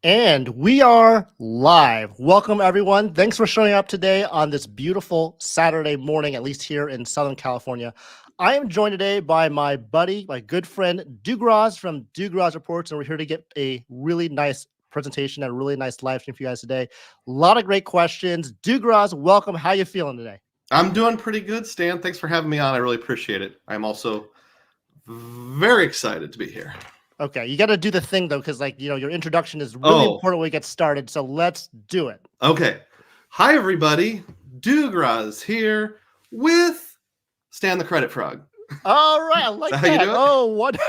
And we are live. Welcome, everyone. Thanks for showing up today on this beautiful Saturday morning, at least here in Southern California. I am joined today by my buddy, my good friend, Dugroz from Dugroz Reports, and we're here to get a really nice presentation and a really nice live stream for you guys today. A lot of great questions. Dugroz, welcome. How you feeling today? I'm doing pretty good, Stan. Thanks for having me on. I really appreciate it. I'm also very excited to be here. Okay, you got to do the thing, though, because, your introduction is really important when we get started. So let's do it. Okay. Hi, everybody. Dugroz here with Stan the Credit Frog. All right, I like that. How you doing? Oh, what?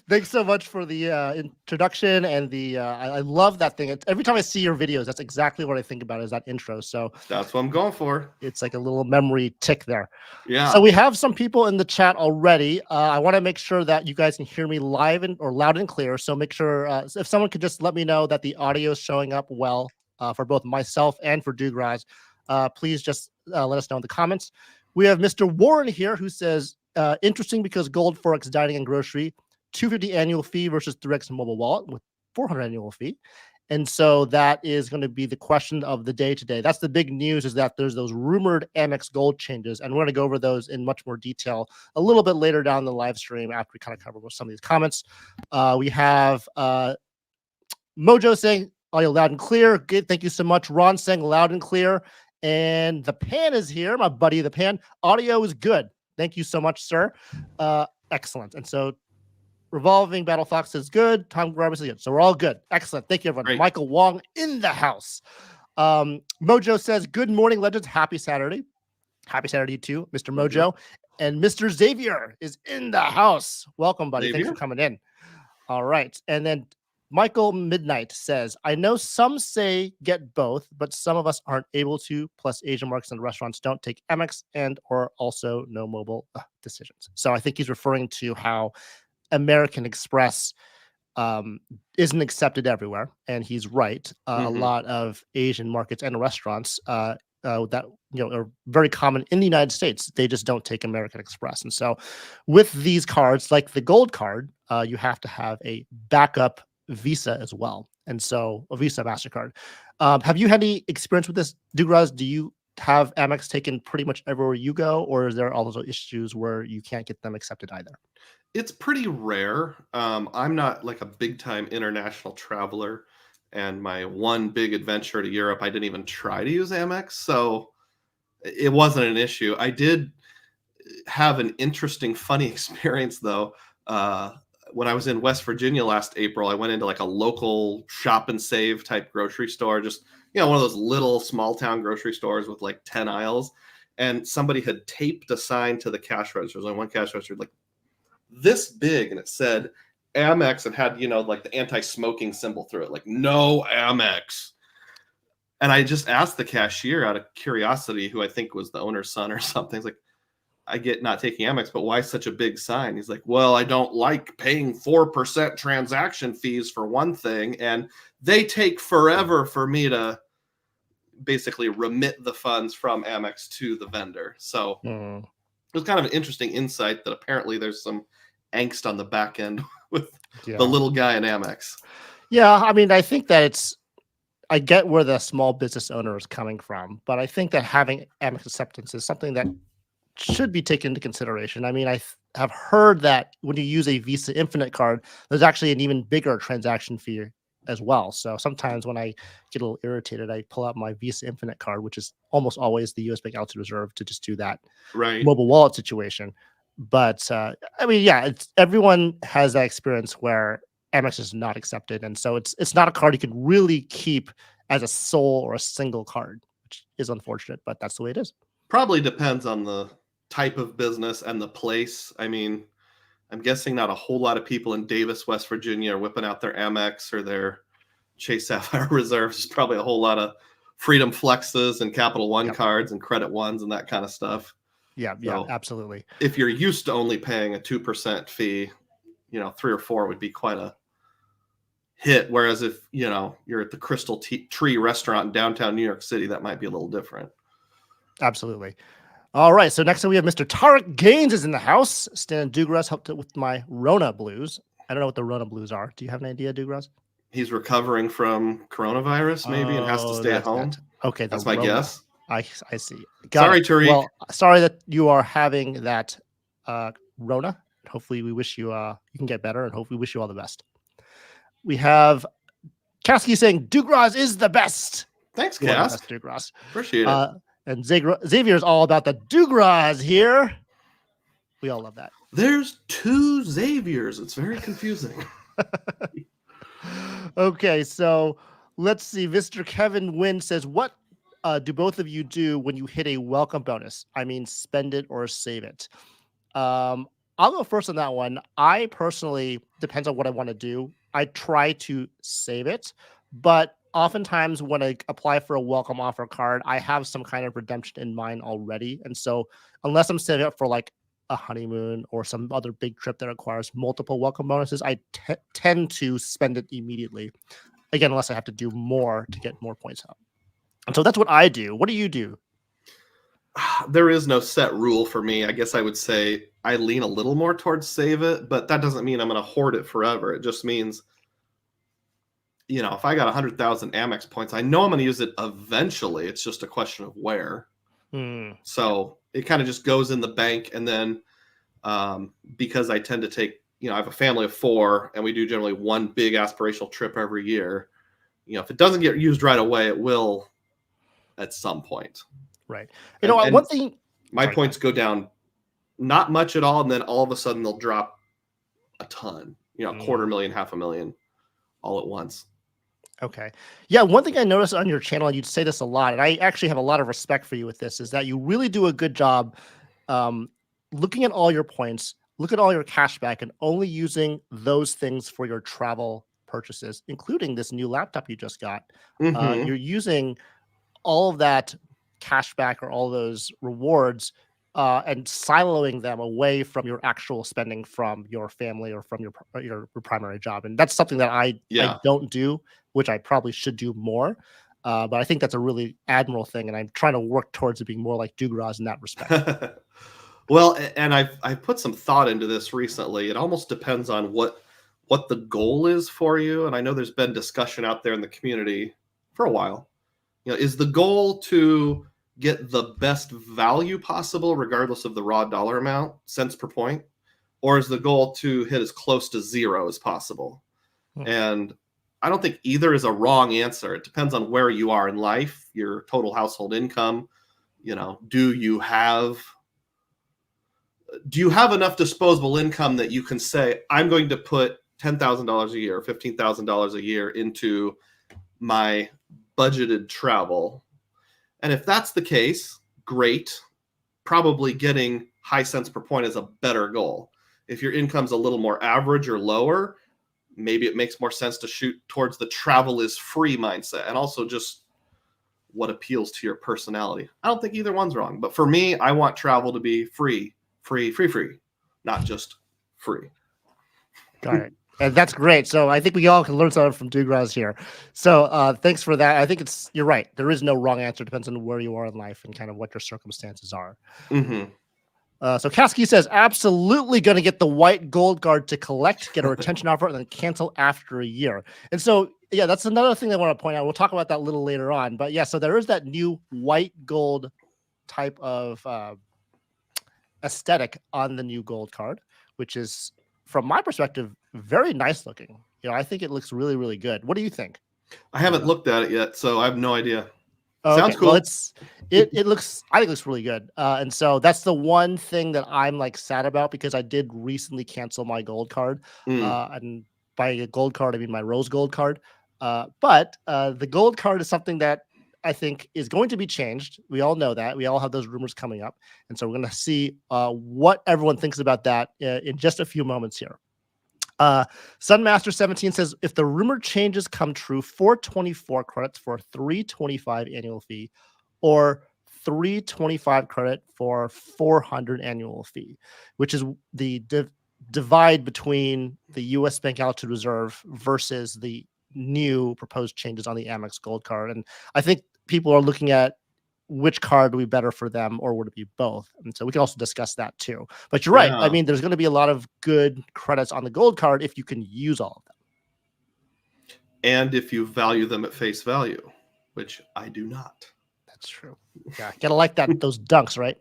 Thanks so much for the introduction and the. I love that thing. Every time I see your videos, that's exactly what I think about is that intro. So that's what I'm going for. It's like a little memory tick there. Yeah. So we have some people in the chat already. I want to make sure that you guys can hear me live or loud and clear. So make sure if someone could just let me know that the audio is showing up well for both myself and for Dugroz. Please just let us know in the comments. We have Mr. Warren here who says, interesting because Gold Forex Dining and Grocery, $250 annual fee versus 3x mobile wallet with $400 annual fee. And so that is going to be the question of the day today. That's the big news, is that there's those rumored Amex Gold changes. And we're going to go over those in much more detail a little bit later down the live stream after we kind of cover some of these comments. We have Mojo saying, audio loud and clear. Good. Thank you so much. Ron saying loud and clear. And the Pan is here, my buddy, the Pan. Audio is good. Thank you so much, sir. Excellent. And so Revolving Battle Fox is good. Tom Garbus is good. So we're all good. Excellent. Thank you, everyone. Great. Michael Wong in the house. Mojo says, good morning, legends. Happy Saturday. Happy Saturday too, Mr. Mojo. And Mr. Xavier is in the house. Welcome, buddy. Xavier? Thanks for coming in. All right. And then Michael Midnight says, I know some say get both, but some of us aren't able to. Plus, Asian markets and restaurants don't take Amex and or also no mobile decisions. So I think he's referring to how American Express isn't accepted everywhere. And he's right. A lot of Asian markets and restaurants that are very common in the United States, they just don't take American Express. And so with these cards, like the Gold card, you have to have a backup Visa as well. And so a Visa, MasterCard. Have you had any experience with this, Dugroz? Do you have Amex taken pretty much everywhere you go, or is there also issues where you can't get them accepted either? It's pretty rare. I'm not like a big time international traveler, and my one big adventure to Europe, I didn't even try to use Amex. So it wasn't an issue. I did have an interesting, funny experience though. When I was in West Virginia last April, I went into like a local shop and save type grocery store, just, one of those little small town grocery stores with like 10 aisles. And somebody had taped a sign to the cash register. There was only one cash register, like this big. And it said Amex and had, like the anti-smoking symbol through it, like no Amex. And I just asked the cashier out of curiosity, who I think was the owner's son or something. He's like, I get not taking Amex, but why such a big sign? He's like, well, I don't like paying 4% transaction fees for one thing, and they take forever for me to basically remit the funds from Amex to the vendor. So it was kind of an interesting insight that apparently there's some angst on the back end with the little guy in Amex. Yeah, I mean, I think that I get where the small business owner is coming from, but I think that having Amex acceptance is something that should be taken into consideration. I mean, I have heard that when you use a Visa Infinite card, there's actually an even bigger transaction fee as well. So sometimes when I get a little irritated, I pull out my Visa Infinite card, which is almost always the US Bank Altitude Reserve, to just do that mobile wallet situation. But I mean, yeah, everyone has that experience where Amex is not accepted. And so it's not a card you can really keep as a sole or a single card, which is unfortunate, but that's the way it is. Probably depends on the type of business and the place. I mean, I'm guessing not a whole lot of people in Davis, West Virginia are whipping out their Amex or their Chase Sapphire Reserves. There's probably a whole lot of Freedom Flexes and Capital One cards and Credit Ones and that kind of stuff. Yeah, absolutely. If you're used to only paying a 2% fee, 3 or 4 would be quite a hit. Whereas if, you're at the Crystal Tree restaurant in downtown New York City, that might be a little different. Absolutely. All right. So next up we have Mr. Tarek Gaines is in the house. Stan Dugroz helped with my Rona Blues. I don't know what the Rona Blues are. Do you have an idea, Dugroz? He's recovering from coronavirus, maybe, and has to Oh, stay at that's home. that. Okay, the That's my Rona. guess. I see. Got Sorry, it. Tariq. Well, sorry that you are having that Rona. Hopefully, we wish you you can get better, and hopefully, we wish you all the best. We have Kasky saying Dugroz is the best. Thanks, You are the Cask. best, Dugroz. Appreciate it. And Xavier is all about the Dugroz here. We all love that. There's 2 Xaviers. It's very confusing. Okay, so let's see. Mr. Kevin Wynn says, what do both of you do when you hit a welcome bonus? I mean, spend it or save it. I'll go first on that one. I personally, depends on what I want to do. I try to save it, but oftentimes when I apply for a welcome offer card, I have some kind of redemption in mind already. And so unless I'm saving up for like a honeymoon or some other big trip that requires multiple welcome bonuses, I tend to spend it immediately. Again, unless I have to do more to get more points out. And so that's what I do. What do you do? There is no set rule for me. I guess I would say I lean a little more towards save it, but that doesn't mean I'm going to hoard it forever. It just means, if I got 100,000 Amex points, I know I'm going to use it eventually. It's just a question of where. So it kind of just goes in the bank. And then because I tend to take, I have a family of 4 and we do generally one big aspirational trip every year. If it doesn't get used right away, it will at some point. Right. One thing. My points go down not much at all. And then all of a sudden they'll drop a ton, $250,000, $500,000 all at once. Okay. Yeah. One thing I noticed on your channel, and you'd say this a lot, and I actually have a lot of respect for you with this, is that you really do a good job looking at all your points, look at all your cash back, and only using those things for your travel purchases, including this new laptop you just got. You're using all of that cash back or all those rewards and siloing them away from your actual spending from your family or from your primary job. And that's something that I don't do, which I probably should do more. But I think that's a really admirable thing. And I'm trying to work towards it being more like Dugroz in that respect. Well, and I've put some thought into this recently. It almost depends on what the goal is for you. And I know there's been discussion out there in the community for a while. Is the goal to get the best value possible, regardless of the raw dollar amount, cents per point? Or is the goal to hit as close to 0 as possible? And I don't think either is a wrong answer. It depends on where you are in life, your total household income. Do you have enough disposable income that you can say, I'm going to put $10,000 a year, $15,000 a year into my budgeted travel? And if that's the case, great. Probably getting high cents per point is a better goal. If your income's a little more average or lower, maybe it makes more sense to shoot towards the travel is free mindset, and also just what appeals to your personality. I don't think either one's wrong, but for me, I want travel to be free, not just free. Got it. And that's great. So I think we all can learn something from Dugroz here. So thanks for that. I think you're right. There is no wrong answer. It depends on where you are in life and kind of what your circumstances are. So Kasky says, absolutely going to get the white gold card to collect, get a retention offer, and then cancel after a year. And so, yeah, that's another thing I want to point out. We'll talk about that a little later on. But yeah, so there is that new white gold type of aesthetic on the new gold card, which is, from my perspective, very nice looking. I think it looks really, really good. What do you think? I haven't looked at it yet, so I have no idea. Okay. Sounds cool. Well, it looks, I think it looks really good. And so that's the one thing that I'm like sad about, because I did recently cancel my gold card. And by a gold card, I mean my rose gold card. But the gold card is something that I think is going to be changed. We all know that. We all have those rumors coming up. And so we're going to see what everyone thinks about that in just a few moments here. Sunmaster17 says, if the rumor changes come true, 424 credits for 325 annual fee, or 325 credit for 400 annual fee, which is the divide between the U.S. Bank Altitude Reserve versus the new proposed changes on the Amex Gold card. And I think people are looking at which card would be better for them, or would it be both? And so we can also discuss that too. But you're right. I mean, there's going to be a lot of good credits on the gold card if you can use all of them. and if you value them at face value, which I do not. That's true. Yeah, gotta like those dunks, right?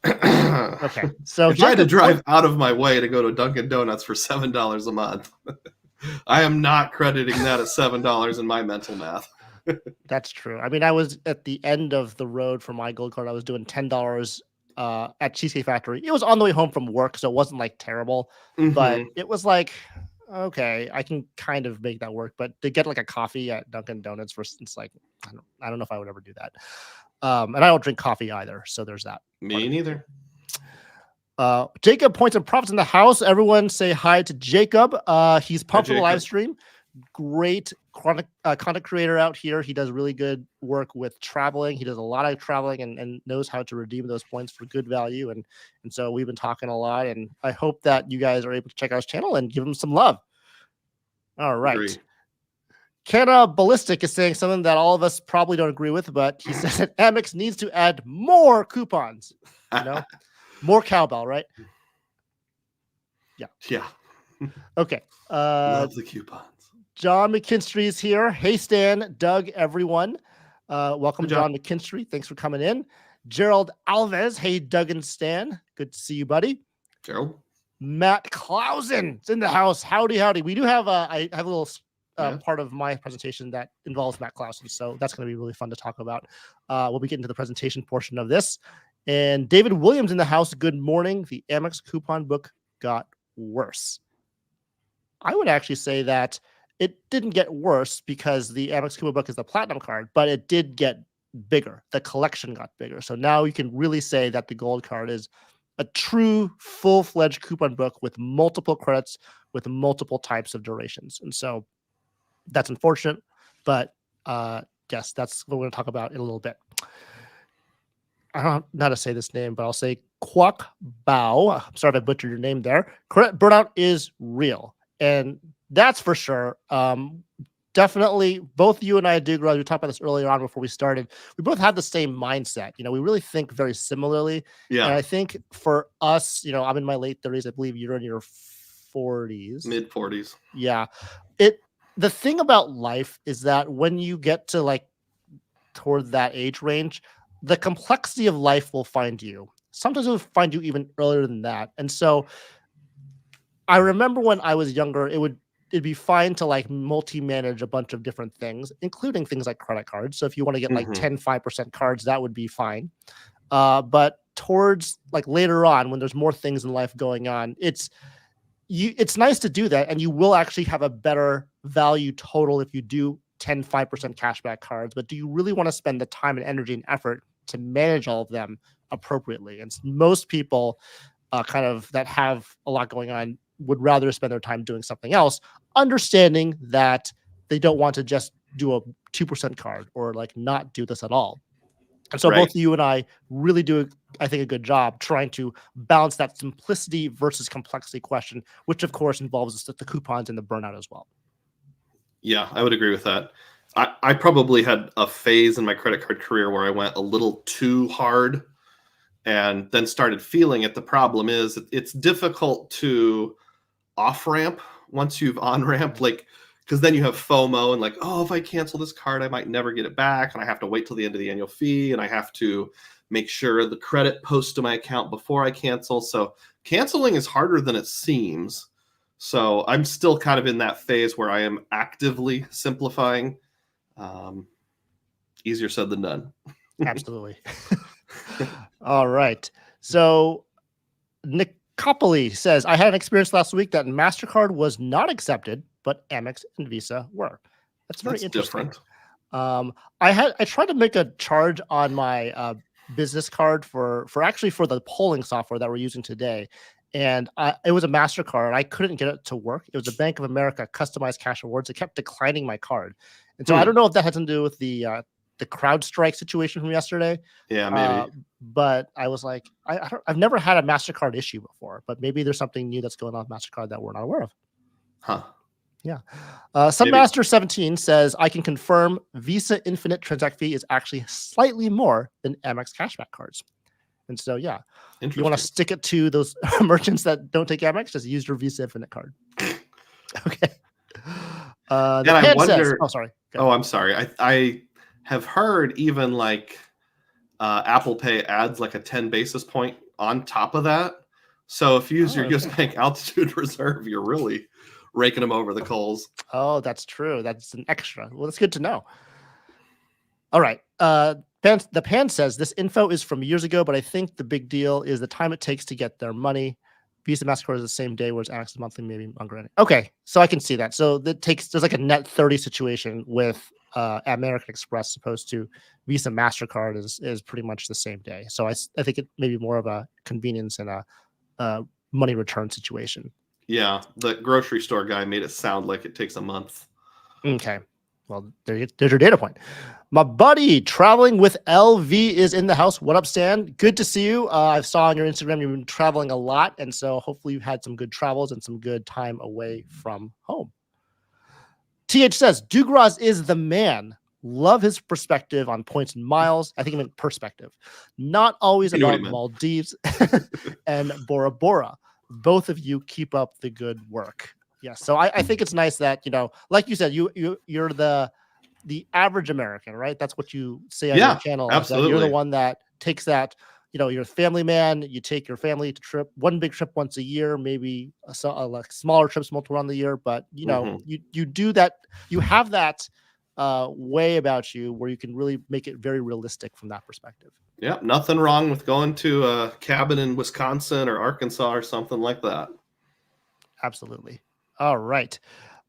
Okay, so if I had to drive out of my way to go to Dunkin' Donuts for $7 a month, I am not crediting that as $7 in my mental math. That's true. I mean, I was at the end of the road for my gold card. I was doing $10 at Cheesecake Factory. It was on the way home from work, so it wasn't like terrible, but it was like, okay, I can kind of make that work. But to get like a coffee at Dunkin' Donuts for it's like I don't know if I would ever do that. And I don't drink coffee either, so there's that. Me neither. Jacob points and props in the house. Everyone say hi to Jacob. He's pumped for the live stream. Great content creator out here. He does really good work with traveling. He does a lot of traveling and knows how to redeem those points for good value. And so we've been talking a lot, and I hope that you guys are able to check out his channel and give him some love. All right. Agree. Canna Ballistic is saying something that all of us probably don't agree with, but he says that Amex needs to add more coupons. You know, more cowbell, right? Yeah. Yeah. Okay. Love the coupons. John McKinstry is here. Hey, Stan, Doug, everyone. Welcome, John McKinstry. Thanks for coming in. Gerald Alves. Hey, Doug and Stan. Good to see you, buddy. Gerald. Matt Clausen is in the house. Howdy, howdy. We do have I have a little part of my presentation that involves Matt Clausen, so that's going to be really fun to talk about. We'll be getting to the presentation portion of this. And David Williams in the house. Good morning. The Amex coupon book got worse. I would actually say that it didn't get worse because the Amex coupon book is the platinum card, but it did get bigger. The collection got bigger. So now you can really say that the gold card is a true full-fledged coupon book with multiple credits, with multiple types of durations. And so that's unfortunate, but yes, that's what we're going to talk about in a little bit. I don't know how to say this name, but I'll say Kwok Bao. I'm sorry if I butchered your name there. Credit burnout is real. And that's for sure. Definitely, both you and I, Dugroz, we talked about this earlier on before we started. We both have the same mindset. You know, we really think very similarly. Yeah. And I think for us, you know, I'm in my late 30s. I believe you're in your 40s. Mid 40s. Yeah. The thing about life is that when you get to like toward that age range, the complexity of life will find you. Sometimes it will find you even earlier than that. And so I remember when I was younger, it'd be fine to like multi-manage a bunch of different things, including things like credit cards. So if you want to get like 5% cards, that would be fine. But towards like later on, when there's more things in life going on, it's nice to do that. And you will actually have a better value total if you do 5% cashback cards. But do you really want to spend the time and energy and effort to manage all of them appropriately? And most people kind of that have a lot going on would rather spend their time doing something else, understanding that they don't want to just do a 2% card or like not do this at all. And so both you and I really do, I think, a good job trying to balance that simplicity versus complexity question, which of course involves the coupons and the burnout as well. Yeah, I would agree with that. I probably had a phase in my credit card career where I went a little too hard and then started feeling it. The problem is it's difficult to off-ramp once you've on-ramped, like, because then you have FOMO and like, oh, if I cancel this card, I might never get it back. And I have to wait till the end of the annual fee. And I have to make sure the credit posts to my account before I cancel. So canceling is harder than it seems. So I'm still kind of in that phase where I am actively simplifying. Easier said than done. Absolutely. All right. So Nicopoli says, I had an experience last week that MasterCard was not accepted, but Amex and Visa were. That's very interesting. Different. I tried to make a charge on my business card for the polling software that we're using today. And it was a MasterCard. I couldn't get it to work. It was a Bank of America customized cash rewards. It kept declining my card. And so I don't know if that had to do with the CrowdStrike situation from yesterday. Yeah, maybe. But I was like, I've never had a MasterCard issue before, but maybe there's something new that's going on with MasterCard that we're not aware of. Huh. Yeah. Sunmaster17 says, I can confirm Visa Infinite transact fee is actually slightly more than Amex cashback cards. And so, yeah, you want to stick it to those merchants that don't take Amex, just use your Visa Infinite card. Okay. The And I pan says, wonder. oh, sorry. Go Oh, ahead. I'm sorry. I have heard even like Apple Pay adds like a 10 basis point on top of that. So if you use Oh, your US okay. Bank Altitude Reserve, you're really raking them over the coals. Oh, that's true. That's an extra. Well, that's good to know. All right. The pan says this info is from years ago, but I think the big deal is the time it takes to get their money. Visa Mastercard is the same day, whereas Amex is monthly, maybe longer. Okay, so I can see that. So there's like a net 30 situation with American Express, opposed to Visa Mastercard is pretty much the same day. So I think it may be more of a convenience and a money return situation. Yeah, the grocery store guy made it sound like it takes a month. Okay. Well, there's your data point. My buddy traveling with LV is in the house. What up, Stan? Good to see you. I saw on your Instagram you've been traveling a lot, and so hopefully you've had some good travels and some good time away from home. TH says Dugroz is the man. Love his perspective on points and miles. I think I meant perspective. Not always You know what about he meant. Maldives and Bora Bora. Both of you keep up the good work. Yes. So I think it's nice that, like you said, you're the average American, right? That's what you say on your Yeah, channel, is that you're the absolutely. one that takes that, you're a family man, you take your family to one big trip once a year, maybe like smaller trips multiple around the year, but Mhm. you do that, you have that way about you where you can really make it very realistic from that perspective. Yep, nothing wrong with going to a cabin in Wisconsin or Arkansas or something like that. Absolutely. All right.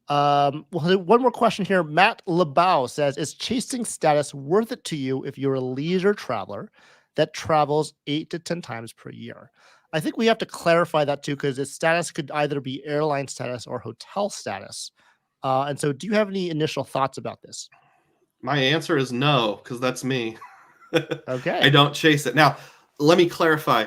Well, one more question here. Matt Labau says, is chasing status worth it to you if you're a leisure traveler that travels 8 to 10 times per year? I think we have to clarify that too, because its status could either be airline status or hotel status. And so do you have any initial thoughts about this? My answer is no, because that's me. I Okay. don't chase it. Now, let me clarify.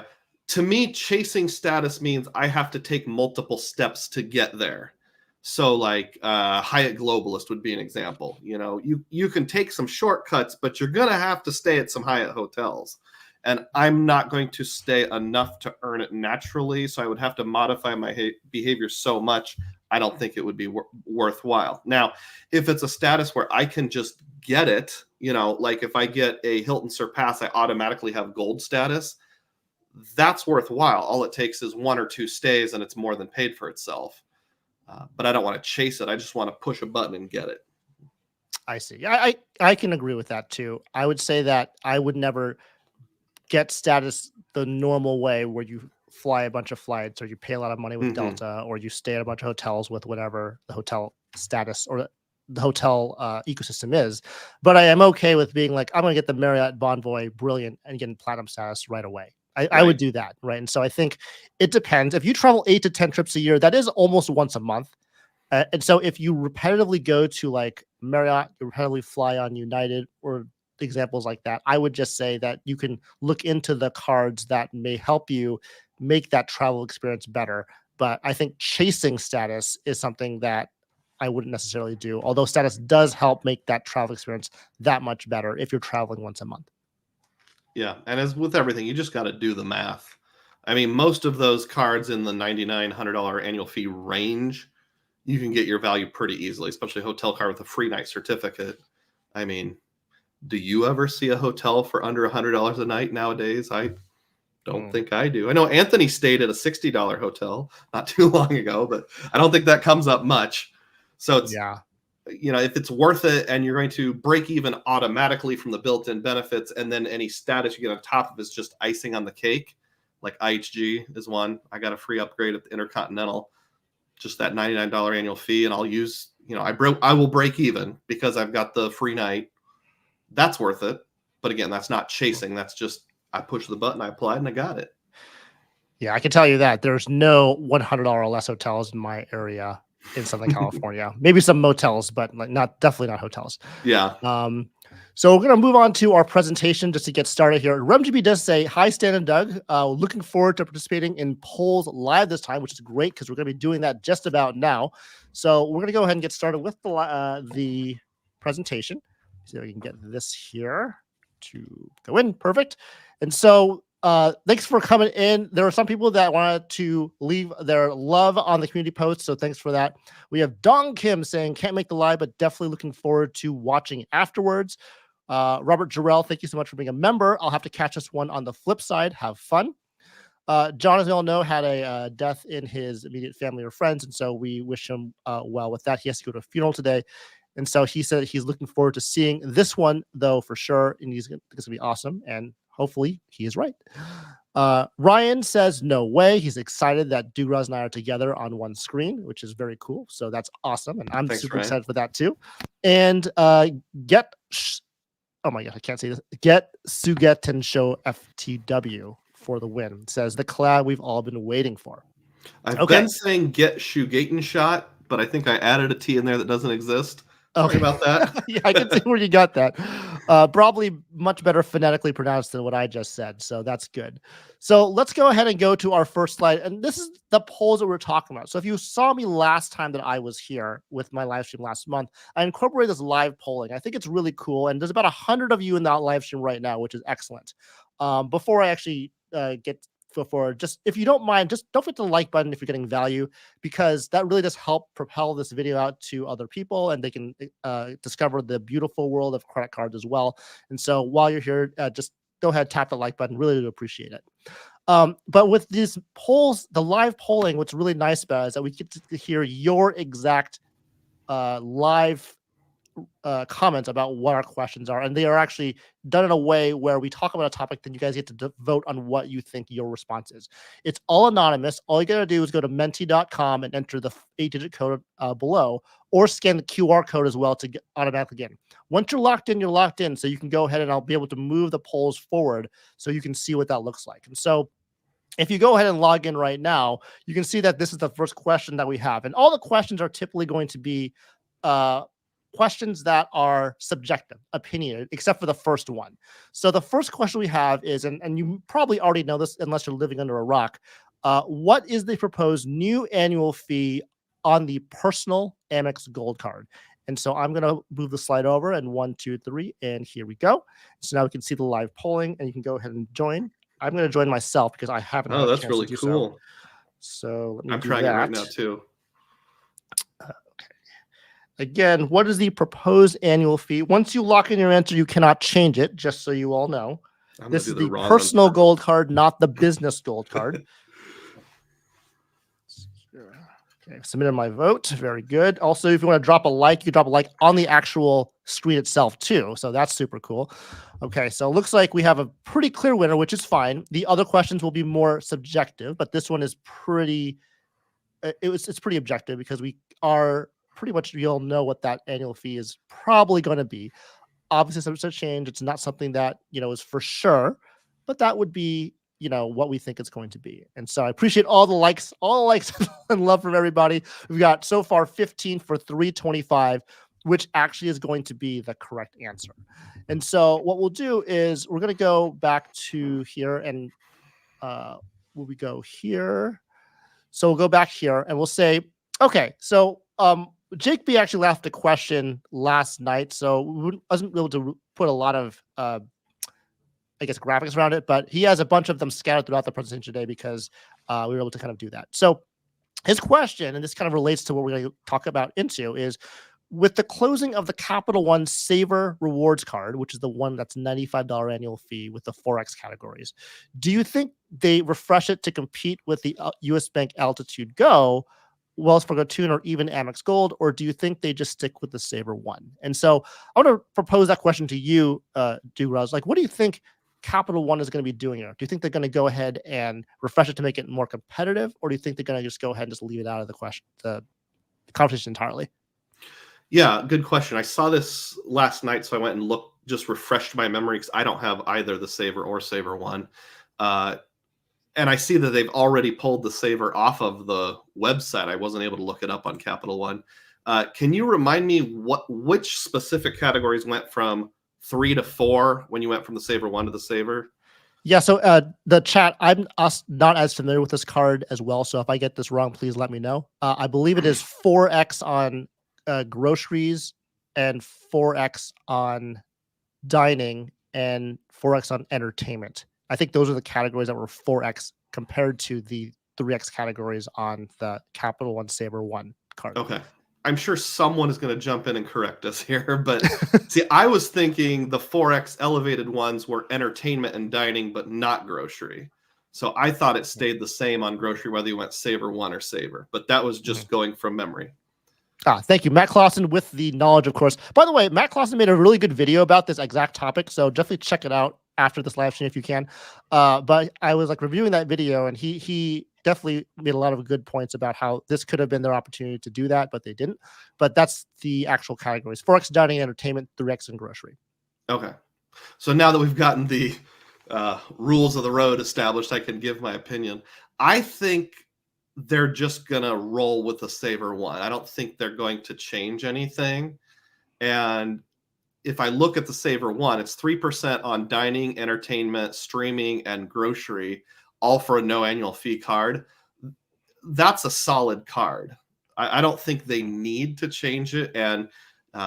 To me, chasing status means I have to take multiple steps to get there. So, like Hyatt Globalist would be an example. You can take some shortcuts, but you're gonna have to stay at some Hyatt hotels. And I'm not going to stay enough to earn it naturally. So I would have to modify my behavior so much. I don't think it would be worthwhile. Now, if it's a status where I can just get it, like if I get a Hilton Surpass, I automatically have gold status. That's worthwhile. All it takes is 1 or 2 stays and it's more than paid for itself. But I don't want to chase it. I just want to push a button and get it. I see. I can agree with that too. I would say that I would never get status the normal way where you fly a bunch of flights or you pay a lot of money with Mhm. Delta or you stay at a bunch of hotels with whatever the hotel status or the hotel ecosystem is. But I am okay with being like, I'm going to get the Marriott Bonvoy Brilliant and getting platinum status right away. I would Right. do that. Right. And so I think it depends. If you travel 8 to 10 trips a year, that is almost once a month. And so if you repetitively go to like Marriott, you repetitively fly on United or examples like that, I would just say that you can look into the cards that may help you make that travel experience better. But I think chasing status is something that I wouldn't necessarily do, although status does help make that travel experience that much better if you're traveling once a month. Yeah. And as with everything, you just got to do the math. I mean, most of those cards in the $99, $100 annual fee range, you can get your value pretty easily, especially a hotel card with a free night certificate. I mean, do you ever see a hotel for under $100 a night nowadays? I don't Mm, think I do. I know Anthony stayed at a $60 hotel not too long ago, but I don't think that comes up much. So it's, yeah. if it's worth it and you're going to break even automatically from the built-in benefits, and then any status you get on top of is just icing on the cake, like IHG is one. I got a free upgrade at the Intercontinental, just that $99 annual fee, and I'll use, I will break even because I've got the free night. That's worth it. But again, that's not chasing. That's just I push the button, I applied, and I got it. Yeah, I can tell you that there's no $100 or less hotels in my area in Southern California. Maybe some motels, but like definitely not hotels. Yeah. Um, so we're going to move on to our presentation just to get started here. RemGB does say, hi, Stan and Doug. Looking forward to participating in polls live this time, which is great because we're going to be doing that just about now. So we're going to go ahead and get started with the presentation. See if we can get this here to go in. Perfect. And so thanks for coming in. There are some people that wanted to leave their love on the community post, so thanks for that. We have Dong Kim saying, can't make the live, but definitely looking forward to watching afterwards. Robert Jarrell, thank you so much for being a member. I'll have to catch this one on the flip side. Have fun. John, as we all know, had a death in his immediate family or friends, and so we wish him well with that. He has to go to a funeral today, and so he said he's looking forward to seeing this one, though, for sure, and it's going to be awesome, and hopefully he is right. Ryan says no way. He's excited that Dugroz and I are together on one screen, which is very cool. So that's awesome, and I'm super excited for that too. And oh my god, I can't say this. Get Sugeten Show FTW for the win. Says the collab we've all been waiting for. I've been saying get Shugaten shot, but I think I added a T in there that doesn't exist. Sorry about that. Yeah, I can see where you got that. Probably much better phonetically pronounced than what I just said. So that's good. So let's go ahead and go to our first slide. And this is the polls that we're talking about. So if you saw me last time that I was here with my live stream last month, I incorporated this live polling. I think it's really cool. And there's about 100 of you in that live stream right now, which is excellent. Before I actually get forward, just if you don't mind, just don't forget the like button if you're getting value, because that really does help propel this video out to other people, and they can discover the beautiful world of credit cards as well. And so while you're here, just go ahead, tap the like button. Really do appreciate it. But with these polls, the live polling, what's really nice about it is that we get to hear your exact live comments about what our questions are, and they are actually done in a way where we talk about a topic, then you guys get to vote on what you think your response is. It's all anonymous. All you gotta do is go to menti.com and enter the 8-digit code below, or scan the QR code as well to get automatically get in. Once you're locked in, you're locked in, so you can go ahead and I'll be able to move the polls forward so you can see what that looks like. And so if you go ahead and log in right now, you can see that this is the first question that we have, and all the questions are typically going to be questions that are subjective, opinionated, except for the first one. So the first question we have is, and you probably already know this unless you're living under a rock, what is the proposed new annual fee on the personal Amex Gold card? And so I'm going to move the slide over, and 1, 2, 3, and here we go. So now we can see the live polling, and you can go ahead and join. I'm going to join myself because I haven't had a that's chance really to do cool. So let me I'm do trying that it right now too. Again, what is the proposed annual fee? Once you lock in your answer, you cannot change it, just so you all know. This is the personal gold card, not the business gold card. Okay, submitted my vote. Very good. Also, if you want to drop a like, you drop a like on the actual screen itself too. So that's super cool. Okay, so it looks like we have a pretty clear winner, which is fine. The other questions will be more subjective, but this one is pretty, it's pretty objective because we are pretty much, you'll know what that annual fee is probably going to be. Obviously, subject to change. It's not something that, is for sure, but that would be, what we think it's going to be. And so I appreciate all the likes and love from everybody. We've got so far 15 for 325, which actually is going to be the correct answer. And so what we'll do is we're going to go back to here, and will we go here? So we'll go back here and we'll say, okay, so Jake B actually left a question last night, so we wasn't able to put a lot of graphics around it, but he has a bunch of them scattered throughout the presentation today because we were able to kind of do that. So his question, and this kind of relates to what we're going to talk about into, is with the closing of the Capital One Savor rewards card, which is the one that's $95 annual fee with the Forex categories, do you think they refresh it to compete with the US Bank Altitude Go, Wells Fargo Tune, or even Amex Gold, or do you think they just stick with the Savor one? And so I want to propose that question to you, Dugroz. Like, what do you think Capital One is going to be doing here? Do you think they're going to go ahead and refresh it to make it more competitive, or do you think they're going to just go ahead and just leave it out of the question, the competition entirely? Yeah, good question. I saw this last night, so I went and just refreshed my memory because I don't have either the Savor or Savor one. And I see that they've already pulled the Savor off of the website. I wasn't able to look it up on Capital One. Can you remind me which specific categories went from 3 to 4 when you went from the Savor one to the Savor? Yeah, so the chat, I'm not as familiar with this card as well, so if I get this wrong, please let me know. I believe it is 4x on groceries and 4x on dining and 4x on entertainment I think those are the categories that were 4x compared to the 3x categories on the Capital One Saver One card. Okay. I'm sure someone is going to jump in and correct us here, but see, I was thinking the 4x elevated ones were entertainment and dining, but not grocery. So I thought it stayed the same on grocery, whether you went Saver One or Saver, but that was just going from memory. Thank you, Matt Clausen, with the knowledge, of course. By the way, Matt Clausen made a really good video about this exact topic, so definitely check it out after this live stream if you can. But I was like reviewing that video, and he definitely made a lot of good points about how this could have been their opportunity to do that, but they didn't. But that's the actual categories: 4x dining, entertainment, 3x, and grocery. Okay. So now that we've gotten the rules of the road established, I can give my opinion. I think they're just going to roll with the Saver One. I don't think they're going to change anything. And if I look at the Saver One, it's 3% on dining, entertainment, streaming, and grocery, all for a no annual fee card. That's a solid card. I don't think they need to change it. And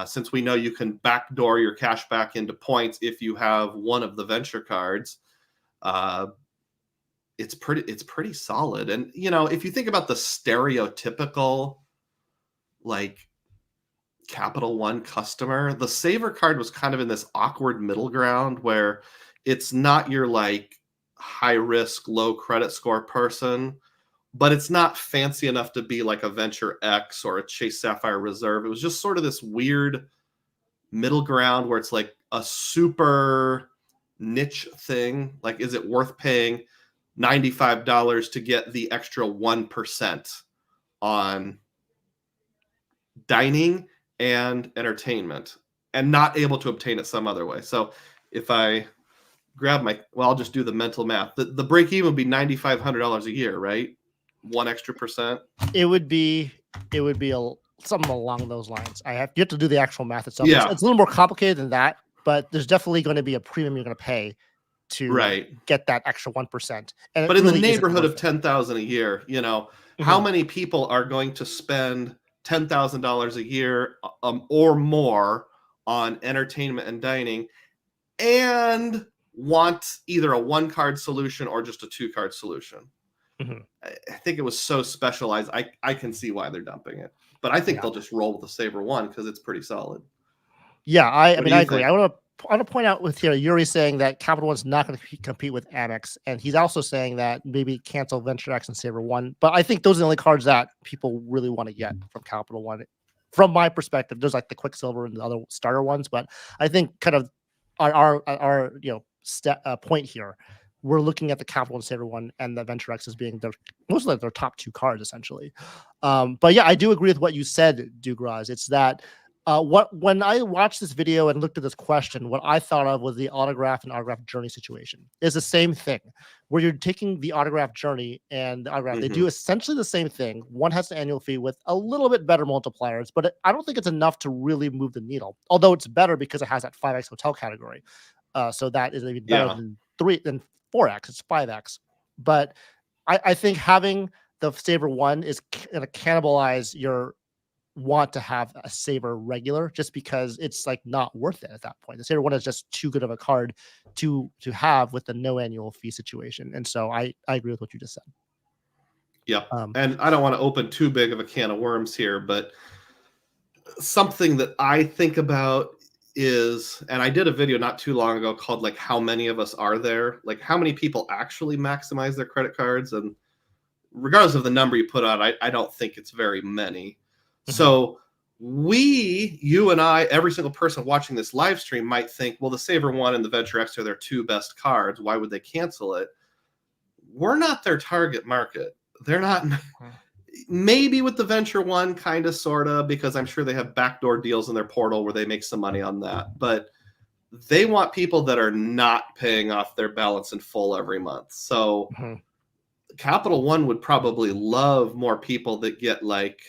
since we know you can backdoor your cash back into points if you have one of the venture cards, it's pretty solid. And if you think about the stereotypical like Capital One customer, the Saver card was kind of in this awkward middle ground where it's not your like high risk, low credit score person, but it's not fancy enough to be like a Venture X or a Chase Sapphire Reserve. It was just sort of this weird middle ground where it's like a super niche thing. Like, is it worth paying $95 to get the extra 1% on dining and entertainment and not able to obtain it some other way? So if I grab I'll just do the mental math. The break even would be $9,500 a year, right? 1 extra percent. It would be something along those lines. You have to do the actual math itself. Yeah. It's a little more complicated than that, but there's definitely going to be a premium you're going to pay to get that extra 1%. And but in the neighborhood of $10,000 a year, how many people are going to spend $10,000 a year or more on entertainment and dining and want either a 1-card solution or just a 2-card solution? I think it was so specialized. I can see why they're dumping it, but I think they'll just roll with the Saver One because it's pretty solid. Yeah, I mean, I agree. I want to point out with here, Yuri saying that Capital One's not going to compete with Amex, and he's also saying that maybe cancel Venture X and Saver One. But I think those are the only cards that people really want to get from Capital One. From my perspective, there's like the Quicksilver and the other starter ones, but I think kind of our point here, we're looking at the Capital One Saver One and the Venture X as being mostly their top 2 cards essentially. But yeah, I do agree with what you said, Dugroz. It's that when I watched this video and looked at this question, what I thought of was the autograph and autograph journey situation. It's the same thing where you're taking the autograph journey and the autograph. They do essentially the same thing. One has an annual fee with a little bit better multipliers, but I don't think it's enough to really move the needle. Although it's better because it has that 5x hotel category. So that is even better than 4x. It's 5x. But I think having the Saver One is going to cannibalize your want to have a Saver regular, just because it's like not worth it at that point. The Saver One is just too good of a card to have with the no annual fee situation. And so I agree with what you just said. Yeah. And I don't want to open too big of a can of worms here, but something that I think about is, and I did a video not too long ago called like how many of us are there, like how many people actually maximize their credit cards. And regardless of the number you put out, I don't think it's very many. So you and I, every single person watching this live stream might think, well, the Saver One and the Venture X are their 2 best cards. Why would they cancel it? We're not their target market. They're not. Maybe with the Venture One, kind of, sort of, because I'm sure they have backdoor deals in their portal where they make some money on that. But they want people that are not paying off their balance in full every month. So Capital One would probably love more people that get like,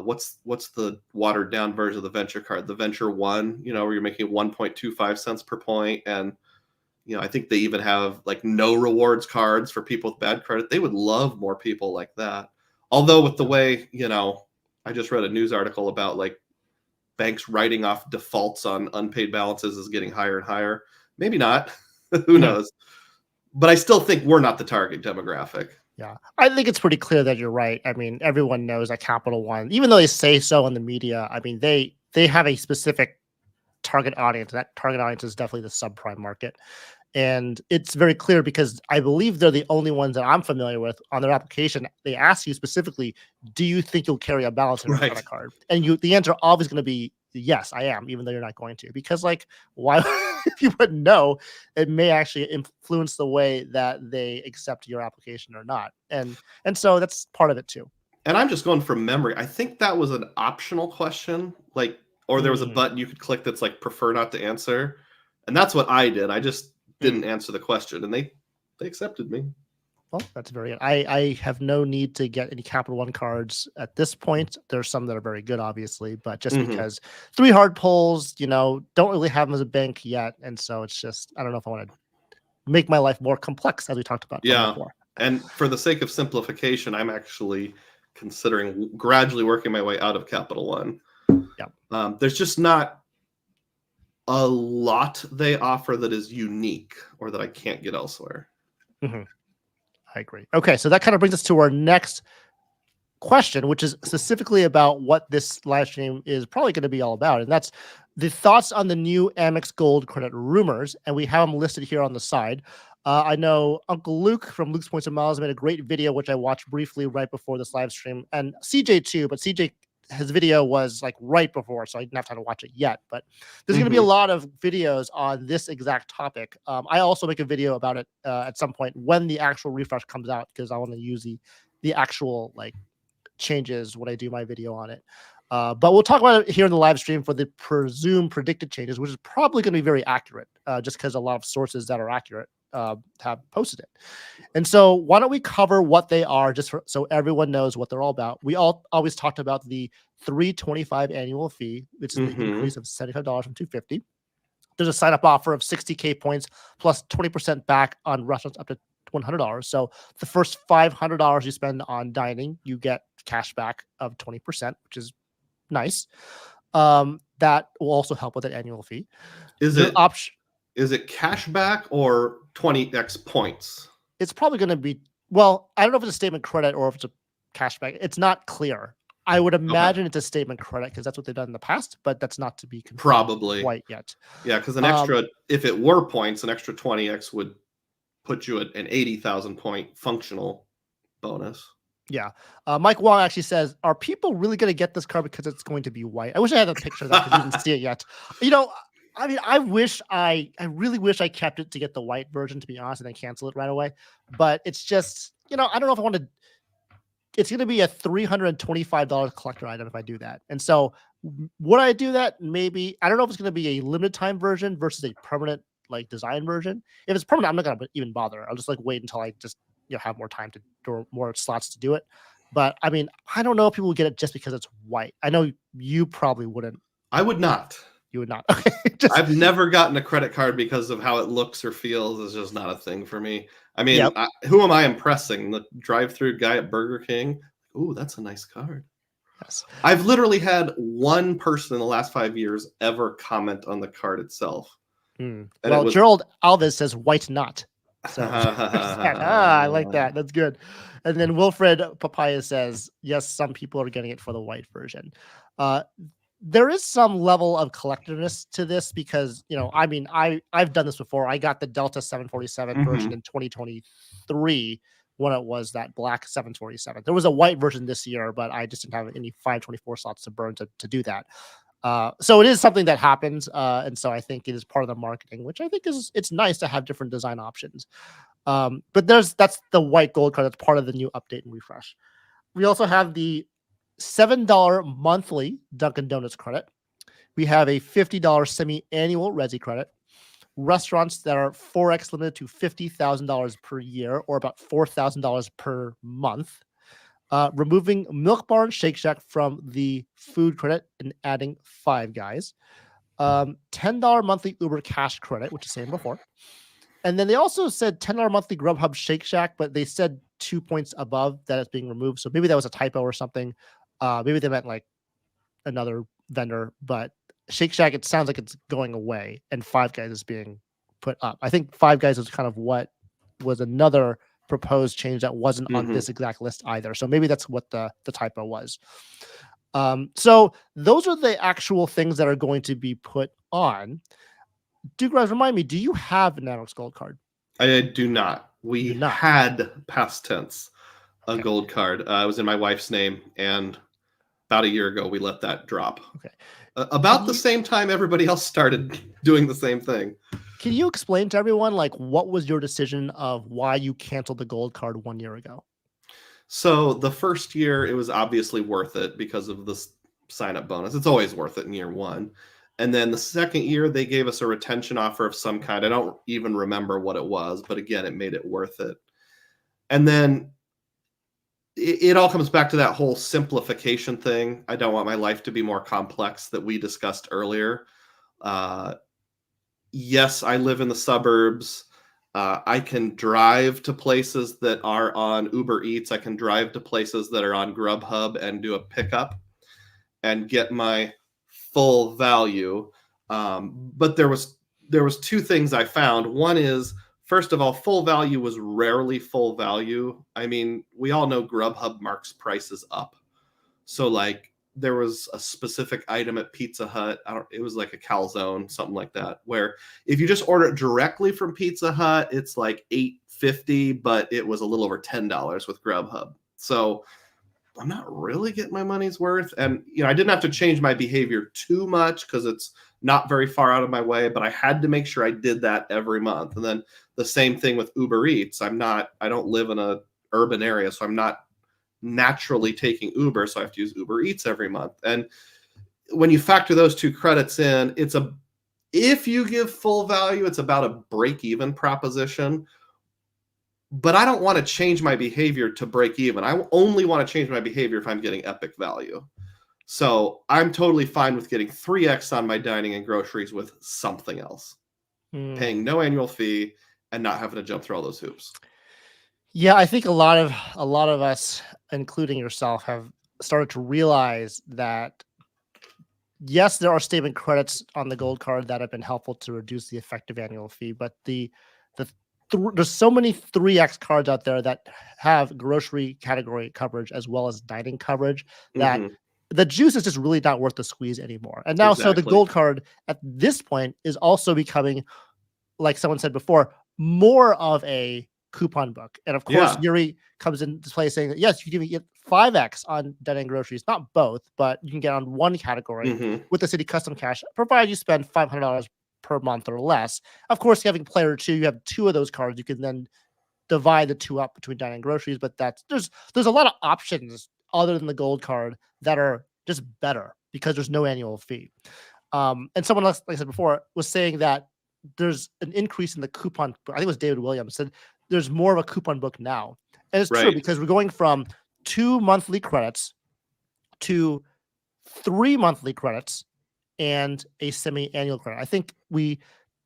what's the watered down version of the Venture card? The Venture One, where you're making 1.25 cents per point. And, I think they even have like no rewards cards for people with bad credit. They would love more people like that. Although with the way, I just read a news article about like banks writing off defaults on unpaid balances is getting higher and higher. Maybe not. Who Mhm. knows? But I still think we're not the target demographic. Yeah, I think it's pretty clear that you're right. I mean, everyone knows that Capital One, even though they say so in the media, I mean, they have a specific target audience. That target audience is definitely the subprime market. And it's very clear because I believe they're the only ones that I'm familiar with on their application. They ask you specifically, do you think you'll carry a balance in your Right. credit card? And the answer always going to be yes, I am, even though you're not going to. Because like, why if you wouldn't know, it may actually influence the way that they accept your application or not. And so that's part of it too. And I'm just going from memory. I think that was an optional question, like, or there was a Mm, button you could click that's like prefer not to answer. And that's what I did. I just mm. didn't answer the question and they accepted me. Well, that's very good. I have no need to get any Capital One cards at this point. There's some that are very good, obviously, but just Hmm. because three hard pulls, don't really have them as a bank yet, and so it's just I don't know if I want to make my life more complex, as we talked about from Yeah. before. And for the sake of simplification, I'm actually considering gradually working my way out of Capital One. Yeah. There's just not a lot they offer that is unique or that I can't get elsewhere. Mhm. I agree. Okay, so that kind of brings us to our next question, which is specifically about what this live stream is probably going to be all about, and that's the thoughts on the new Amex Gold credit rumors, and we have them listed here on the side. I know Uncle Luke from Luke's Points of Miles made a great video, which I watched briefly right before this live stream, and CJ too, but CJ his video was like right before, so I didn't have time to watch it yet. But there's going to be a Hmm. lot of videos on this exact topic. I also make a video about it at some point when the actual refresh comes out because I want to use the actual like changes when I do my video on it. But we'll talk about it here in the live stream for the presumed predicted changes, which is probably going to be very accurate, just because a lot of sources that are accurate have posted it. And so, why don't we cover what they are, so everyone knows what they're all about? We all always talked about the 325 annual fee, which is the Hmm. increase of $75 from 250. There's a sign up offer of 60K points plus 20% back on restaurants up to $100. So the first $500 you spend on dining, you get cash back of 20%, which is nice. That will also help with that annual fee. Is The it option is it cash back or 20x points? It's probably going to be, well, I don't know if it's a statement credit or if it's a cashback. It's not clear. I would Okay. imagine it's a statement credit because that's what they've done in the past, but that's not to be confirmed Probably. quite yet. Yeah, because an Um, extra, if it were points, an extra 20x would put you at an 80,000 point functional bonus. Yeah. Mike Wong actually says, "Are people really going to get this car because it's going to be white?" I wish I had a picture of that because we didn't see it yet. You know, I mean, I really wish I kept it to get the white version, to be honest, and then cancel it right away. But it's just, I don't know if I want to. It's going to be a $325 collector item if I do that. And so, would I do that? Maybe. I don't know if it's going to be a limited time version versus a permanent like design version. If it's permanent, I'm not going to even bother. I'll just like wait until I just have more time to or more slots to do it. But I mean, I don't know if people will get it just because it's white. I know you probably wouldn't. I would not. You would not. Okay, just I've never gotten a credit card because of how it looks or feels. Is just not a thing for me. I mean, yep. who am I impressing? The drive-through guy at Burger King? Ooh, that's a nice card. Yes. I've literally had one person in the last 5 years ever comment on the card itself, and it Well, was. Gerald Alves says white not. So there's that. I like that. That's good. And then Wilfred Papaya says, yes, some people are getting it for the white version. Uh, there is some level of collectiveness to this because, I mean, I've done this before. I got the Delta 747 version Mhm. in 2023 when it was that black 747. There was a white version this year, but I just didn't have any 524 slots to burn to do that. So it is something that happens, and so I think it is part of the marketing, which I think it's nice to have different design options. But that's the white gold card. That's part of the new update and refresh. We also have the $7 monthly Dunkin' Donuts credit. We have a $50 semi-annual Resi credit. Restaurants that are 4x limited to $50,000 per year, or about $4,000 per month. Removing Milk Bar and Shake Shack from the food credit and adding Five Guys. $10 monthly Uber cash credit, which is same before. And then they also said $10 monthly Grubhub Shake Shack, but they said 2 points above that it's being removed. So maybe that was a typo or something. Maybe they meant like another vendor, but Shake Shack, it sounds like it's going away, and Five Guys is being put up. I think Five Guys was kind of what was another proposed change that wasn't on this exact list either. So maybe that's what the typo was. So those are the actual things that are going to be put on. Dugroz, remind me, do you have an Amex Gold card? I do not. We had, past tense, a gold card. It was in my wife's name, and about a year ago, we let that drop. Okay. About the same time everybody else started doing the same thing. Can you explain to everyone, like, what was your decision of why you canceled the gold card 1 year ago? So the first year, it was obviously worth it because of the sign-up bonus. It's always worth it in year one. And then the second year, they gave us a retention offer of some kind. I don't even remember what it was, but again, it made it worth it. And then it all comes back to that whole simplification thing. I don't want my life to be more complex that we discussed earlier. Yes, I live in the suburbs. I can drive to places that are on Uber Eats. I can drive to places that are on Grubhub and do a pickup and get my full value. But there was two things I found. One is, first of all, full value was rarely full value. I mean, we all know Grubhub marks prices up. So like there was a specific item at Pizza Hut. It was like a calzone, something like that, where if you just order it directly from Pizza Hut, it's like $8.50, but it was a little over $10 with Grubhub. So I'm not really getting my money's worth. And, I didn't have to change my behavior too much because it's not very far out of my way, but I had to make sure I did that every month. And then the same thing with Uber Eats. I don't live in a urban area, so I'm not naturally taking Uber, so I have to use Uber Eats every month. And when you factor those two credits in, if you give full value, it's about a break-even proposition. But I don't want to change my behavior to break even. I only want to change my behavior if I'm getting epic value. So I'm totally fine with getting 3x on my dining and groceries with something else, paying no annual fee and not having to jump through all those hoops. Yeah, I think a lot of us, including yourself, have started to realize that yes, there are statement credits on the gold card that have been helpful to reduce the effective annual fee, but there's so many 3x cards out there that have grocery category coverage as well as dining coverage that the juice is just really not worth the squeeze anymore. And now, so the gold card at this point is also becoming, like someone said before, more of a coupon book. And of course, Yuri comes into play saying that, yes, you can get 5x on dining and groceries, not both, but you can get on one category with the City Custom Cash, provided you spend $500 per month or less. Of course, having player two, you have two of those cards. You can then divide the two up between dining and groceries, but there's a lot of options other than the gold card that are just better because there's no annual fee. And someone else, like I said before, was saying that there's an increase in the coupon. I think it was David Williams said there's more of a coupon book now. And it's true because we're going from 2 monthly credits to 3 monthly credits and a semi-annual credit. I think we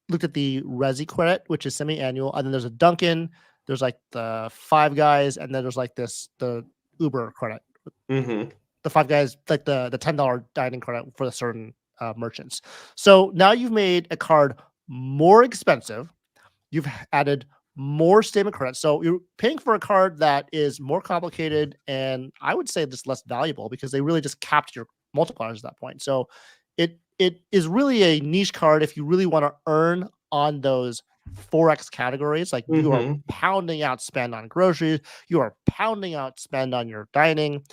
looked at the Resi credit, which is semi-annual, and then there's a Dunkin', there's like the Five Guys, and then there's like the Uber credit. The Five Guys, like the $10 dining credit for the certain merchants. So now you've made a card more expensive. You've added more statement credits. So you're paying for a card that is more complicated and I would say just less valuable because they really just capped your multipliers at that point. So it is really a niche card if you really want to earn on those 4x categories. Like you are pounding out spend on groceries, you are pounding out spend on your dining,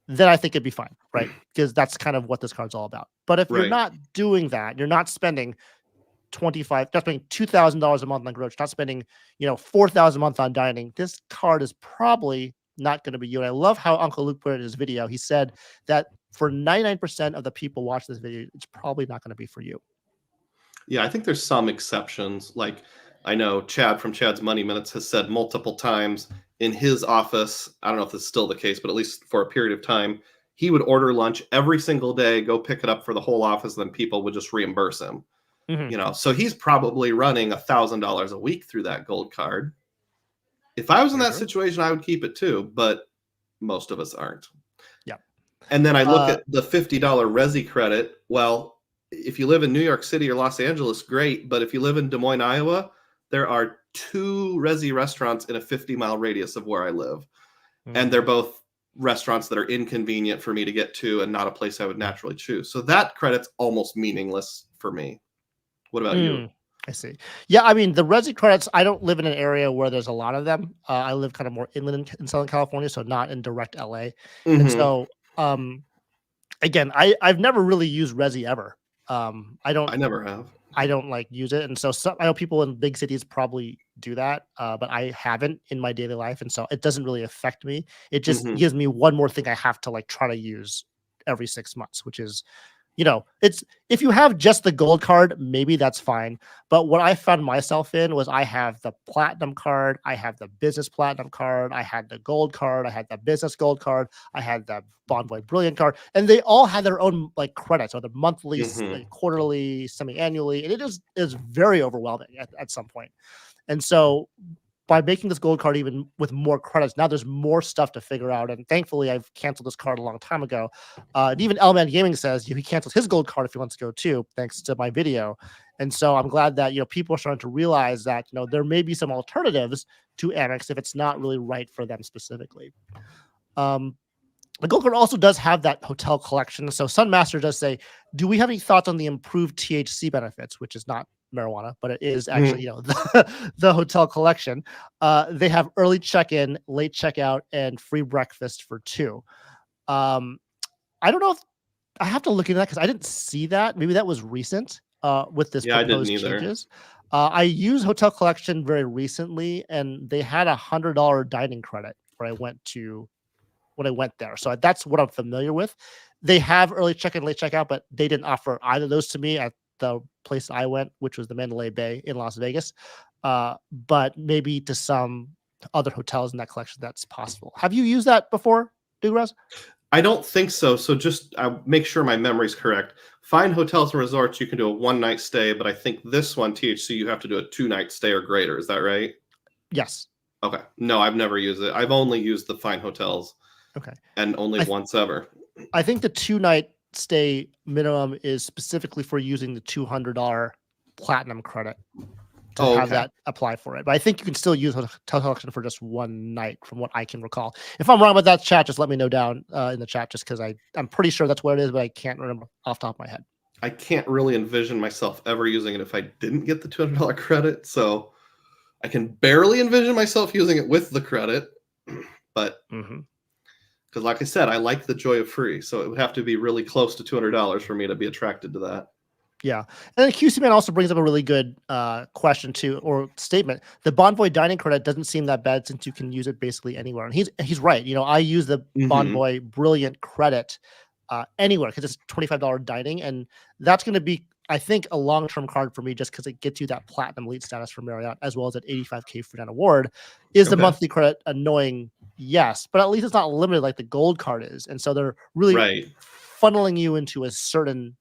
then I think it'd be fine, right? Because that's kind of what this card's all about. But if you're not doing that, you're not spending not spending $2,000 a month on groceries, not spending, $4,000 a month on dining, this card is probably not going to be you. And I love how Uncle Luke put it in his video. He said that for 99% of the people watching this video, it's probably not going to be for you. Yeah, I think there's some exceptions. Like I know Chad from Chad's Money Minutes has said multiple times in his office, I don't know if this is still the case, but at least for a period of time, he would order lunch every single day, go pick it up for the whole office, and then people would just reimburse him. So he's probably running $1,000 a week through that gold card. If I was in that situation, I would keep it too, but most of us aren't. Yeah. And then I look at the $50 Resi credit. Well, if you live in New York City or Los Angeles, great. But if you live in Des Moines, Iowa, there are 2 Resi restaurants in a 50-mile radius of where I live. And they're both restaurants that are inconvenient for me to get to and not a place I would naturally choose. So that credit's almost meaningless for me. What about you? I see. Yeah, I mean, the Resi credits, I don't live in an area where there's a lot of them. I live kind of more inland in Southern California, so not in direct LA. And Mm-hmm. so, again, I've never really used Resi ever. I don't I never have. like use it, and so I know people in big cities probably do that, but I haven't in my daily life, and so it doesn't really affect me. It just Mm-hmm. gives me one more thing I have to like try to use every 6 months, which is, it's if you have just the gold card, maybe that's fine. But what I found myself in was I have the platinum card, I have the business platinum card, I had the gold card, I had the business gold card, I had the Bonvoy Brilliant card, and they all had their own like credits, or the monthly, Mm-hmm. like, quarterly, semi-annually, and it is very overwhelming at some point. And so by making this gold card even with more credits, now there's more stuff to figure out. And thankfully, I've canceled this card a long time ago. And even L-Man Gaming says he cancels his gold card if he wants to go too, thanks to my video. And so I'm glad that people are starting to realize that there may be some alternatives to Amex if it's not really right for them specifically. The gold card also does have that hotel collection. So Sunmaster does say, do we have any thoughts on the improved THC benefits, which is not marijuana, but it is actually, the hotel collection. They have early check-in, late checkout, and free breakfast for 2. I don't know if I have to look into that because I didn't see that. Maybe that was recent with this Yeah, I didn't proposed either. changes. I used Hotel Collection very recently, and they had $100 dining credit where I went to when I went there. So that's what I'm familiar with. They have early check-in, late checkout, but they didn't offer either of those to me at the place I went, which was the Mandalay Bay in Las Vegas. But maybe to some other hotels in that collection, that's possible. Have you used that before, Dugroz? I don't think so. So just make sure my memory's correct. Fine hotels and resorts, you can do a 1-night stay, but I think this one, THC, you have to do a 2-night stay or greater. Is that right? Yes. Okay. No, I've never used it. I've only used the fine hotels. Okay. And only once ever. I think the 2-night stay minimum is specifically for using the $200 platinum credit to have that apply for it. But I think you can still use hotel collection for just 1 night, from what I can recall. If I'm wrong with that, chat, just let me know down in the chat, just because I'm pretty sure that's what it is, but I can't remember off the top of my head. I can't really envision myself ever using it if I didn't get the $200 credit. So I can barely envision myself using it with the credit. But because like I said, I like the joy of free. So it would have to be really close to $200 for me to be attracted to that. Yeah. And then QC Man also brings up a really good question too, or statement. The Bonvoy dining credit doesn't seem that bad since you can use it basically anywhere. And he's right. I use the Bonvoy Brilliant credit anywhere because it's $25 dining. And that's going to be, I think, a long-term card for me just because it gets you that platinum elite status for Marriott, as well as that $85K for that award. Is the monthly credit annoying? Yes. But at least it's not limited like the gold card is. And so they're really funneling you into a certain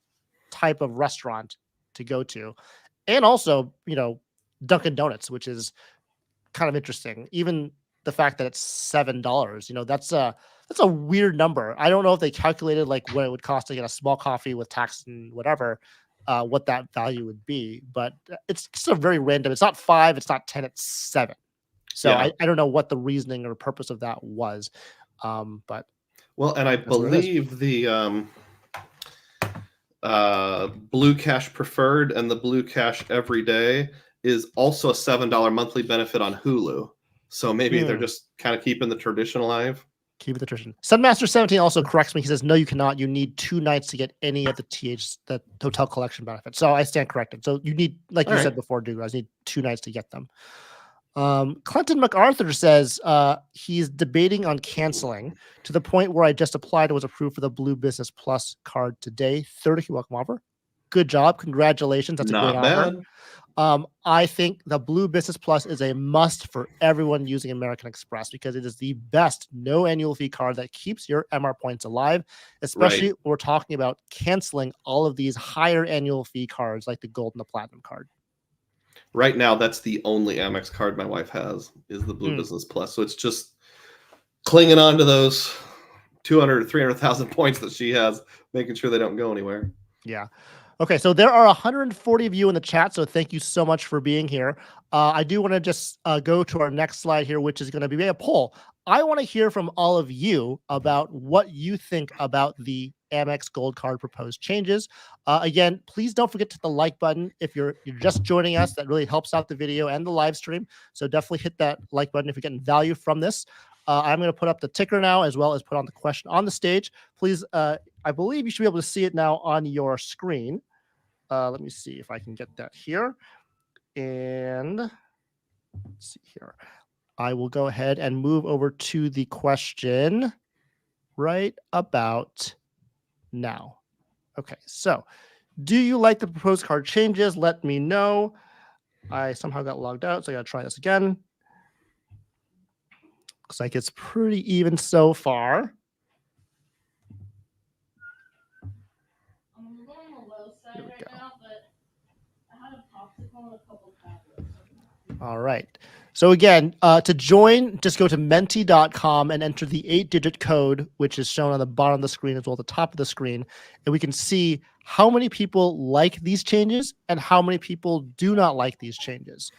type of restaurant to go to, and also Dunkin' Donuts, which is kind of interesting. Even the fact that it's $7, that's a weird number. I don't know if they calculated like what it would cost to get a small coffee with tax and whatever, what that value would be, but it's still very random. It's not 5, it's not 10, it's 7. So I don't know what the reasoning or purpose of that was, but well, and I believe the Blue Cash Preferred and the Blue Cash Everyday is also a $7 monthly benefit on Hulu. So maybe they're just kind of keeping the tradition alive. Keep the tradition. Sunmaster17 also corrects me. He says, no, you cannot. You need 2 nights to get any of the hotel collection benefit. So I stand corrected. So you need, like you said before, Dugroz, need 2 nights to get them. Clinton MacArthur says he's debating on canceling to the point where I just applied and was approved for the Blue Business Plus card today. 30 welcome offer. Good job. Congratulations. That's a great offer. I think the Blue Business Plus is a must for everyone using American Express because it is the best no annual fee card that keeps your MR points alive, especially when we're talking about canceling all of these higher annual fee cards like the Gold and the Platinum card. Right now, that's the only Amex card my wife has is the Blue Business Plus. So it's just clinging on to those 200 or 300,000 points that she has, making sure they don't go anywhere. Yeah. Okay, so there are 140 of you in the chat, so thank you so much for being here. I do want to just go to our next slide here, which is going to be a poll. I want to hear from all of you about what you think about the Amex Gold Card proposed changes. Again, please don't forget to hit the like button if you're just joining us. That really helps out the video and the live stream. So definitely hit that like button if you're getting value from this. I'm going to put up the ticker now, as well as put on the question on the stage. Please, I believe you should be able to see it now on your screen. Let me see if I can get that here. And let's see here. I will go ahead and move over to the question right about now. Okay, so do you like the proposed card changes? Let me know. I somehow got logged out, so I got to try this again. Looks like it's pretty even so far. Here we go. All right. So again, to join, just go to menti.com and enter the 8-digit code, which is shown on the bottom of the screen as well as the top of the screen. And we can see how many people like these changes and how many people do not like these changes.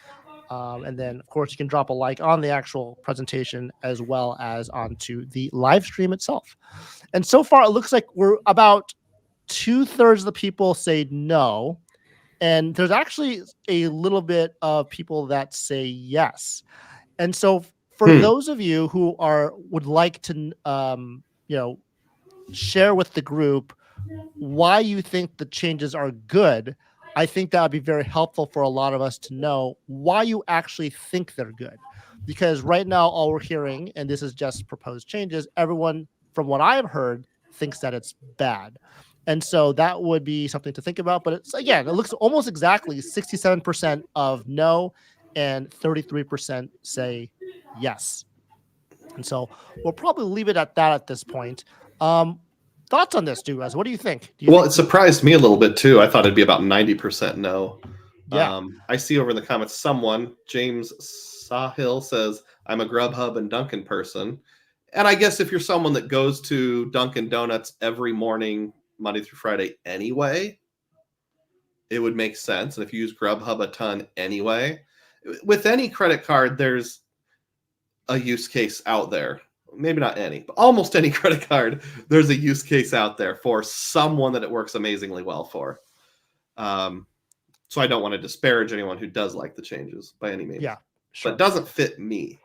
And then, of course, you can drop a like on the actual presentation as well as onto the live stream itself. And so far, it looks like we're about 2/3 of the people say no. And there's actually a little bit of people that say yes. And so for those of you who would like to, share with the group why you think the changes are good, I think that would be very helpful for a lot of us to know why you actually think they're good. Because right now, all we're hearing, and this is just proposed changes, everyone, from what I've heard, thinks that it's bad. And so that would be something to think about. But it's, again, it looks almost exactly 67% of no and 33% say yes. And so we'll probably leave it at that at this point. Thoughts on this, Dugroz? What do you think? It surprised me a little bit too. I thought it'd be about 90% no. Yeah. I see over in the comments someone, James Sahil, says, I'm a Grubhub and Dunkin' person. And I guess if you're someone that goes to Dunkin' Donuts every morning, Monday through Friday anyway, it would make sense. And if you use Grubhub a ton anyway, with any credit card, there's a use case out there. Maybe not any, but almost any credit card, there's a use case out there for someone that it works amazingly well for. So I don't want to disparage anyone who does like the changes by any means. Yeah, sure. But it doesn't fit me.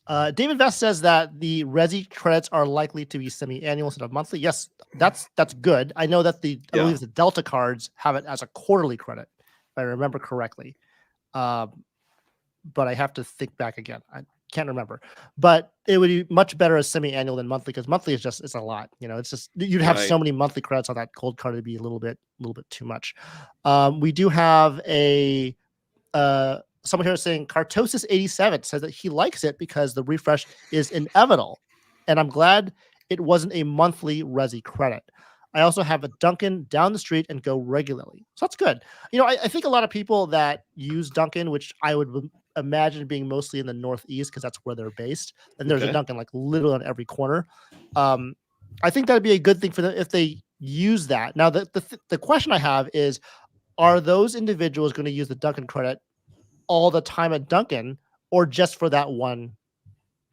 David Vest says that the Resi credits are likely to be semi-annual instead of monthly. Yes, that's good. I know that I believe the Delta cards have it as a quarterly credit, if I remember correctly. But I have to think back again. I can't remember. But it would be much better as semi-annual than monthly, because monthly is it's a lot. It's just you'd have so many monthly credits on that Gold card, it'd be a little bit too much. We do have a someone here saying Cartosis87 says that he likes it because the refresh is inevitable. And I'm glad it wasn't a monthly Resi credit. I also have a Dunkin' down the street and go regularly. So that's good. I think a lot of people that use Dunkin', which I would imagine being mostly in the Northeast because that's where they're based, and there's a Dunkin' like literally on every corner. I think that'd be a good thing for them if they use that. Now, the question I have is, are those individuals going to use the Dunkin' credit all the time at Dunkin', or just for that one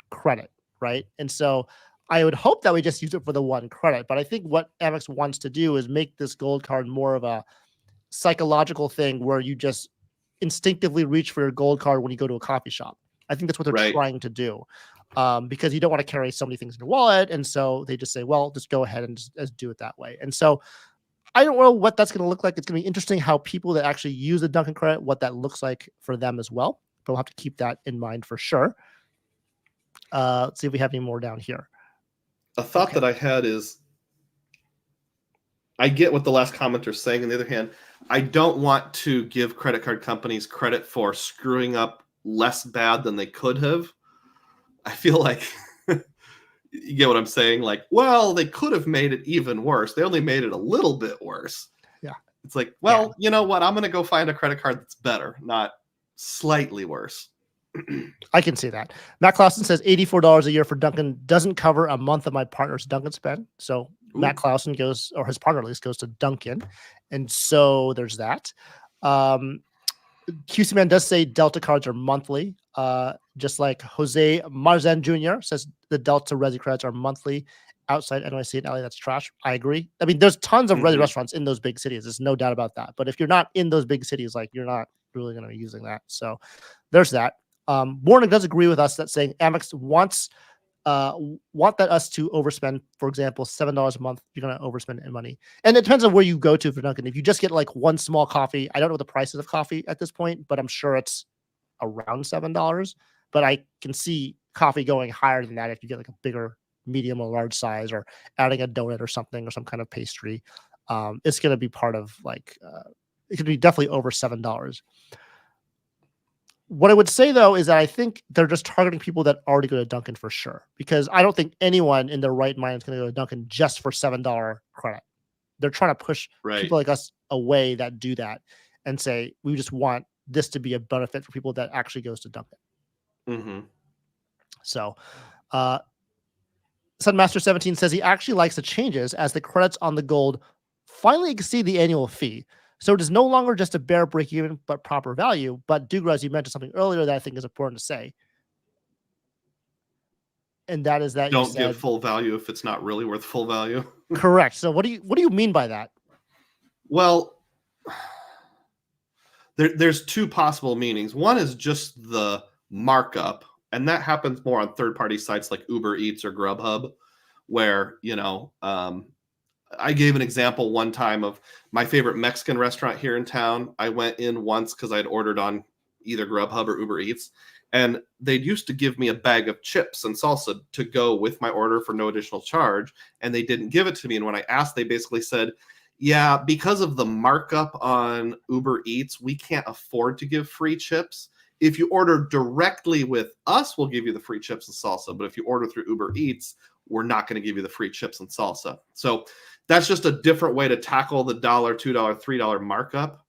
credit, right? And so I would hope that we just use it for the one credit. But I think what Amex wants to do is make this Gold card more of a psychological thing where you just instinctively reach for your Gold card when you go to a coffee shop. I think that's what they're trying to do, because you don't want to carry so many things in your wallet. And so they just say, well, just go ahead and just do it that way. And so I don't know what that's going to look like. It's going to be interesting how people that actually use the Dunkin' credit, what that looks like for them as well. But we'll have to keep that in mind for sure. Let's see if we have any more down here. A thought that I had is, I get what the last commenter's saying. On the other hand, I don't want to give credit card companies credit for screwing up less bad than they could have. I feel like you get what I'm saying? Like, well, they could have made it even worse. They only made it a little bit worse. Yeah. It's like, well, you know what? I'm going to go find a credit card that's better, not slightly worse. I can see that. Matt Clausen says $84 a year for Dunkin' doesn't cover a month of my partner's Dunkin' spend. So Matt Clausen goes, or his partner at least, goes to Duncan. And so there's that. QC Man does say Delta cards are monthly. Just like Jose Marzan Jr. says the Delta Resi credits are monthly outside NYC and LA. That's trash. I agree. I mean, there's tons of Resi restaurants in those big cities. There's no doubt about that. But if you're not in those big cities, like, you're not really going to be using that. So there's that. Warnick does agree with us that saying Amex wants that us to overspend. For example, $7 a month, you're going to overspend in money. And it depends on where you go to for Dunkin'. If you just get like one small coffee, I don't know what the prices of coffee at this point, but I'm sure it's around $7. But I can see coffee going higher than that if you get like a bigger, medium or large size, or adding a donut or something, or some kind of pastry. It's going to be part of like, it could be definitely over $7. What I would say, though, is that I think they're just targeting people that already go to Dunkin' for sure, because I don't think anyone in their right mind is going to go to Dunkin' just for $7 credit. They're trying to push people like us away that do that and say, we just want this to be a benefit for people that actually goes to Dunkin'. So, Sunmaster17 says he actually likes the changes as the credits on the gold finally exceed the annual fee. So it is no longer just a bare break even, but proper value. But Dugroz, you mentioned something earlier that I think is important to say. And that is that don't give full value if it's not really worth full value. Correct. So what do you mean by that? Well, there's two possible meanings. One is just the markup, and that happens more on third-party sites like Uber Eats or Grubhub, where, I gave an example one time of my favorite Mexican restaurant here in town. I went in once because I'd ordered on either Grubhub or Uber Eats, and they used to give me a bag of chips and salsa to go with my order for no additional charge, and they didn't give it to me. And when I asked, they basically said, yeah, because of the markup on Uber Eats, we can't afford to give free chips. If you order directly with us, we'll give you the free chips and salsa. But if you order through Uber Eats, we're not going to give you the free chips and salsa. So that's just a different way to tackle the $1, $2, $3 markup.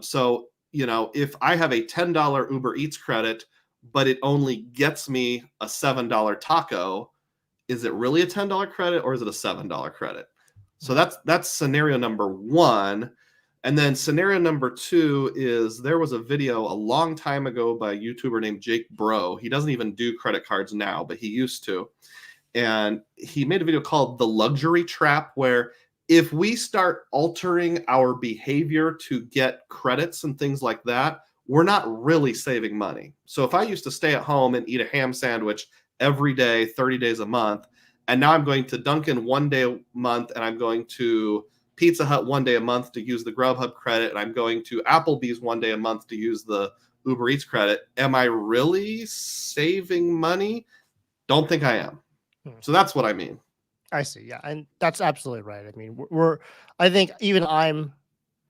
So, if I have a $10 Uber Eats credit, but it only gets me a $7 taco, is it really a $10 credit or is it a $7 credit? So that's scenario number one. And then scenario number two is there was a video a long time ago by a YouTuber named Jake Bro. He doesn't even do credit cards now, but he used to. And he made a video called The Luxury Trap, where if we start altering our behavior to get credits and things like that, we're not really saving money. So if I used to stay at home and eat a ham sandwich every day, 30 days a month, and now I'm going to Dunkin' one day a month, and I'm going to Pizza Hut one day a month to use the Grubhub credit, and I'm going to Applebee's one day a month to use the Uber Eats credit, am I really saving money? Don't think I am. So that's what I mean. I see. Yeah. And that's absolutely right. I mean, I think even I'm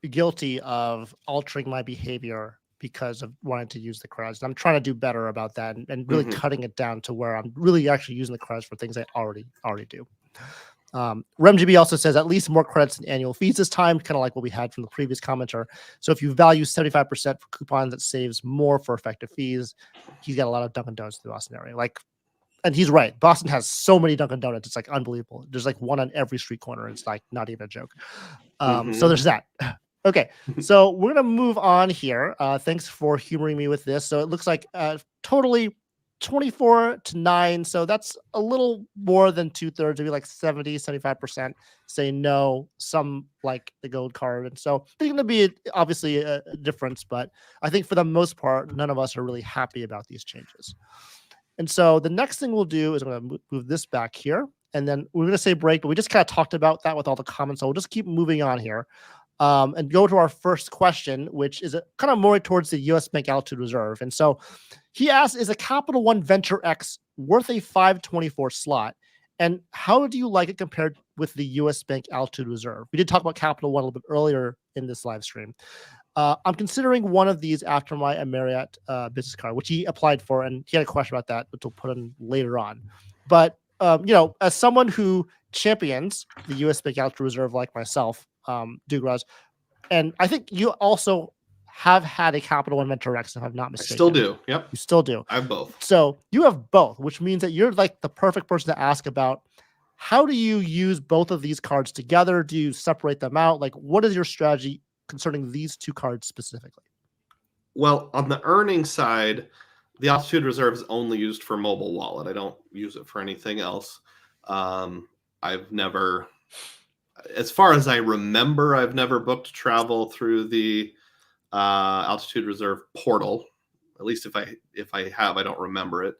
guilty of altering my behavior because of wanting to use the credits. And I'm trying to do better about that and really cutting it down to where I'm really actually using the credits for things I already do. RemGB also says at least more credits than annual fees this time, kind of like what we had from the previous commenter. So if you value 75% for coupons, that saves more for effective fees. He's got a lot of Dunkin' Donuts in the Boston area. And he's right. Boston has so many Dunkin' Donuts. It's like unbelievable. There's like one on every street corner. It's like not even a joke. So there's that. Okay. So we're going to move on here. Thanks for humoring me with this. So it looks like totally 24-9. So that's a little more than 2/3, maybe like 75% say no, some like the gold card. And so there's going to be obviously a difference, but I think for the most part, none of us are really happy about these changes. And so the next thing we'll do is I'm going to move this back here, and then we're going to say break, but we just kind of talked about that with all the comments. So we'll just keep moving on here and go to our first question, which is kind of more towards the U.S. Bank Altitude Reserve. And so he asks, is a Capital One Venture X worth a 524 slot? And how do you like it compared with the U.S. Bank Altitude Reserve? We did talk about Capital One a little bit earlier in this live stream. I'm considering one of these after my Marriott business card, which he applied for, and he had a question about that, which we'll put in later on. But as someone who champions the U.S. Bank Altitude Reserve, like myself, Dugroz, and I think you also have had a Capital One Venture X, if I'm not mistaken. I still do. Yep, you still do. I have both. So you have both, which means that you're like the perfect person to ask about How do you use both of these cards together? Do you separate them out? Like, what is your strategy concerning these two cards specifically? Well, on the earning side, the altitude reserve is only used for mobile wallet. I don't use it for anything else. Um, I've never, as far as I remember, I've never booked travel through the altitude reserve portal. At least if I have, I don't remember it.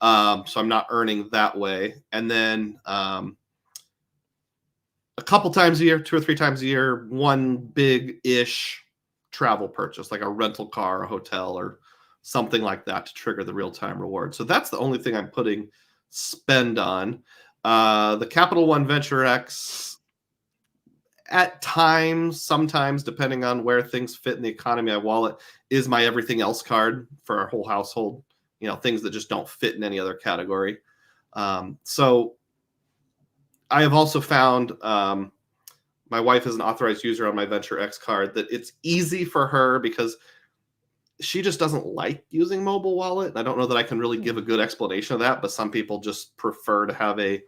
So I'm not earning that way. And then a couple times a year, 2 or 3 times a year, one big-ish travel purchase, like a rental car, a hotel, or something like that to trigger the real-time reward. So that's the only thing I'm putting spend on. The Capital One Venture X, at times, sometimes, depending on where things fit in the economy, my wallet is my everything else card for our whole household, things that just don't fit in any other category. So I have also found my wife is an authorized user on my Venture X card that it's easy for her because she just doesn't like using mobile wallet. I don't know that I can really give a good explanation of that, but some people just prefer to have a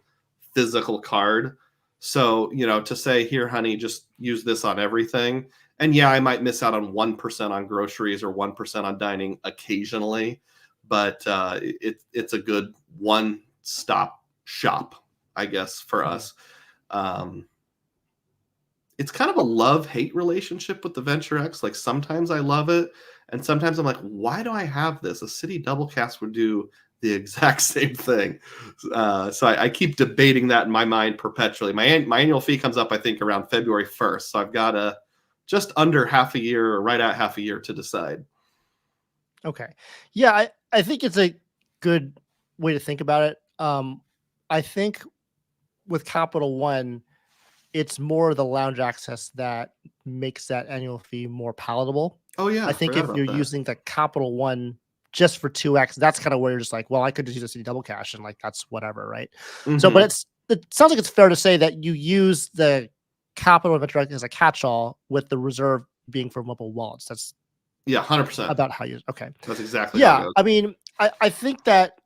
physical card. So, to say, here, honey, just use this on everything. And yeah, I might miss out on 1% on groceries or 1% on dining occasionally, but it's a good one-stop shop, I guess, for us. It's kind of a love-hate relationship with the Venture X. Like, sometimes I love it, and sometimes I'm like, why do I have this? A City Doublecast would do the exact same thing. So I keep debating that in my mind perpetually. My annual fee comes up, I think, around February 1st. So I've got just under half a year, or right at half a year, to decide. Okay. Yeah, I think it's a good way to think about it. I think with Capital One, it's more the lounge access that makes that annual fee more palatable. Oh yeah, I I think forgot if you're about that. using the Capital One just for 2x, that's kind of where you're just like, well, I could just use a City Double Cash and like that's whatever, right? So, but Mm-hmm. it sounds like it's fair to say that you use the Capital Adventure as a catch-all with the reserve being for mobile wallets. That's Yeah, 100%. about how you okay. That's exactly how it Yeah, goes. I mean, I think that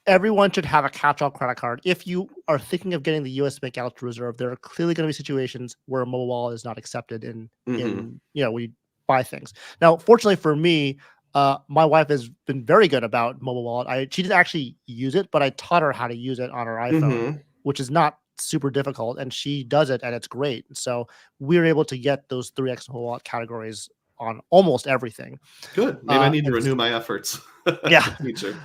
everyone should have a catch-all credit card. If you are thinking of getting the US Bank Altitude Reserve, there are clearly going to be situations where a mobile wallet is not accepted in Mm-hmm. when you buy things. Now, fortunately for me, my wife has been very good about mobile wallet. She didn't actually use it, but I taught her how to use it on her iPhone, Mm-hmm. which is not super difficult, and she does it, and it's great. So we were able to get those 3x mobile wallet categories on almost everything. Good. Maybe I need to And renew my efforts yeah. in the future.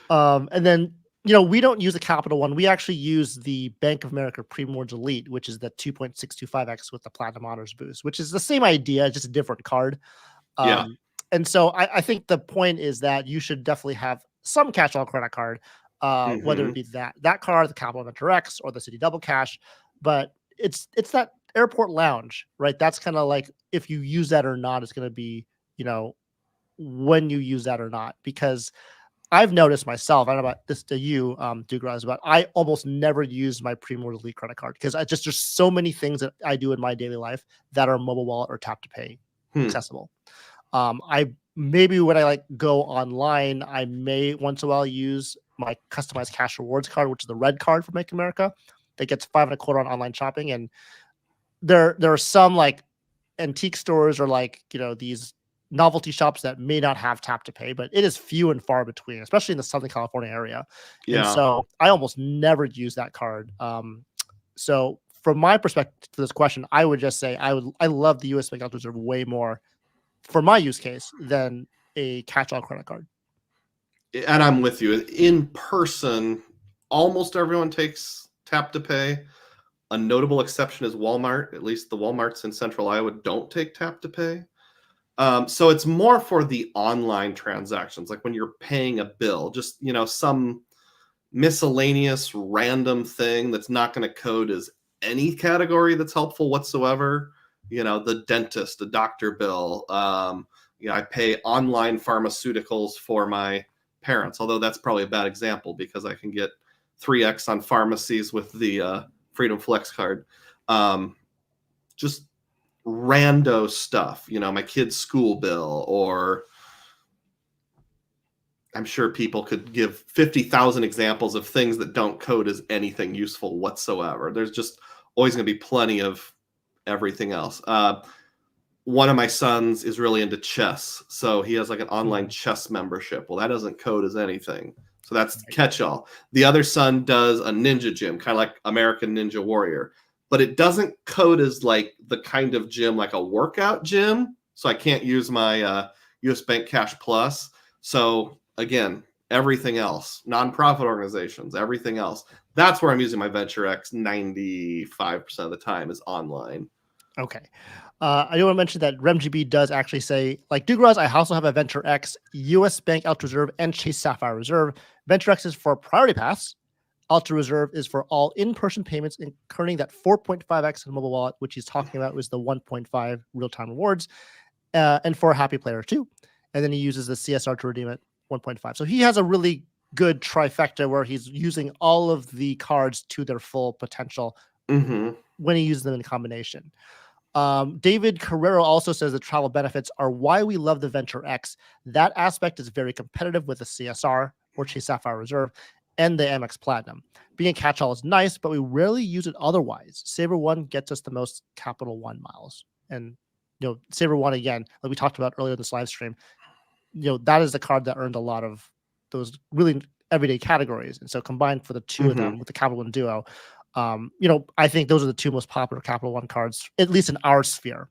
And then, we don't use the Capital One. We actually use the Bank of America Primordial Elite, which is the 2.625x with the Platinum Honors boost, which is the same idea, just a different card. Yeah. Um, and so I think the point is that you should definitely have some catch-all credit card, whether Mm-hmm. it be that card, the Capital Venture X, or the City Double Cash. But it's that airport lounge, right? That's kind of like if you use that or not, it's going to be, when you use that or not, because I've noticed myself, I don't know about this to you, Dugroz, but I almost never use my Primordial Elite credit card because there's so many things that I do in my daily life that are mobile wallet or tap to pay Hmm. accessible. I maybe when I like go online, I may once in a while use my customized cash rewards card, which is the red card for Make America, that gets 5.25 on online shopping. And there are some like antique stores or like these novelty shops that may not have tap to pay, but it is few and far between, especially in the Southern California area. And Yeah. so I almost never use that card. So from my perspective to this question, I would just say I love the US Bank Altitude Reserve way more for my use case than a catch-all credit card. And I'm with you. In person, almost everyone takes tap to pay. A notable exception is Walmart. At least the Walmarts in Central Iowa don't take tap to pay. So it's more for the online transactions, like when you're paying a bill, just some miscellaneous random thing that's not going to code as any category that's helpful whatsoever. The dentist, a doctor bill. I pay online pharmaceuticals for my parents, although that's probably a bad example because I can get 3x on pharmacies with the Freedom Flex card. Just rando stuff, my kid's school bill, or I'm sure people could give 50,000 examples of things that don't code as anything useful whatsoever. There's just always going to be plenty of everything else. One of my sons is really into chess, so he has like an online chess membership. Well, that doesn't code as anything, so that's catch-all. The other son does a ninja gym, kind of like American Ninja Warrior, but it doesn't code as like the kind of gym like a workout gym, so I can't use my US Bank Cash Plus. So again, everything else, nonprofit organizations, everything else, that's where I'm using my Venture X 95% of the time is online. Okay. I do want to mention that RemGB does actually say, like Dugroz, I also have a Venture X, US Bank Ultra Reserve, and Chase Sapphire Reserve. Venture X is for Priority Pass. Ultra Reserve is for all in-person payments, including that 4.5x in mobile wallet, which he's talking about was the 1.5 real-time rewards, and for a Happy Player too. And then he uses the CSR to redeem it 1.5. So he has a really good trifecta where he's using all of the cards to their full potential when he uses them in combination. David Carrero also says the travel benefits are why we love the Venture X. That aspect is very competitive with the CSR or Chase Sapphire Reserve and the Amex Platinum. Being a catch-all is nice, but we rarely use it otherwise. Saver One gets us the most Capital One miles. And, Saver One, again, like we talked about earlier in this live stream, that is the card that earned a lot of those really everyday categories. And so combined for the two of them with the Capital One Duo, I think those are the two most popular Capital One cards, at least in our sphere.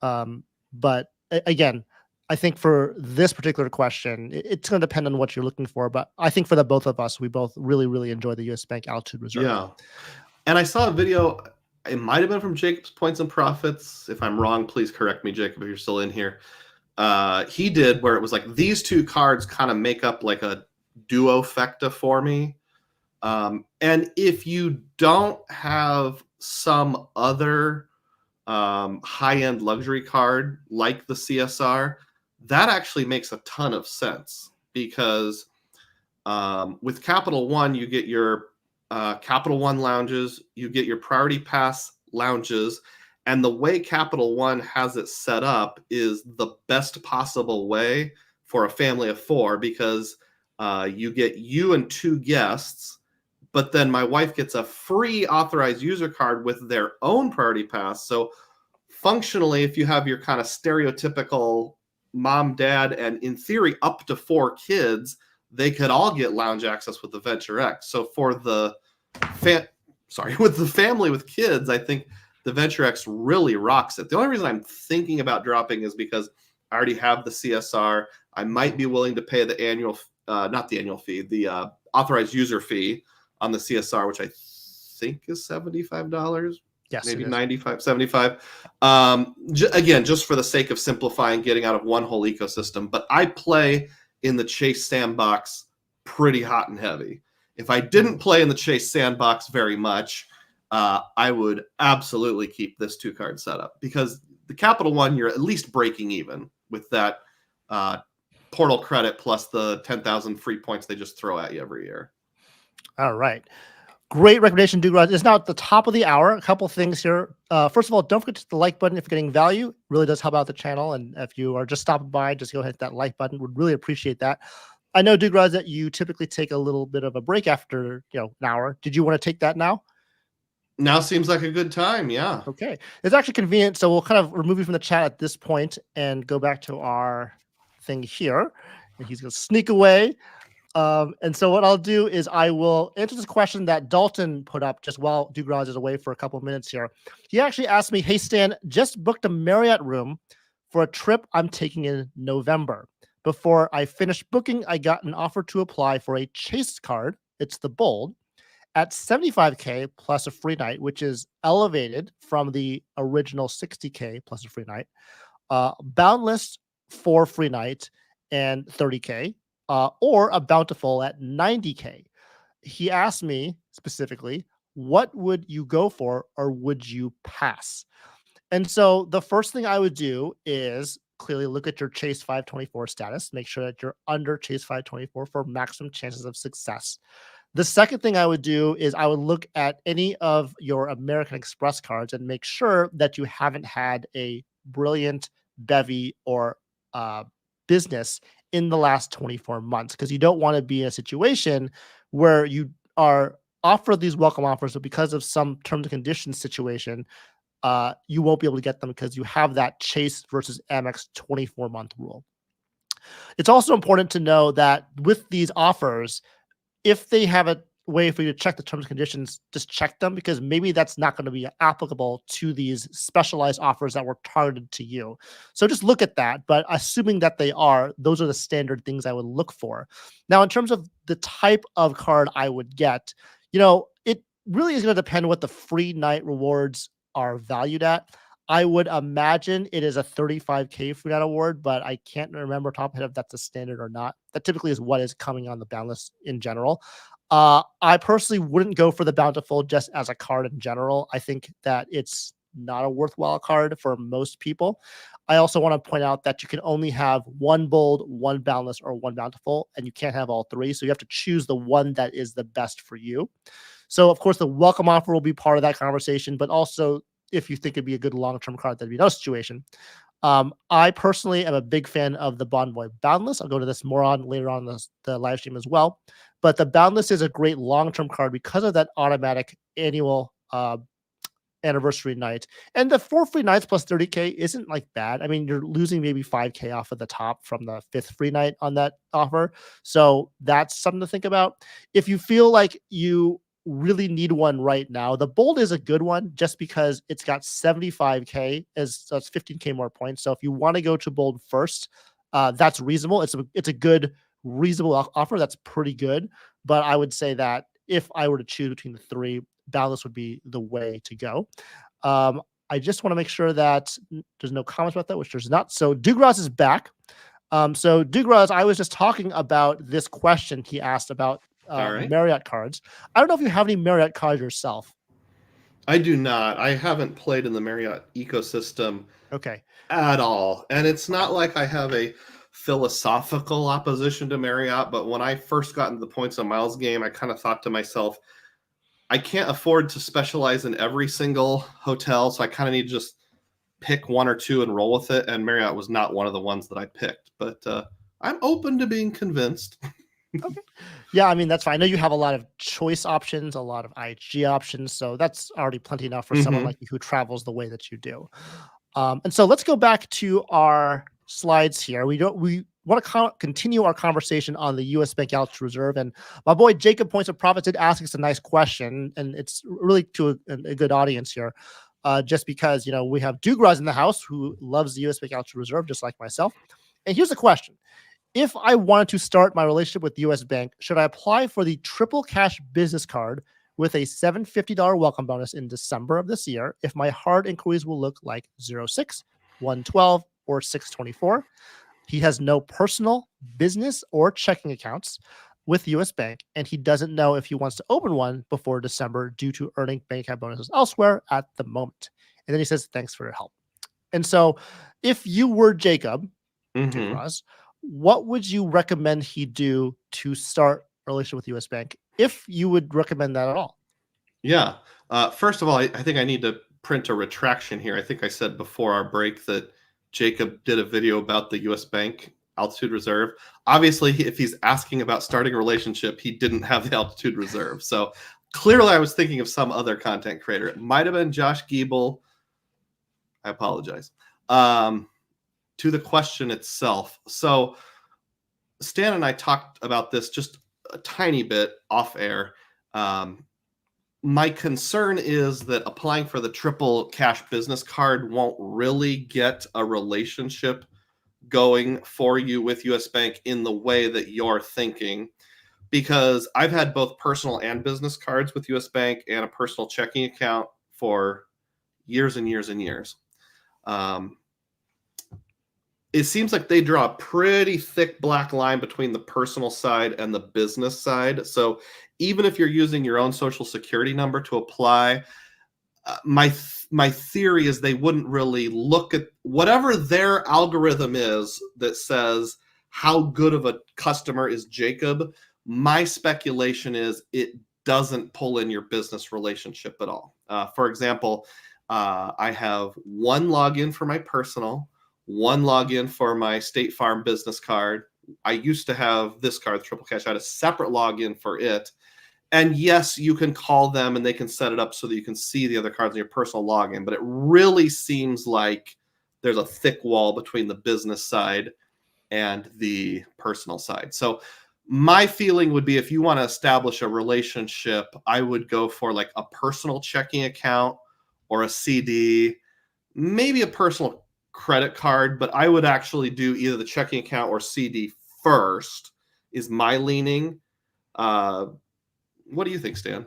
But again, I think for this particular question, it's going to depend on what you're looking for. But I think for the both of us, we both really, really enjoy the US Bank Altitude Reserve. Yeah. And I saw a video, it might have been from Jacob's Points and Profits. If I'm wrong, please correct me, Jacob, if you're still in here. He did where it was like these two cards kind of make up like a duofecta for me. And if you don't have some other high-end luxury card like the CSR, that actually makes a ton of sense because with Capital One, you get your Capital One lounges, you get your Priority Pass lounges, and the way Capital One has it set up is the best possible way for a family of four because you get you and two guests, but then my wife gets a free authorized user card with their own Priority Pass. So functionally, if you have your kind of stereotypical mom, dad, and in theory up to four kids, they could all get lounge access with the Venture X. So for the with the family with kids, I think the Venture X really rocks it. The only reason I'm thinking about dropping is because I already have the CSR. I might be willing to pay the annual, not the annual fee, the authorized user fee on the CSR, which I think is $75. Yes, maybe 95, 75. Again, just for the sake of simplifying, getting out of one whole ecosystem. But I play in the Chase sandbox pretty hot and heavy. If I didn't play in the Chase sandbox very much, I would absolutely keep this two card setup because the Capital One, you're at least breaking even with that portal credit plus the 10,000 free points they just throw at you every year. All right. Great recommendation, Dugroz. It's now at the top of the hour. A couple things here. First of all, don't forget to hit the like button if you're getting value. It really does help out the channel. And if you are just stopping by, just go hit that like button. Would really appreciate that. I know, Dugroz, that you typically take a little bit of a break after an hour. Did you want to take that now? Now seems like a good time, yeah. Okay. It's actually convenient, so we'll kind of remove you from the chat at this point and go back to our thing here. And he's going to sneak away. And so what I'll do is I will answer this question that Dalton put up just while Dugroz is away for a couple of minutes here. He actually asked me, hey, Stan, just booked a Marriott room for a trip I'm taking in November. Before I finished booking, I got an offer to apply for a Chase card. It's the Bold at $75K plus a free night, which is elevated from the original $60K plus a free night. Boundless for free night and $30K. Or a bountiful at $90K. He asked me specifically, what would you go for or would you pass? And so the first thing I would do is clearly look at your Chase 524 status, make sure that you're under Chase 524 for maximum chances of success. The second thing I would do is I would look at any of your American Express cards and make sure that you haven't had a brilliant bevy or business in the last 24 months, because you don't want to be in a situation where you are offered these welcome offers, but because of some terms and conditions situation, you won't be able to get them because you have that Chase versus Amex 24-month rule. It's also important to know that with these offers, if they have a way for you to check the terms and conditions, just check them, because maybe that's not going to be applicable to these specialized offers that were targeted to you. So just look at that. But assuming that they are, those are the standard things I would look for. Now, in terms of the type of card I would get, it really is going to depend what the free night rewards are valued at. I would imagine it is a 35K free night award, but I can't remember top of my head if that's a standard or not. That typically is what is coming on the bound list in general. I personally wouldn't go for the Bountiful just as a card in general. I think that it's not a worthwhile card for most people. I also want to point out that you can only have one bold, one boundless, or one bountiful, and you can't have all three. So you have to choose the one that is the best for you. So, of course, the welcome offer will be part of that conversation, but also if you think it'd be a good long-term card, that'd be another situation. I personally am a big fan of the Bond Boy Boundless. I'll go to this more on later on the live stream as well. But the Boundless is a great long-term card because of that automatic annual anniversary night. And the 4 free nights plus 30K isn't like bad. I mean, you're losing maybe 5K off of the top from the 5th free night on that offer. So that's something to think about. If you feel like you really need one right now, the Bold is a good one just because it's got 75K, so it's 15K more points. So if you want to go to Bold first, that's reasonable. It's a good, reasonable offer. That's pretty good. But I would say that if I were to choose between the three, Boundless would be the way to go. I just want to make sure that there's no comments about that, which there's not. So Dugroz is back. So Dugroz, I was just talking about this question he asked about All right. Marriott cards. I don't know if you have any Marriott cards yourself. I do not. I haven't played in the Marriott ecosystem Okay. at all. And it's not like I have a philosophical opposition to Marriott, but when I first got into the points on miles game, I kind of thought to myself, I can't afford to specialize in every single hotel, so I kind of need to just pick one or two and roll with it. And Marriott was not one of the ones that I picked, but I'm open to being convinced. Okay. Yeah, I mean, that's fine. I know you have a lot of choice options, a lot of IHG options, so that's already plenty enough for someone like you who travels the way that you do. And so let's go back to our slides here. We want to continue our conversation on the U.S. Bank Altitude Reserve, and my boy Jacob Points of Profit did ask us a nice question, and it's really to a good audience here, just because we have Dugroz in the house who loves the U.S. Bank Altitude Reserve just like myself. And here's the question: if I wanted to start my relationship with the U.S. Bank, should I apply for the triple cash business card with a $750 welcome bonus in December of this year if my hard inquiries will look like 06, 112, or 624? He has no personal, business, or checking accounts with U.S. Bank, and he doesn't know if he wants to open one before December due to earning bank account bonuses elsewhere at the moment. And then he says, thanks for your help. And so if you were Jacob Dugroz, what would you recommend he do to start a relationship with U.S. Bank, if you would recommend that at all? Yeah. First of all, I think I need to print a retraction here. I think I said before our break that Jacob did a video about the U.S. Bank Altitude Reserve. Obviously, if he's asking about starting a relationship, he didn't have the Altitude Reserve. So clearly I was thinking of some other content creator. It might have been Josh Giebel. I apologize. To the question itself. So Stan and I talked about this just a tiny bit off air. My concern is that applying for the triple cash business card won't really get a relationship going for you with US Bank in the way that you're thinking, because I've had both personal and business cards with US Bank and a personal checking account for years and years and years. It seems like they draw a pretty thick black line between the personal side and the business side. So even if you're using your own social security number to apply, my theory is they wouldn't really look at whatever their algorithm is that says how good of a customer is Jacob. My speculation is it doesn't pull in your business relationship at all. For example, I have one login for my personal, one login for my State Farm business card, I used to have this card, Triple Cash. I had a separate login for it. And yes, you can call them and they can set it up so that you can see the other cards in your personal login. But it really seems like there's a thick wall between the business side and the personal side. So my feeling would be, if you want to establish a relationship, I would go for like a personal checking account or a CD, maybe a personal credit card, but I would actually do either the checking account or CD first, is my leaning. What do you think, Stan?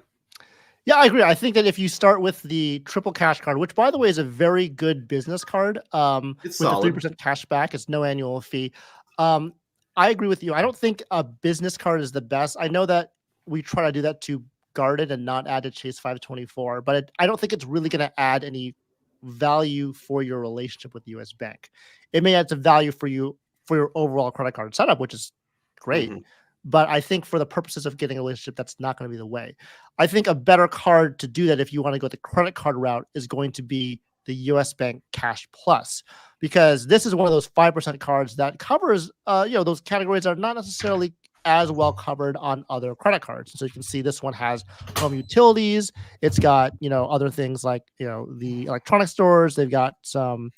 Yeah, I agree. I think that if you start with the Triple Cash card, which by the way is a very good business card, It's with the solid. 3% cash back, it's no annual fee. Um, I agree with you. I don't think a business card is the best. I know that we try to do that to guard it and not add to Chase 524, but I don't think it's really going to add any value for your relationship with the US Bank. It may add some value for you for your overall credit card setup, which is great. Mhm. But I think for the purposes of getting a relationship, that's not going to be the way. I think a better card to do that, if you want to go the credit card route, is going to be the US Bank Cash Plus, because this is one of those 5% cards that covers, those categories that are not necessarily as well covered on other credit cards. So you can see this one has home utilities. It's got, other things like, the electronic stores. They've got some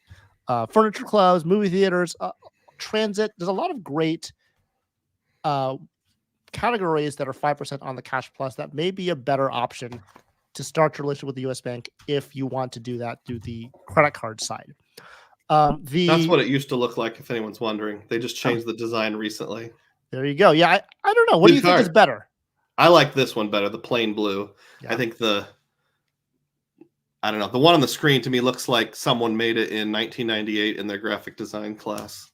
furniture clubs, movie theaters, transit. There's a lot of great categories that are 5% on the Cash Plus that may be a better option to start your relationship with the US Bank if you want to do that through the credit card side. That's what it used to look like, if anyone's wondering. They just changed the design recently. There you go. Yeah, I don't know. What do you think is better? I like this one better, the plain blue. Yeah. I think the one on the screen to me looks like someone made it in 1998 in their graphic design class.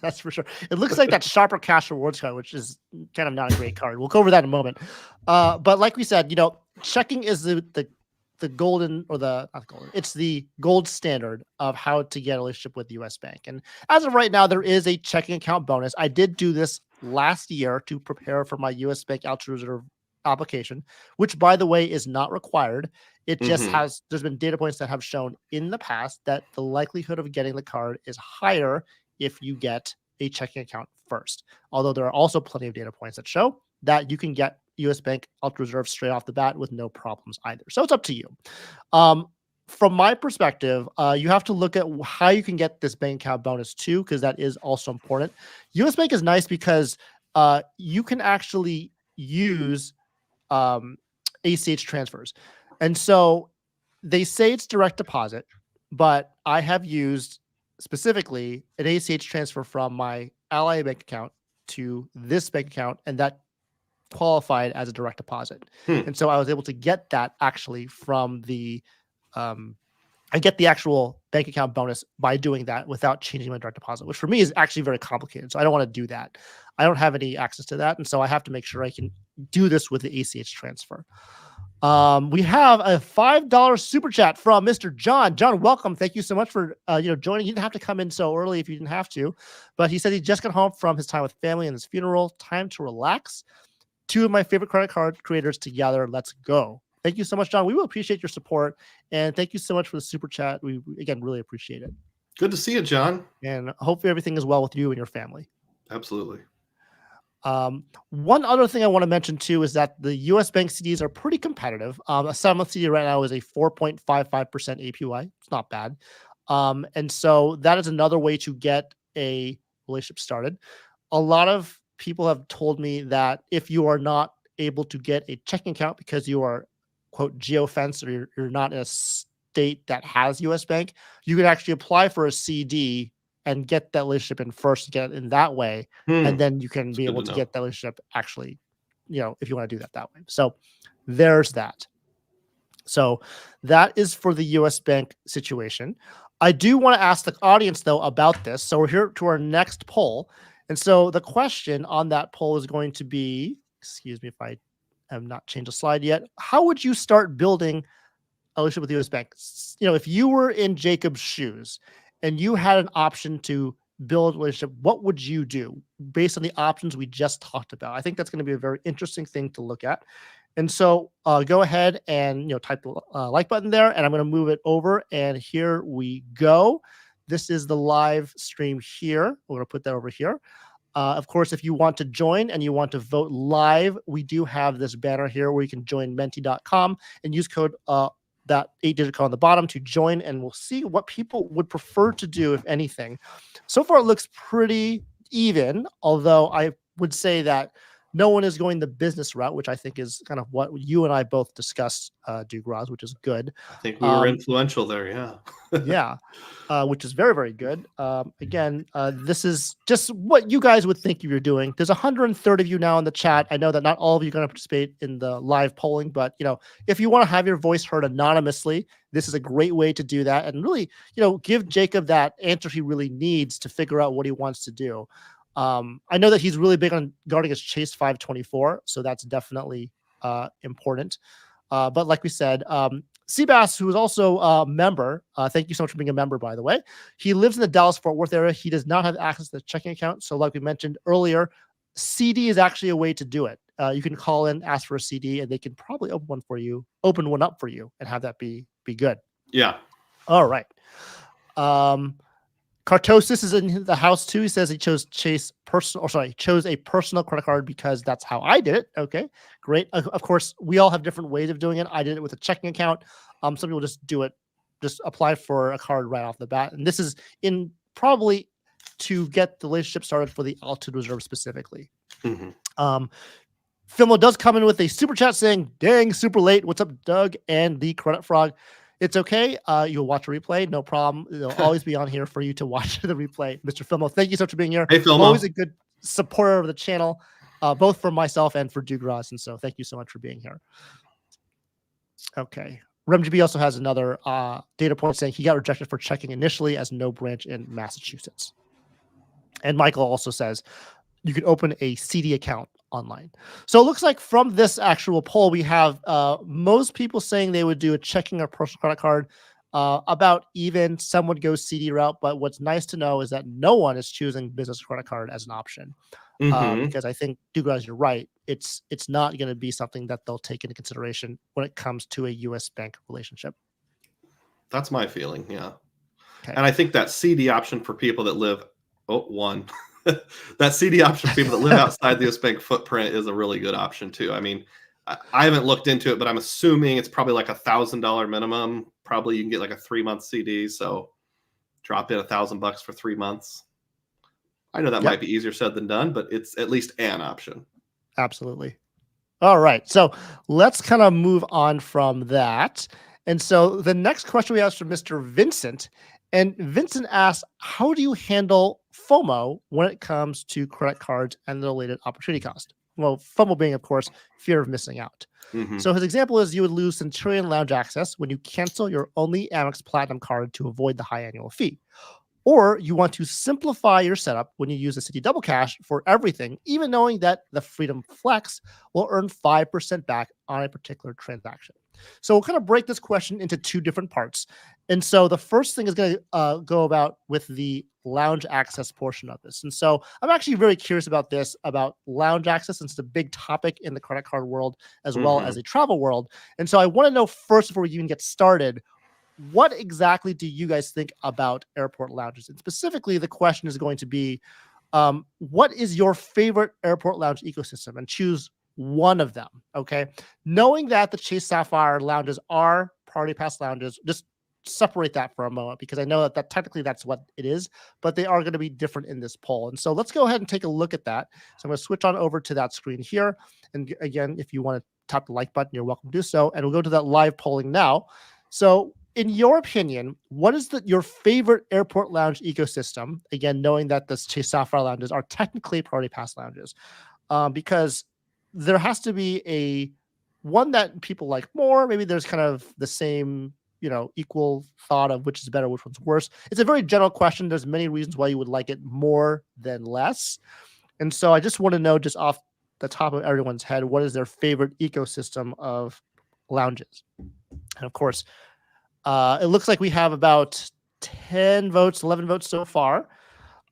That's for sure. It looks like that Sharper Cash Rewards card, which is kind of not a great card. We'll go over that in a moment. But like we said, checking is the golden, or the not golden. It's the gold standard of how to get a relationship with the US Bank. And as of right now, there is a checking account bonus. I did do this last year to prepare for my US Bank Ultra Reserve application, which by the way is not required. It just has, there's been data points that have shown in the past that the likelihood of getting the card is higher if you get a checking account first. Although there are also plenty of data points that show that you can get US Bank Ultra Reserve straight off the bat with no problems either. So it's up to you. From my perspective, you have to look at how you can get this bank account bonus too, because that is also important. US Bank is nice because you can actually use ACH transfers. And so they say it's direct deposit, but I have used specifically an ACH transfer from my Ally bank account to this bank account, and that qualified as a direct deposit. And so I was able to get that actually from the I get the actual bank account bonus by doing that without changing my direct deposit, which for me is actually very complicated. So I don't want to do that. I don't have any access to that. And so I have to make sure I can do this with the ACH transfer. We have a $5 super chat from Mr. John. John, welcome. Thank you so much for joining. You didn't have to come in so early if you didn't have to, but he said he just got home from his time with family and his funeral. Time to relax. Two of my favorite credit card creators together. Let's go. Thank you so much, John. We will appreciate your support, and thank you so much for the super chat. We again really appreciate it. Good to see you, John. And hopefully everything is well with you and your family. Absolutely. One other thing I want to mention too is that the US Bank CDs are pretty competitive. A 7-month CD right now is a 4.55% APY. It's not bad. And so that is another way to get a relationship started. A lot of people have told me that if you are not able to get a checking account because you are, quote, geofenced, or you're not in a state that has US Bank, you can actually apply for a CD and get that relationship in first, get it in that way. And then you can be able to get that relationship actually, if you want to do that way. So there's that. So that is for the US Bank situation. I do want to ask the audience though about this. So we're here to our next poll. And so the question on that poll is going to be, excuse me if I have not changed a slide yet. How would you start building a relationship with the US Bank? If you were in Jacob's shoes and you had an option to build a relationship, what would you do based on the options we just talked about? I think that's going to be a very interesting thing to look at. And so go ahead and type the like button there, and I'm going to move it over. And here we go. This is the live stream here. We're going to put that over here. Of course, if you want to join and you want to vote live, we do have this banner here where you can join menti.com and use code that 8-digit code on the bottom to join, and we'll see what people would prefer to do, if anything. So far, it looks pretty even, although I would say that no one is going the business route, which I think is kind of what you and I both discussed, Dugroz, which is good. I think we were influential there. Yeah. Yeah, which is very, very good. Again, this is just what you guys would think you're doing. There's 130 of you now in the chat. I know that not all of you are going to participate in the live polling, but if you want to have your voice heard anonymously, this is a great way to do that, and really, give Jacob that answer he really needs to figure out what he wants to do. I know that he's really big on guarding his Chase 524, so that's definitely important. But like we said, Seabass, who is also a member, thank you so much for being a member, by the way. He lives in the Dallas-Fort Worth area. He does not have access to the checking account. So like we mentioned earlier, CD is actually a way to do it. You can call in, ask for a CD, and they can probably open one up for you and have that be good. Yeah. All right. Cartosis is in the house too. He says he chose chose a personal credit card because that's how I did it. Okay, great. Of course, we all have different ways of doing it. I did it with a checking account. Some people just do it, just apply for a card right off the bat. And this is in probably to get the relationship started for the Altitude Reserve specifically. Mm-hmm. Filmo does come in with a super chat saying, "Dang, super late. What's up, Doug and the Credit Frog?" It's okay. You'll watch a replay. No problem. It'll always be on here for you to watch the replay. Mr. Filmo, thank you so much for being here. Hey, Filmo. Always a good supporter of the channel, both for myself and for Dugroz. And so thank you so much for being here. Okay. RemGB also has another data point saying he got rejected for checking initially as no branch in Massachusetts. And Michael also says you can open a CD account online. So it looks like from this actual poll, we have most people saying they would do a checking or personal credit card, about even. Some would go CD route, but what's nice to know is that no one is choosing business credit card as an option. Because I think, Dugroz, you're right. It's not going to be something that they'll take into consideration when it comes to a U.S. bank relationship. That's my feeling, yeah. Okay. And I think that CD option for people that live, that CD option for people that live outside the U.S. bank footprint is a really good option too. I mean, I haven't looked into it, but I'm assuming it's probably like $1,000 minimum. Probably you can get like a 3-month CD. So drop in $1,000 for 3 months. I know that might be easier said than done, but it's at least an option. Absolutely. All right. So let's kind of move on from that. And so the next question we have is from Mr. Vincent. And Vincent asks, how do you handle FOMO when it comes to credit cards and the related opportunity cost? Well, FOMO being, of course, fear of missing out. Mm-hmm. So his example is you would lose Centurion Lounge access when you cancel your only Amex Platinum card to avoid the high annual fee. Or you want to simplify your setup when you use a Citi Double Cash for everything, even knowing that the Freedom Flex will earn 5% back on a particular transaction. So we'll kind of break this question into two different parts. And so the first thing is going to go about with the lounge access portion of this. And so I'm actually very curious about this, about lounge access, since it's a big topic in the credit card world as well as a travel world. And so I want to know first, before we even get started, what exactly do you guys think about airport lounges? And specifically, the question is going to be, what is your favorite airport lounge ecosystem? And choose one of them, okay? Knowing that the Chase Sapphire lounges are Priority Pass lounges, just separate that for a moment, because I know that technically that's what it is, but they are going to be different in this poll. And so let's go ahead and take a look at that. So I'm going to switch on over to that screen here. And again, if you want to tap the like button, you're welcome to do so. And we'll go to that live polling now. So in your opinion, what is your favorite airport lounge ecosystem? Again, knowing that the Chase Sapphire lounges are technically Priority Pass lounges, because there has to be one that people like more. Maybe there's kind of the same, equal thought of which is better, which one's worse. It's a very general question. There's many reasons why you would like it more than less. And so I just want to know, just off the top of everyone's head, what is their favorite ecosystem of lounges? And of course, it looks like we have about 10 votes, 11 votes so far.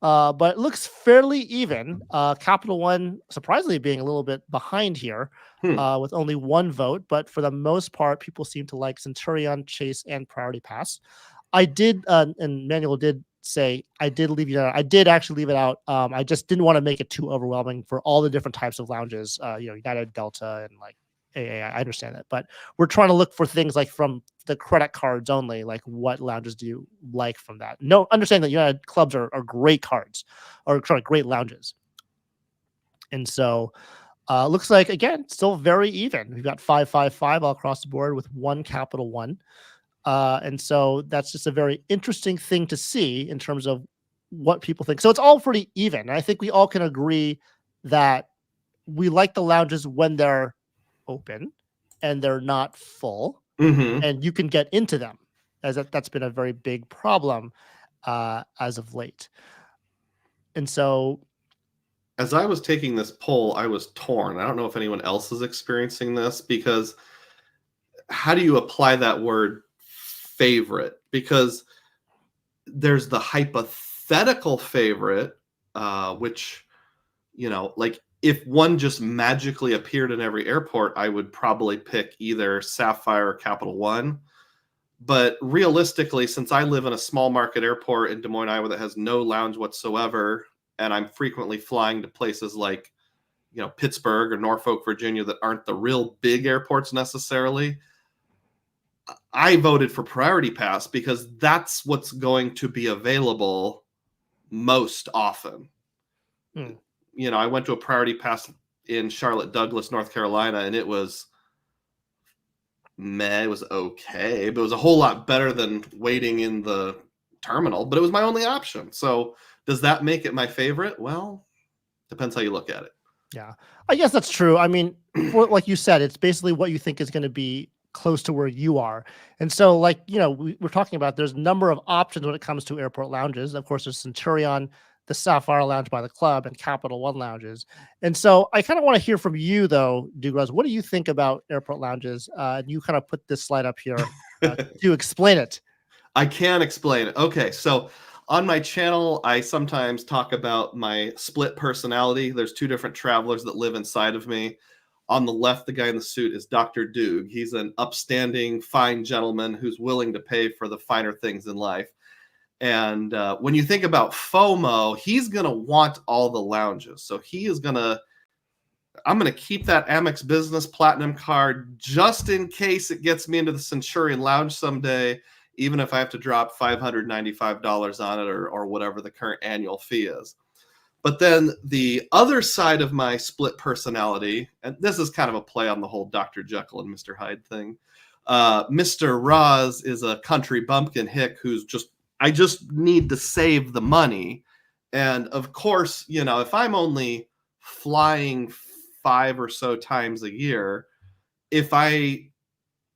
But it looks fairly even. Capital One, surprisingly, being a little bit behind here with only 1 vote. But for the most part, people seem to like Centurion, Chase, and Priority Pass. I did, and Manuel did say I did leave it out. I did actually leave it out. I just didn't want to make it too overwhelming for all the different types of lounges. United, Delta, and like AA. I understand that, but we're trying to look for things like from the credit cards only. Like, what lounges do you like from that? No, understand that United clubs are great cards, or sorry, great lounges. And so looks like, again, still very even. We've got 5-5-5 all across the board with one capital one. And so that's just a very interesting thing to see in terms of what people think. So it's all pretty even. And I think we all can agree that we like the lounges when they're open and they're not full, and you can get into them, as that's been a very big problem as of late. And so as I was taking this poll, I was torn. I don't know if anyone else is experiencing this, because how do you apply that word favorite? Because there's the hypothetical favorite, which, like if one just magically appeared in every airport, I would probably pick either Sapphire or Capital One. But realistically, since I live in a small market airport in Des Moines, Iowa that has no lounge whatsoever, and I'm frequently flying to places like, Pittsburgh or Norfolk, Virginia, that aren't the real big airports necessarily, I voted for Priority Pass because that's what's going to be available most often. I went to a Priority Pass in Charlotte Douglas, North Carolina, and it was meh. It was okay, but it was a whole lot better than waiting in the terminal, but it was my only option. So does that make it my favorite? Well, depends how you look at it. Yeah, I guess that's true. I mean, like you said, it's basically what you think is going to be close to where you are. And so, like, we're talking about, there's a number of options when it comes to airport lounges. Of course, there's Centurion, the Sapphire Lounge by the club, and Capital One lounges. And so I kind of want to hear from you, though, Dugroz. What do you think about airport lounges? You kind of put this slide up here to explain it. I can explain it. Okay, so on my channel, I sometimes talk about my split personality. There's two different travelers that live inside of me. On the left, the guy in the suit is Dr. Dug. He's an upstanding, fine gentleman who's willing to pay for the finer things in life. And when you think about FOMO, he's going to want all the lounges. So I'm going to keep that Amex Business Platinum card just in case it gets me into the Centurion Lounge someday, even if I have to drop $595 on it or whatever the current annual fee is. But then the other side of my split personality, and this is kind of a play on the whole Dr. Jekyll and Mr. Hyde thing. Mr. Roz is a country bumpkin hick I just need to save the money. And of course, if I'm only flying 5 or so times a year, if I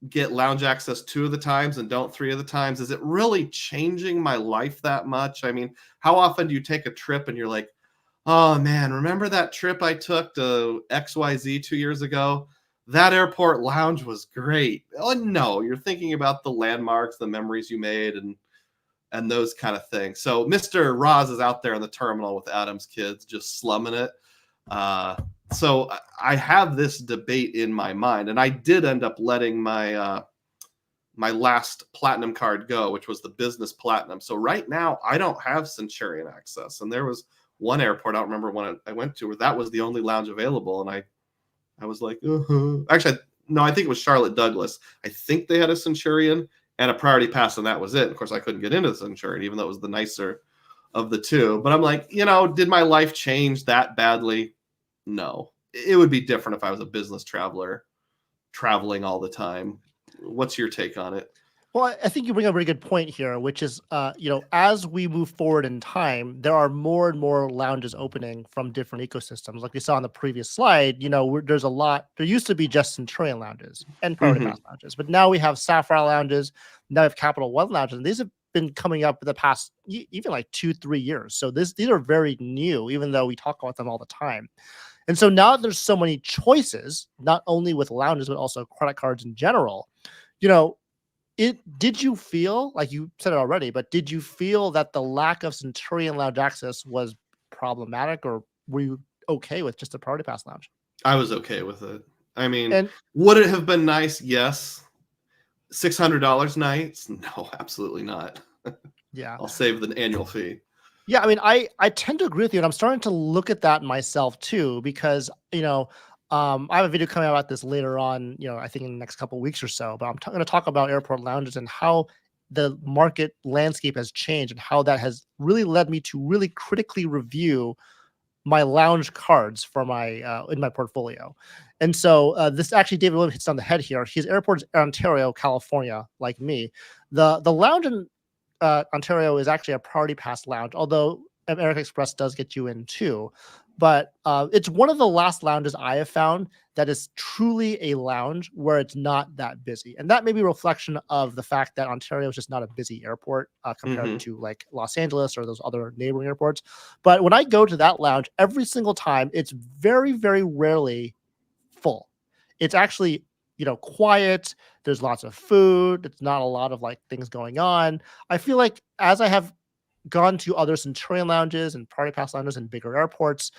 get lounge access 2 of the times and don't 3 of the times, is it really changing my life that much? I mean, how often do you take a trip and you're like, oh man, remember that trip I took to XYZ 2 years ago? That airport lounge was great. Oh no, you're thinking about the landmarks, the memories you made, and those kind of things. So Mr. Roz is out there in the terminal with Adam's kids just slumming it. So I have this debate in my mind, and I did end up letting my my last platinum card go, which was the business platinum. So right now I don't have Centurion access, and there was one airport, I don't remember when I went to, where that was the only lounge available, and I was like, actually, no, I think it was Charlotte Douglas. I think they had a Centurion and a Priority Pass, and that was it. Of course, I couldn't get into the Centurion, even though it was the nicer of the two. But I'm like, did my life change that badly? No. It would be different if I was a business traveler traveling all the time. What's your take on it? Well, I think you bring up a very good point here, which is, as we move forward in time, there are more and more lounges opening from different ecosystems. Like we saw on the previous slide, there's a lot. There used to be just Centurion lounges and Priority Pass lounges, but now we have Sapphire lounges. Now we have Capital One lounges, and these have been coming up in the past even like 2-3 years. So these are very new, even though we talk about them all the time. And so now there's so many choices, not only with lounges but also credit cards in general. Did you feel, like you said it already, but did you feel that the lack of Centurion Lounge access was problematic, or were you okay with just a Priority Pass lounge? I was okay with it. I mean, would it have been nice? Yes. $600 nights? No, absolutely not. Yeah. I'll save the annual fee. Yeah, I mean, I tend to agree with you, and I'm starting to look at that myself too, because I have a video coming out about this later on. I think in the next couple of weeks or so. But I'm going to talk about airport lounges and how the market landscape has changed and how that has really led me to really critically review my lounge cards for my in my portfolio. And so this actually David Williams hits on the head here. His airport's Ontario, California, like me. The lounge in Ontario is actually a priority pass lounge, although American Express does get you in too. But it's one of the last lounges I have found that is truly a lounge where it's not that busy. And that may be a reflection of the fact that Ontario is just not a busy airport compared Hmm. to like Los Angeles or those other neighboring airports. But when I go to that lounge, every single time, it's very, very rarely full. It's actually, quiet. There's lots of food. It's not a lot of like things going on. I feel like as I have gone to other Centurion lounges and party pass lounges in bigger airports,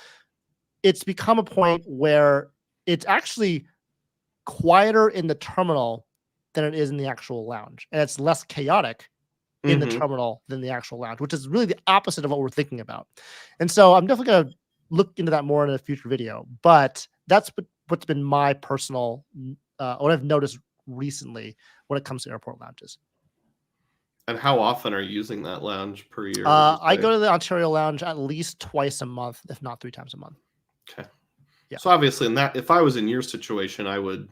it's become a point where it's actually quieter in the terminal than it is in the actual lounge. And it's less chaotic in the Hmm. terminal than the actual lounge, which is really the opposite of what we're thinking about. And so I'm definitely going to look into that more in a future video. But that's what's been my personal, what I've noticed recently when it comes to airport lounges. And how often are you using that lounge per year, would you I say? go to the Ontario lounge at least twice a month, if not 3 times a month. Okay. Yeah. So obviously, if I was in your situation, I would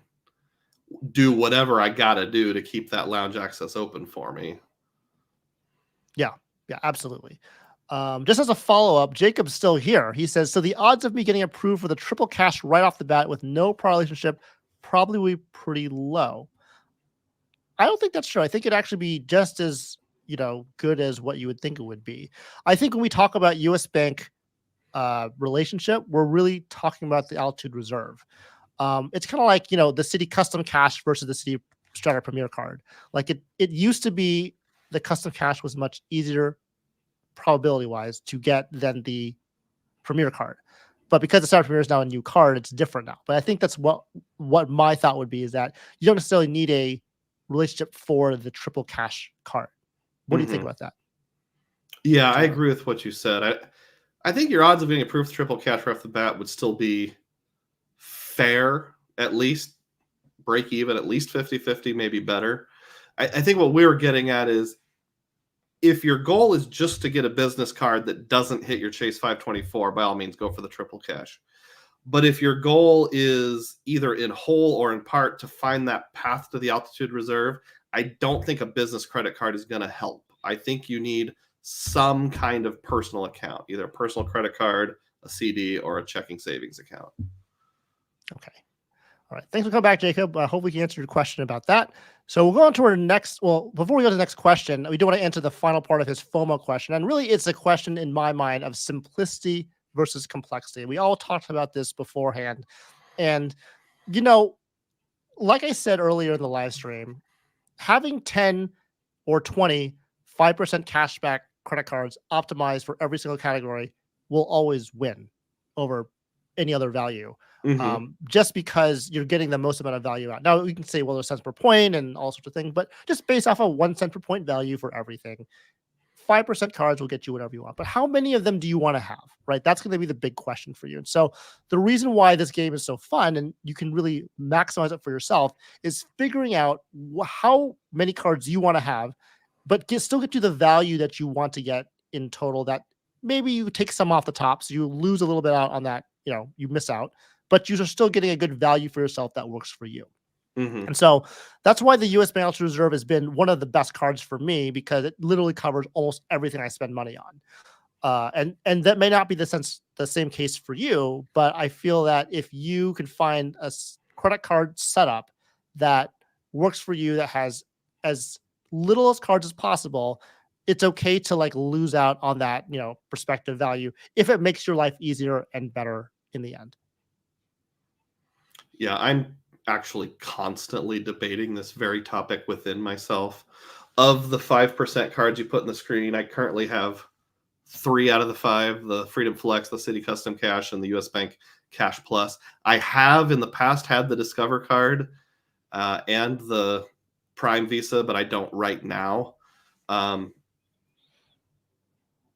do whatever I gotta do to keep that lounge access open for me. Yeah. Yeah, absolutely. Just as a follow up, Jacob's still here. He says, so the odds of me getting approved for the triple cash right off the bat with no prior relationship probably will be pretty low. I don't think that's true. I think it'd actually be just as, good as what you would think it would be. I think when we talk about US Bank relationship, we're really talking about the altitude reserve. It's kind of like, the city custom cash versus the city Strata Premier card. Like it used to be the custom cash was much easier probability wise to get than the Premier card. But because the Strata Premier is now a new card, it's different now. But I think that's what my thought would be is that you don't necessarily need a relationship for the triple cash card. What do you think Hmm. about that? Yeah, I Taylor? agree with what you said. I think your odds of getting approved triple cash right off the bat would still be fair, at least break even, at least 50-50, maybe better. I think what we were getting at is if your goal is just to get a business card that doesn't hit your Chase 524, by all means, go for the triple cash. But if your goal is either in whole or in part to find that path to the altitude reserve, I don't think a business credit card is going to help. I think you need some kind of personal account, either a personal credit card, a CD, or a checking savings account. Okay. All right. Thanks for coming back, Jacob. I hope we can answer your question about that. So we'll go on to our next. Well, before we go to the next question, we do want to answer the final part of his FOMO question. And really, it's a question in my mind of simplicity versus complexity. We all talked about this beforehand. And, you know, like I said earlier in the live stream, having 10 or 20 5% cashback credit cards optimized for every single category will always win over any other value. Mm-hmm. Just because you're getting the most amount of value out. Now you can say, well, there's cents per point and all sorts of things, but just based off of 1 cent per point value for everything, 5% cards will get you whatever you want. But how many of them do you want to have? Right? That's going to be the big question for you. And so the reason why this game is so fun and you can really maximize it for yourself is figuring out how many cards you want to have, but still get you the value that you want to get in total. That maybe you take some off the top, so you lose a little bit out on that. You miss out, but you're still getting a good value for yourself that works for you. Mm-hmm. And so that's why the US Balance Reserve has been one of the best cards for me because it literally covers almost everything I spend money on. And that may not be the same case for you, but I feel that if you can find a credit card setup that works for you, that has as little as cards as possible, it's okay to like lose out on that, perspective value if it makes your life easier and better in the end. Yeah, I'm actually constantly debating this very topic within myself. Of the 5% cards you put in the screen, I currently have 3 out of the 5: the Freedom Flex, the City Custom Cash, and the US Bank Cash Plus. I have in the past had the Discover card and the Prime Visa, but I don't right now. Um,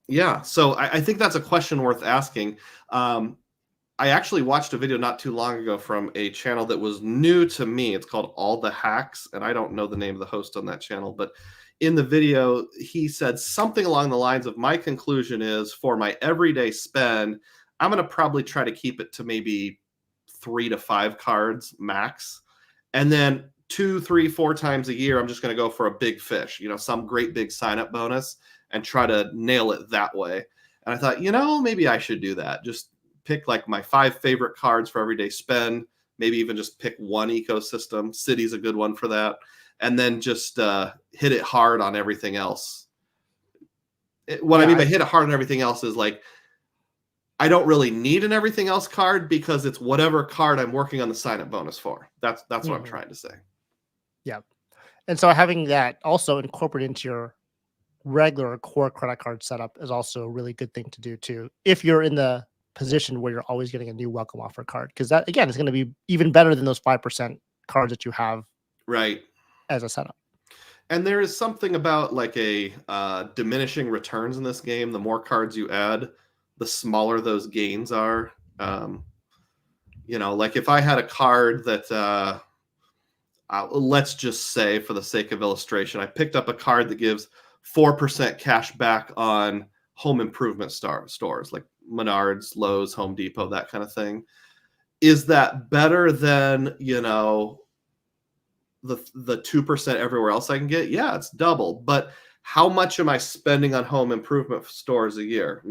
Yeah, so I think that's a question worth asking. I actually watched a video not too long ago from a channel that was new to me. It's called All the Hacks, and I don't know the name of the host on that channel, but in the video, he said something along the lines of, my conclusion is for my everyday spend, I'm going to probably try to keep it to maybe 3 to 5 cards max. And then 2, 3, 4 times a year, I'm just going to go for a big fish, some great big sign up bonus and try to nail it that way. And I thought, maybe I should do that. Just pick like my 5 favorite cards for everyday spend, maybe even just pick one ecosystem. City's a good one for that. And then just hit it hard on everything else. What I mean by hit it hard on everything else is like, I don't really need an everything else card because it's whatever card I'm working on the sign up bonus for. That's what I'm trying to say. Yeah. And so having that also incorporated into your regular core credit card setup is also a really good thing to do too, if you're in the position where you're always getting a new welcome offer card, because that again is going to be even better than those 5% cards that you have right as a setup. And there is something about like a diminishing returns in this game. The more cards you add, the smaller those gains are. Like if I had a card that let's just say for the sake of illustration, I picked up a card that gives 4% cash back on home improvement stores like Menards, Lowe's, Home Depot, that kind of thing. Is that better than, the 2% everywhere else I can get? Yeah, it's double. But how much am I spending on home improvement stores a year?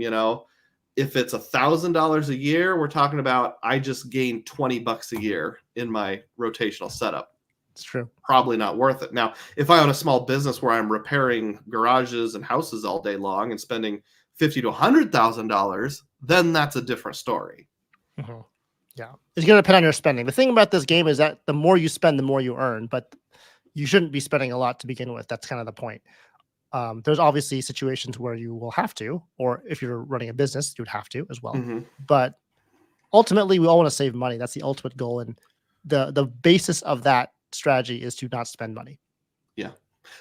If it's $1,000 a year, we're talking about I just gained $20 a year in my rotational setup. It's true. Probably not worth it. Now, if I own a small business where I'm repairing garages and houses all day long and spending $50,000 to $100,000, then that's a different story. Mm-hmm. Yeah, it's going to depend on your spending. The thing about this game is that the more you spend, the more you earn, but you shouldn't be spending a lot to begin with. That's kind of the point. There's obviously situations where you will have to, or if you're running a business, you would have to as well. Mm-hmm. But ultimately, we all want to save money. That's the ultimate goal. And the basis of that strategy is to not spend money. Yeah.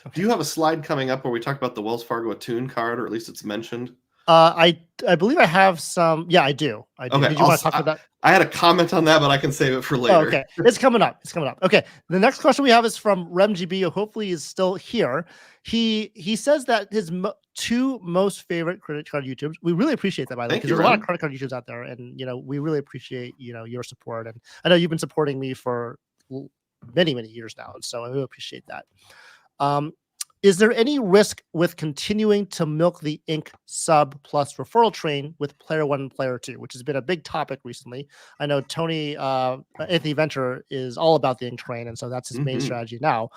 Okay. Do you have a slide coming up where we talk about the Wells Fargo Attune card, or at least it's mentioned? I believe I have some. Yeah, I do. Okay. Did you want to talk about that? I had a comment on that, but I can save it for later. Oh, okay. It's coming up. Okay. The next question we have is from RemGB, who hopefully is still here. He says that his 2 most favorite credit card YouTubers. We really appreciate that, by the way, because there's a lot of credit card YouTubers out there, and we really appreciate your support. And I know you've been supporting me for many years now, and so I really appreciate that. Is there any risk with continuing to milk the Inc. sub plus referral train with player 1 and player 2, which has been a big topic recently? I know Tony Anthony Venture is all about the Inc. train, and so that's his main strategy now.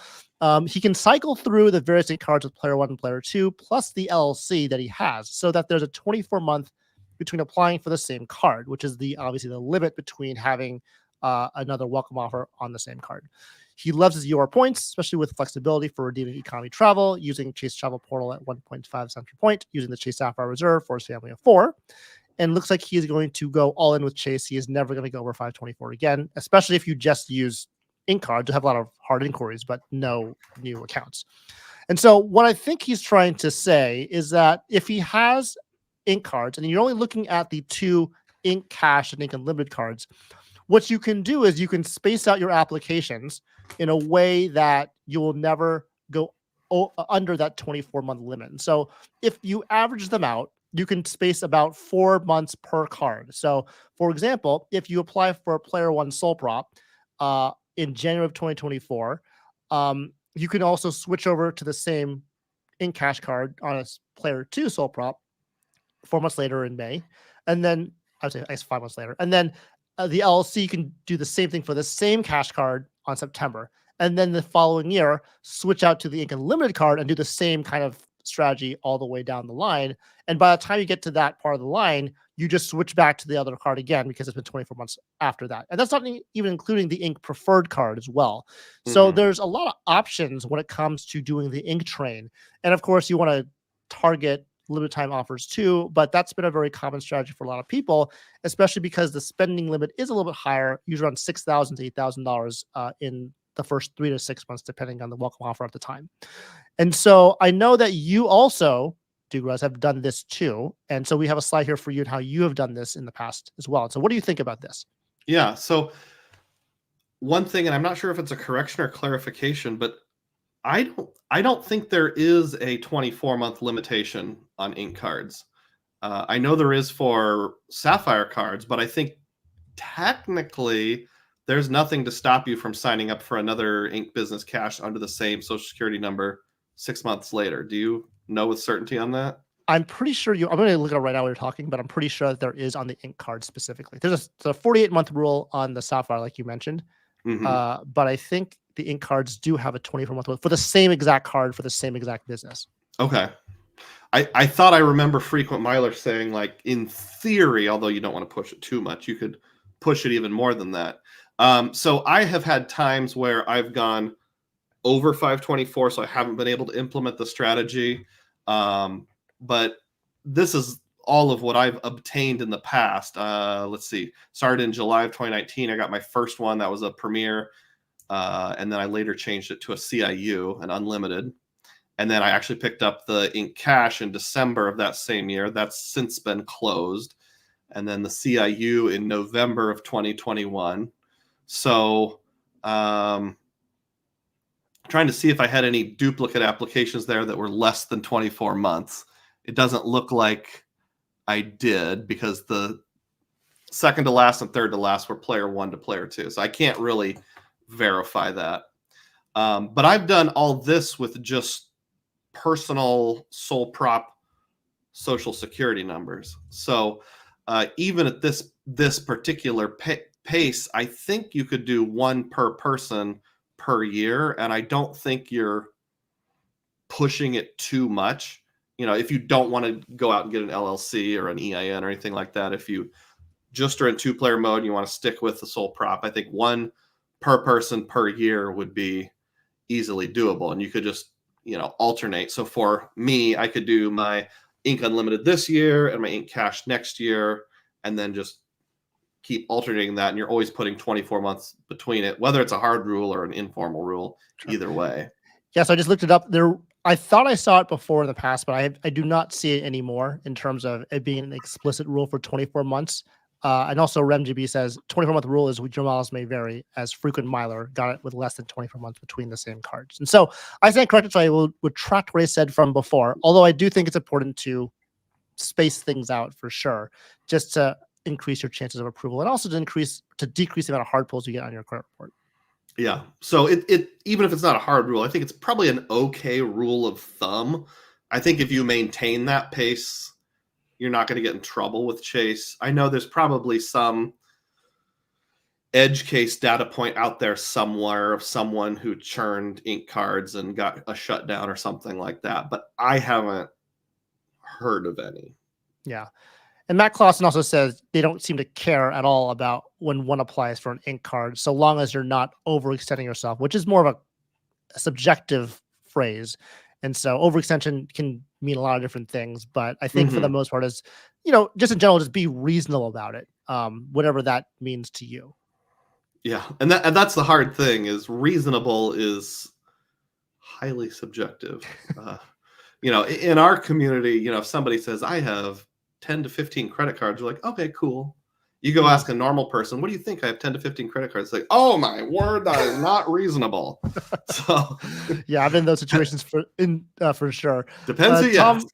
He can cycle through the various Inc. cards with player 1 and player 2 plus the LLC that he has, so that there's a 24-month between applying for the same card, which is obviously the limit between having another welcome offer on the same card. He loves his UR points, especially with flexibility for redeeming economy travel, using Chase Travel Portal at 1.5 cents per point, using the Chase Sapphire Reserve for his family of 4. And looks like he is going to go all in with Chase. He is never going to go over 524 again, especially if you just use Inc. cards. You have a lot of hard inquiries, but no new accounts. And so what I think he's trying to say is that if he has Inc. cards, and you're only looking at the 2 Inc. Cash and Inc. Unlimited cards, what you can do is you can space out your applications in a way that you will never go under that 24-month limit. And so if you average them out, you can space about 4 months per card. So for example, if you apply for a player 1 Soul Prop in January of 2024, you can also switch over to the same Inc. Cash card on a player 2 Soul Prop 4 months later in May. And then I would say I guess 5 months later. And then the LLC can do the same thing for the same cash card on September. And then the following year, switch out to the Inc. Unlimited card and do the same kind of strategy all the way down the line. And by the time you get to that part of the line, you just switch back to the other card again because it's been 24 months after that. And that's not even including the Inc. Preferred card as well. So there's a lot of options when it comes to doing the Inc. train. And of course, you want to target limited time offers too, but that's been a very common strategy for a lot of people, especially because the spending limit is a little bit higher, usually around $6,000 to $8,000 in the first 3 to 6 months, depending on the welcome offer at the time. And so I know that you also Dugroz, have done this too. And so we have a slide here for you and how you have done this in the past as well. So what do you think about this? Yeah. So one thing, and I'm not sure if it's a correction or clarification, but I don't think there is a 24-month limitation on ink cards. I know there is for Sapphire cards, but I think technically there's nothing to stop you from signing up for another Ink Business Cash under the same Social Security number 6 months later. Do you know with certainty on that? I'm pretty sure I'm going to look it up right now while you're talking, but I'm pretty sure that there is on the ink card specifically. There's a 48-month rule on the Sapphire, like you mentioned. But I think the ink cards do have a 24-month rule for the same exact card for the same exact business. Okay. I thought I remember Frequent Miler saying, like, in theory, although you don't want to push it too much, you could push it even more than that. So I have had times where I've gone over 524, so I haven't been able to implement the strategy. But this is all of what I've obtained in the past. Let's see. Started in July of 2019. I got my first one. That was a Premier. And then I later changed it to a CIU, an unlimited. And then I actually picked up the Ink Cash in December of that same year. That's since been closed. And then the CIU in November of 2021. So trying to see if I had any duplicate applications there that were less than 24 months. It doesn't look like I did, because the second to last and third to last were player 1 to player 2. So I can't really verify that. But I've done all this with just personal sole prop Social Security numbers. So even at this particular pace, I think you could do one per person per year, and I don't think you're pushing it too much. You know, if you don't want to go out and get an LLC or an EIN or anything like that, if you just are in 2-player mode and you want to stick with the sole prop, I think one per person per year would be easily doable, and you could just, you know, alternate. So for me, I could do my Ink Unlimited this year and my Ink Cash next year, and then just keep alternating that. And you're always putting 24 months between it, whether it's a hard rule or an informal rule, either way. Yes, I just looked it up. I thought I saw it before in the past, but I do not see it anymore in terms of it being an explicit rule for 24 months. And also RemGB says 24-month rule is your miles may vary, as Frequent Miler got it with less than 24 months between the same cards. And so I stand corrected, so I will retract what I said from before, although I do think it's important to space things out for sure, just to increase your chances of approval, and also to decrease the amount of hard pulls you get on your credit report. Yeah. So it even if it's not a hard rule, I think it's probably an okay rule of thumb. I think if you maintain that pace, you're not going to get in trouble with Chase. I know there's probably some edge case data point out there somewhere of someone who churned ink cards and got a shutdown or something like that, but I haven't heard of any. Yeah. And Matt Clausen also says they don't seem to care at all about when one applies for an ink card, so long as you're not overextending yourself, which is more of a subjective phrase. And so overextension can mean a lot of different things, but I think for the most part is, you know, just in general, just be reasonable about it, whatever that means to you. Yeah. And that's the hard thing, is reasonable is highly subjective. You know, in our community, you know, if somebody says, I have 10 to 15 credit cards, you're like, okay, cool. You go ask a normal person, what do you think? I have 10 to 15 credit cards. It's like, oh my word, that is not reasonable. So yeah, I've been in those situations for sure. Depends who you ask.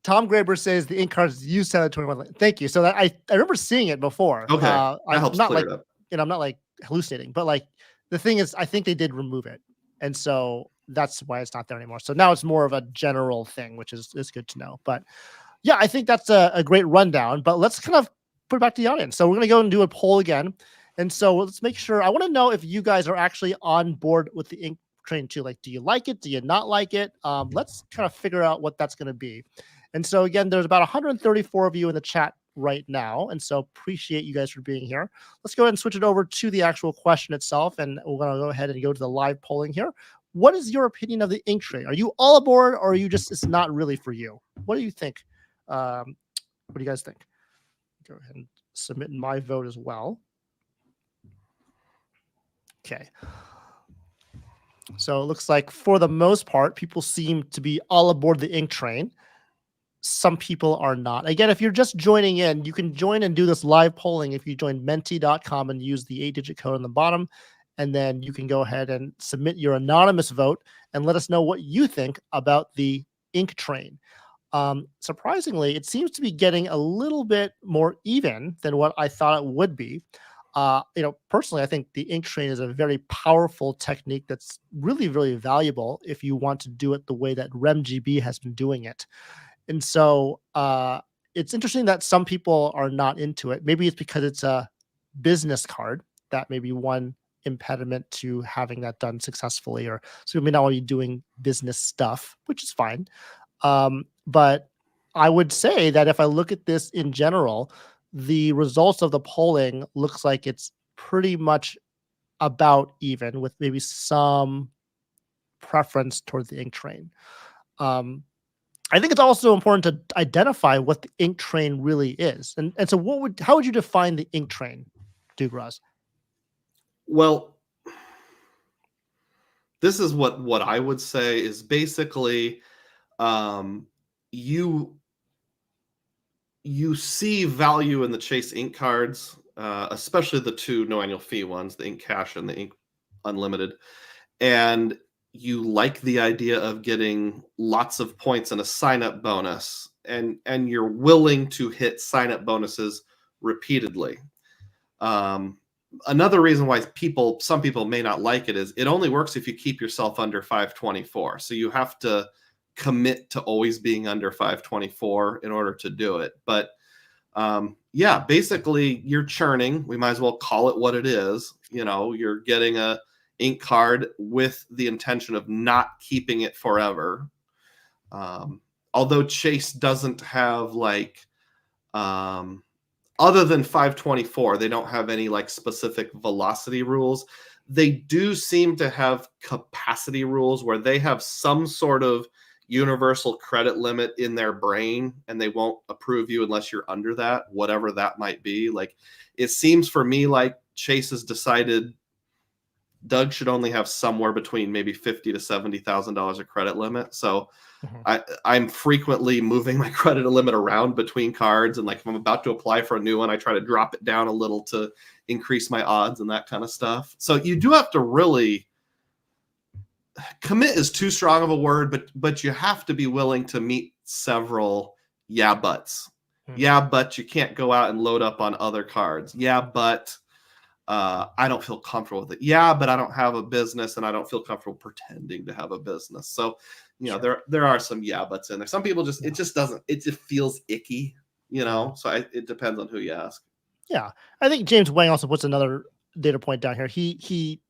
Tom Graber says the ink cards used to have 21. Thank you. So that I remember seeing it before. Okay, that helps not clear like, it up. you know, I'm not like hallucinating, but like the thing is, I think they did remove it, and so that's why it's not there anymore. So now it's more of a general thing, which is good to know. But yeah, I think that's a great rundown. But let's kind of put it back to the audience. So we're going to go and do a poll again. And so let's make sure. I want to know if you guys are actually on board with the ink train too. Like, do you like it? Do you not like it? Let's kind of figure out what that's going to be. And so again, there's about 134 of you in the chat right now. And so appreciate you guys for being here. Let's go ahead and switch it over to the actual question itself. And we're going to go ahead and go to the live polling here. What is your opinion of the ink train? Are you all aboard, or are you just, it's not really for you? What do you think? What do you guys think? Go ahead and submit my vote as well. Okay. So it looks like for the most part, people seem to be all aboard the ink train. some people are not. Again, if you're just joining in, you can join and do this live polling if you join menti.com and use the 8-digit code on the bottom. And then you can go ahead and submit your anonymous vote and let us know what you think about the ink train. Surprisingly, it seems to be getting a little bit more even than what I thought it would be. Personally, I think the ink train is a very powerful technique that's really, really valuable if you want to do it the way that RemGB has been doing it. And so it's interesting that some people are not into it. Maybe it's because it's a business card. That may be one impediment to having that done successfully, or so you may not want to be doing business stuff, which is fine. But I would say that if I look at this in general, the results of the polling looks like it's pretty much about even, with maybe some preference towards the ink train. I think it's also important to identify what the ink train really is. And so how would you define the ink train, Dugroz? Well, this is what I would say is basically you see value in the Chase Ink cards, especially the two no annual fee ones, the Ink Cash and the Ink Unlimited, and you like the idea of getting lots of points and a sign-up bonus, and you're willing to hit sign-up bonuses repeatedly. Another reason why some people may not like it is it only works if you keep yourself under 524. So you have to commit to always being under 524 in order to do it. But basically you're churning. We might as well call it what it is. You're getting a ink card with the intention of not keeping it forever. Although Chase doesn't have other than 524, they don't have any specific velocity rules. They do seem to have capacity rules where they have some sort of universal credit limit in their brain, and they won't approve you unless you're under that, whatever that might be. It seems for me like Chase has decided Doug should only have somewhere between maybe $50,000 to $70,000 of credit limit. So I'm frequently moving my credit limit around between cards, and if I'm about to apply for a new one, I try to drop it down a little to increase my odds and that kind of stuff. So you do have to really commit is too strong of a word, but you have to be willing to meet several buts. Yeah, but you can't go out and load up on other cards. Yeah, but I don't feel comfortable with it. Yeah, but I don't have a business, and I don't feel comfortable pretending to have a business. So, there are some buts in there. Some people it just feels icky, So it depends on who you ask. Yeah, I think James Wang also puts another data point down here. He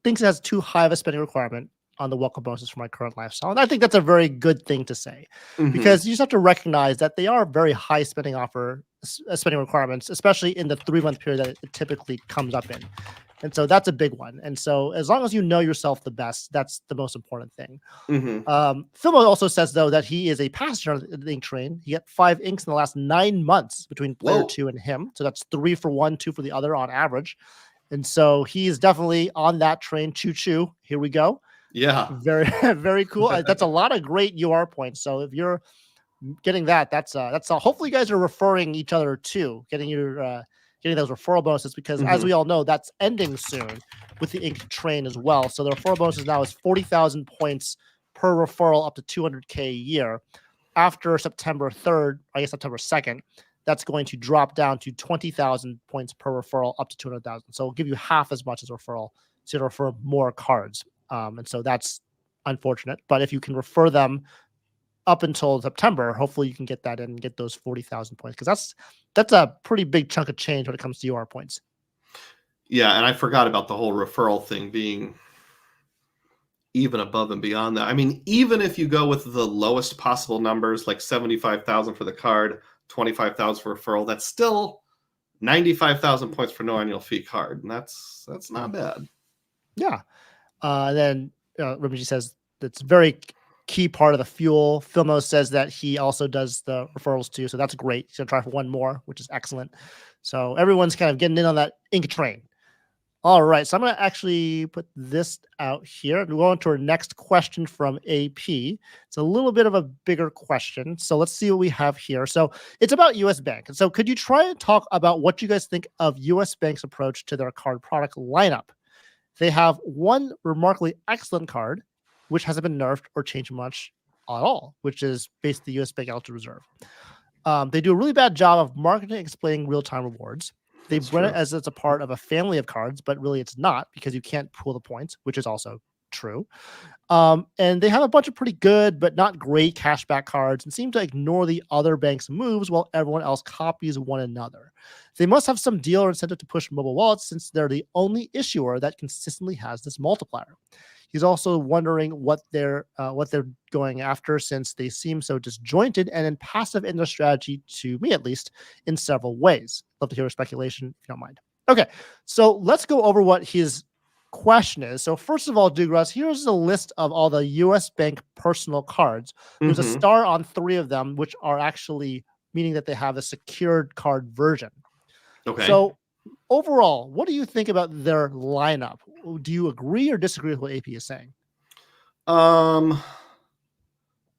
thinks it has too high of a spending requirement on the welcome bonuses for my current lifestyle. And I think that's a very good thing to say, because you just have to recognize that they are very high spending requirements, especially in the 3-month period that it typically comes up in. And so that's a big one. And so as long as you know yourself the best, that's the most important thing. Phil also says, though, that he is a passenger on the ink train. He got 5 inks in the last 9 months between player 2 and him. So that's 3 for one, 2 for the other on average. And so he is definitely on that train. Choo-choo. Here we go. Yeah. Very, very cool. That's a lot of great UR points. So if you're getting that's hopefully you guys are referring each other too, getting those referral bonuses, because as we all know, that's ending soon with the ink train as well. So the referral bonuses now is 40,000 points per referral up to 200K a year. After September 3rd, I guess September 2nd, that's going to drop down to 20,000 points per referral up to 200,000. So it'll give you half as much as referral to refer more cards. And so that's unfortunate. But if you can refer them up until September, hopefully you can get that in and get those 40,000 points, because that's a pretty big chunk of change when it comes to UR points. Yeah, and I forgot about the whole referral thing being even above and beyond that. I mean, even if you go with the lowest possible numbers, like 75,000 for the card, 25,000 for referral, that's still 95,000 points for no annual fee card, and that's not bad. Yeah. Then Rimji says that's very key part of the fuel. Filmo says that he also does the referrals too, so that's great. He's gonna try for one more, which is excellent. So everyone's kind of getting in on that ink train. All right, so I'm going to actually put this out here and go on to our next question from AP. It's a little bit of a bigger question, so let's see what we have here. So it's about US Bank. So could you try and talk about what you guys think of US Bank's approach to their card product lineup? They have one remarkably excellent card, which hasn't been nerfed or changed much at all, which is basically the US Bank Altitude Reserve. They do a really bad job of marketing and explaining real-time rewards. They That's run it true. as it's a part of a family of cards, but really it's not because you can't pool the points, which is also true. And they have a bunch of pretty good but not great cashback cards and seem to ignore the other bank's moves while everyone else copies one another. They must have some deal or incentive to push mobile wallets since they're the only issuer that consistently has this multiplier. He's also wondering what they're going after since they seem so disjointed and passive in their strategy, to me at least, in several ways. Love to hear a speculation if you don't mind. Okay, so let's go over what his question is. So first of all, Dugroz, here's a list of all the US Bank personal cards. There's a Hmm. star on 3 of them, which are actually meaning that they have a secured card version. Okay. So overall, what do you think about their lineup? Do you agree or disagree with what AP is saying? Um,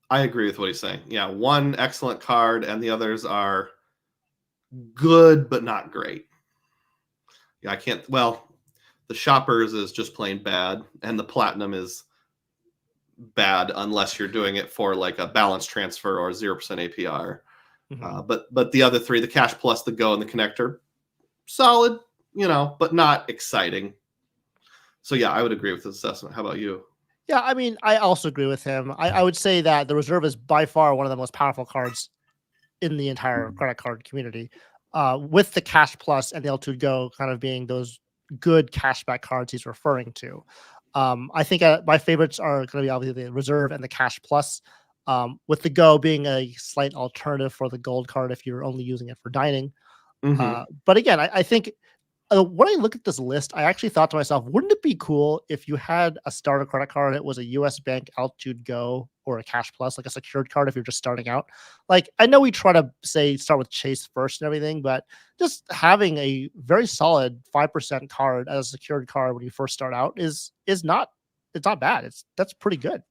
I agree with what he's saying. Yeah, one excellent card, and the others are good but not great. Yeah, I can't. Well, the shoppers is just plain bad, and the platinum is bad unless you're doing it for like a balance transfer or 0% APR. Mhm. But the other three, the cash plus, the go, and the connector, solid, but not exciting. So yeah, I would agree with this assessment. How about you? Yeah, I mean, I also agree with him. I would say that the reserve is by far one of the most powerful cards in the entire credit card community, with the Cash Plus and the L2 Go kind of being those good cashback cards he's referring to. I think my favorites are going to be obviously the Reserve and the Cash Plus, with the Go being a slight alternative for the Gold card if you're only using it for dining. Hmm. But again, I think when I look at this list, I actually thought to myself, wouldn't it be cool if you had a starter credit card? It was a US Bank Altitude Go or a Cash Plus, like a secured card if you're just starting out. Like, I know we try to say start with Chase first and everything, but just having a very solid 5% card as a secured card when you first start out is not it's not bad. That's pretty good.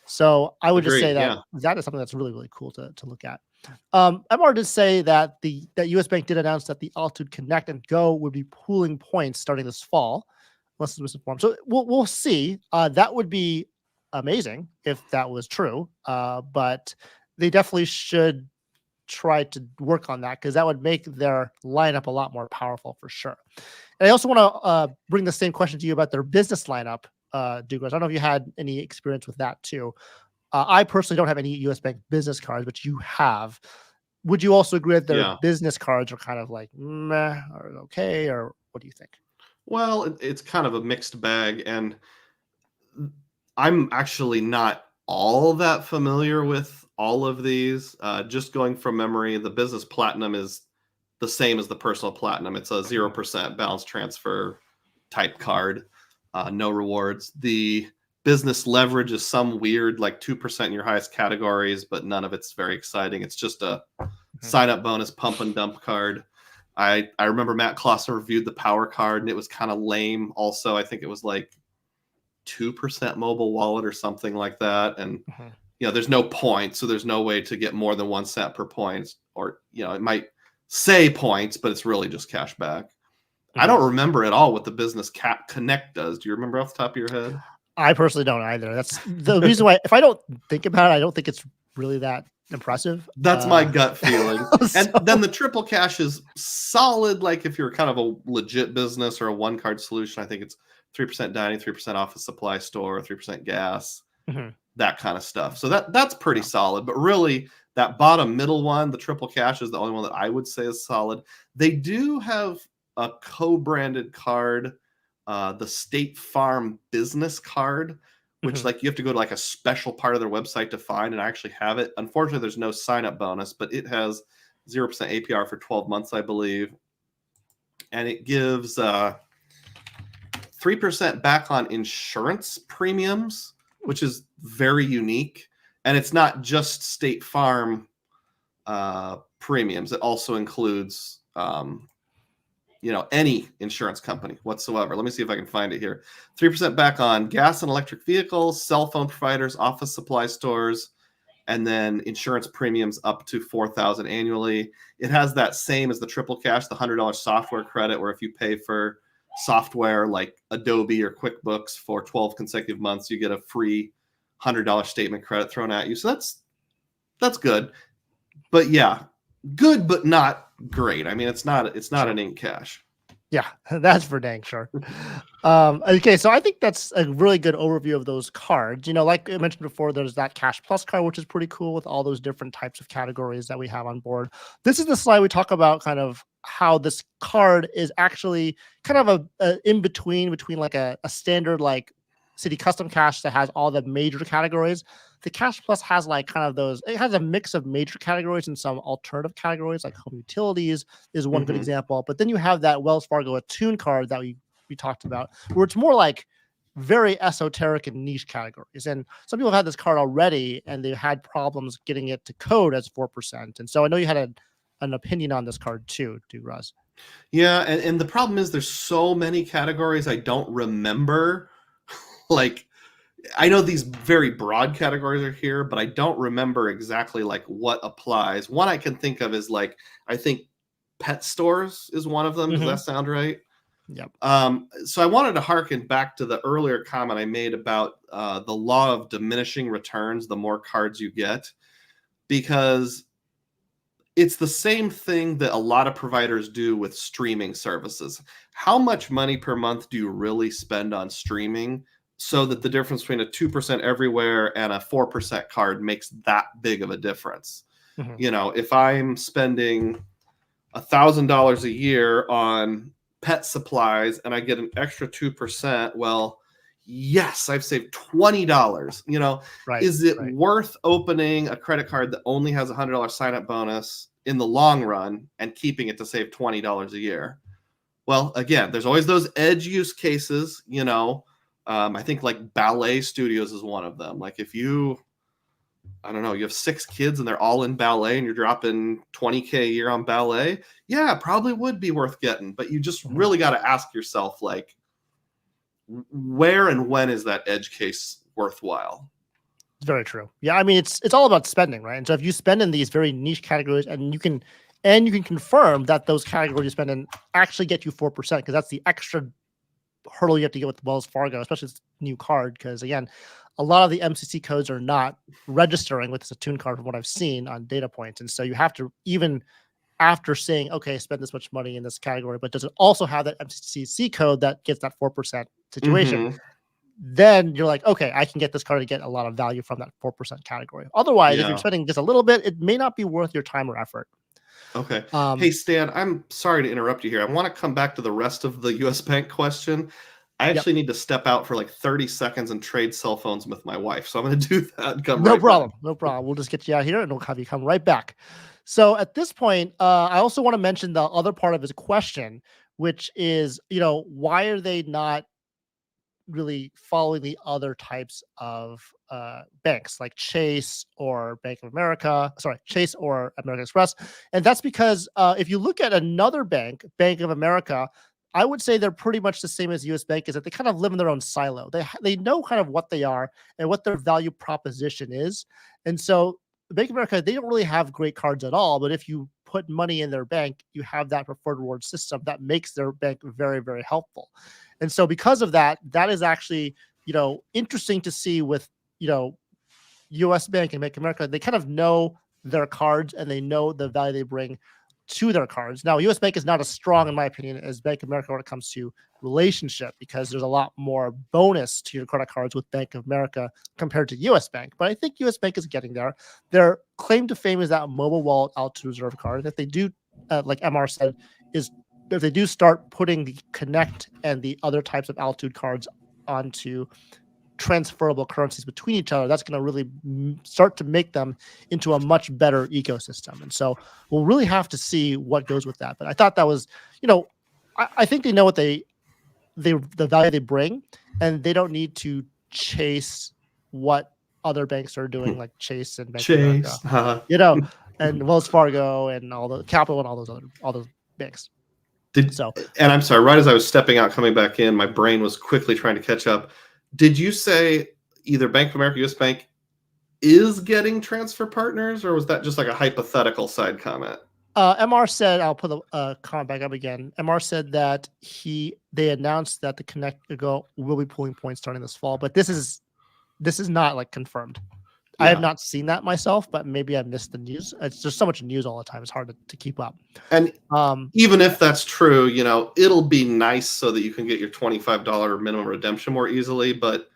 So I would just say Agree. that Yeah. that is something that's really, really cool to look at. I'm already to say that that US Bank did announce that the Altitude Connect and Go would be pooling points starting this fall, unless it's misinformed. So we'll see. That would be amazing if that was true. But they definitely should try to work on that because that would make their lineup a lot more powerful for sure. And I also want to bring the same question to you about their business lineup, Douglas. I don't know if you had any experience with that too. I personally don't have any US Bank business cards, but you have. Would you also agree that their Yeah. business cards are kind of like meh or okay, or what do you think? Well, it's kind of a mixed bag, and I'm actually not all that familiar with all of these. Just going from memory, the business platinum is the same as the personal platinum. It's a Mhm. 0% balance transfer type card, no rewards. The business leverage is some weird, like 2% in your highest categories, but none of it's very exciting. It's just a Mhm. sign up bonus pump and dump card. I remember Matt Klosser reviewed the power card and it was kind of lame. Also, I think it was like 2% mobile wallet or something like that. And Mhm. there's no point, so there's no way to get more than 1 cent per point. Or it might say points, but it's really just cash back. I Mhm. don't remember at all what the business cap connect does. Do you remember off the top of your head? I personally don't either. That's the reason why. If I don't think about it, I don't think it's really that impressive. That's my gut feeling. And then So the triple cash is solid. Like if you're kind of a legit business or a one card solution, I think it's 3% dining, 3% office supply store, 3% gas, Mhm. that kind of stuff. So that's pretty Yeah. solid. But really, that bottom middle one, the triple cash, is the only one that I would say is solid. They do have a co-branded card, the State Farm business card, which Mhm. like you have to go to like a special part of their website to find. And I actually have it. Unfortunately, there's no sign-up bonus, but it has 0% APR for 12 months, I believe, and it gives 3% back on insurance premiums, which is very unique. And it's not just State Farm premiums. It also includes, any insurance company whatsoever. Let me see if I can find it here. 3% back on gas and electric vehicles, cell phone providers, office supply stores, and then insurance premiums up to $4,000 annually. It has that same as the triple cash, the $100 software credit, where if you pay for software like Adobe or QuickBooks for 12 consecutive months, you get a free $100 statement credit thrown at you. So that's good. But yeah, good but not great. I mean, it's not an ink cash. Yeah, that's for dang sure. Okay, so I think that's a really good overview of those cards. Like I mentioned before, there's that Cash Plus card, which is pretty cool with all those different types of categories that we have on board. This is the slide we talk about kind of how this card is actually kind of a in between like a standard like City Custom Cash that has all the major categories. The Cash Plus has like kind of those, it has a mix of major categories and some alternative categories, like home utilities is one good example. But then you have that Wells Fargo Attune card that we talked about, where it's more like very esoteric and niche categories. And some people have had this card already and they've had problems getting it to code as 4%. And so I know you had an opinion on this card too, Dugroz. Yeah, and the problem is there's so many categories I don't remember. Like, I know these very broad categories are here, but I don't remember exactly like what applies. One I can think of is like, I think pet stores is one of them. Does that sound right? Yep. So I wanted to harken back to the earlier comment I made about the law of diminishing returns the more cards you get, because it's the same thing that a lot of providers do with streaming services. How much money per month do you really spend on streaming so that the difference between a 2% everywhere and a 4% card makes that big of a difference? If I'm spending $1,000 a year on pet supplies and I get an extra 2%, well, yes, I've saved $20. Is it worth opening a credit card that only has a $100 sign-up bonus in the long run and keeping it to save $20 a year? Well, again, there's always those edge use cases. I think like ballet studios is one of them. Like if you have 6 kids and they're all in ballet and you're dropping $20K a year on ballet, yeah, probably would be worth getting. But you just really got to ask yourself, like, where and when is that edge case worthwhile? It's very true. Yeah, I mean, it's all about spending, right? And so if you spend in these very niche categories and you can confirm that those categories you spend in actually get you 4%, because that's the extra hurdle you have to get with Wells Fargo, especially this new card, because again, a lot of the MCC codes are not registering with this Attune card from what I've seen on data points. And so you have to, even after saying, okay, spend this much money in this category, but does it also have that MCC code that gets that 4% situation? Then you're like, okay, I can get this card to get a lot of value from that 4% category. Otherwise, if you're spending just a little bit, it may not be worth your time or effort. Okay. Hey, Stan, I'm sorry to interrupt you here. I want to come back to the rest of the US Bank question. I actually need to step out for like 30 seconds and trade cell phones with my wife. So I'm going to do that and come No right problem. back. No problem. We'll just get you out here and we'll have you come right back. So at this point, I also want to mention the other part of his question, which is, why are they not really following the other types of banks like Chase or Chase or American Express? And that's because if you look at another bank, Bank of America, I would say they're pretty much the same as US Bank, is that they kind of live in their own silo. They know kind of what they are and what their value proposition is. And so Bank of America, they don't really have great cards at all, but if you put money in their bank, you have that preferred reward system that makes their bank very, very helpful. And so because of that, that is actually, interesting to see with, US Bank and Bank of America. They kind of know their cards and they know the value they bring to their cards. Now, US Bank is not as strong, in my opinion, as Bank of America when it comes to relationship, because there's a lot more bonus to your credit cards with Bank of America compared to US Bank. But I think US Bank is getting there. Their claim to fame is that mobile wallet Altitude Reserve card. If they do, like MR said, is if they do start putting the Connect and the other types of Altitude cards onto transferable currencies between each other, that's going to really start to make them into a much better ecosystem. And so we'll really have to see what goes with that. But I thought that was, I think they know what the value they bring, and they don't need to chase what other banks are doing, like Chase and Bank of America, and Wells Fargo and all the Capital and all those banks. So And I'm sorry, right as I was stepping out, coming back in, my brain was quickly trying to catch up. Did you say either Bank of America, US Bank is getting transfer partners, or was that just like a hypothetical side comment? MR said, I'll put the comment back up again. MR said that they announced that the Connect Go will be pulling points starting this fall, but this is not like confirmed. I have Yeah. not seen that myself, but maybe I missed the news. It's just so much news all the time. It's hard to keep up. And Um, even if that's true, it'll be nice so that you can get your $25 minimum redemption more easily. But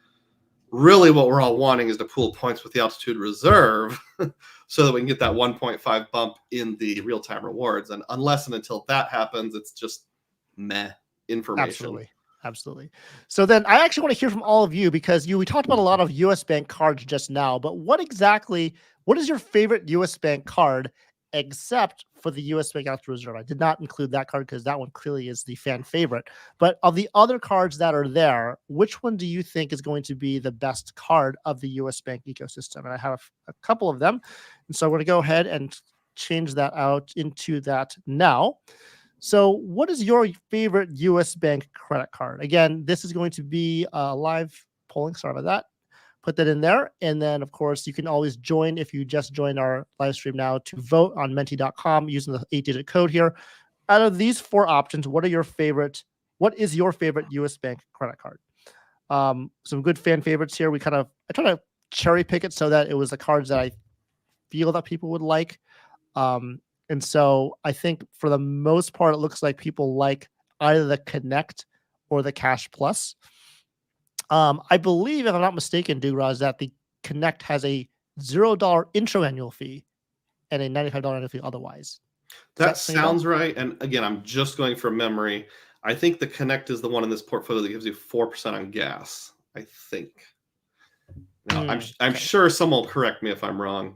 really, what we're all wanting is to pool points with the altitude reserve so that we can get that 1.5 bump in the real time rewards. And unless and until that happens, it's just meh information. Absolutely. So then I actually want to hear from all of you because we talked about a lot of US Bank cards just now, but what is your favorite US Bank card except for the US Bank Altitude Reserve? I did not include that card because that one clearly is the fan favorite. But of the other cards that are there, which one do you think is going to be the best card of the US Bank ecosystem? And I have a couple of them. And so I'm going to go ahead and change that out into that now. So, what is your favorite US Bank credit card? Again, this is going to be live polling. Sorry about that. Put that in there. And then, of course, you can always join if you just joined our live stream now to vote on menti.com using the 8-digit code here. Out of these 4 options, what is your favorite US Bank credit card? Some good fan favorites here. I try to cherry pick it so that it was the cards that I feel that people would like. And so I think for the most part, it looks like people like either the Connect or the Cash Plus. I believe, if I'm not mistaken, Dugroz, that the Connect has a $0 intro annual fee and a $95 annual fee otherwise. That sounds right. And again, I'm just going from memory. I think the Connect is the one in this portfolio that gives you 4% on gas, I think. Now, I'm sure someone will correct me if I'm wrong.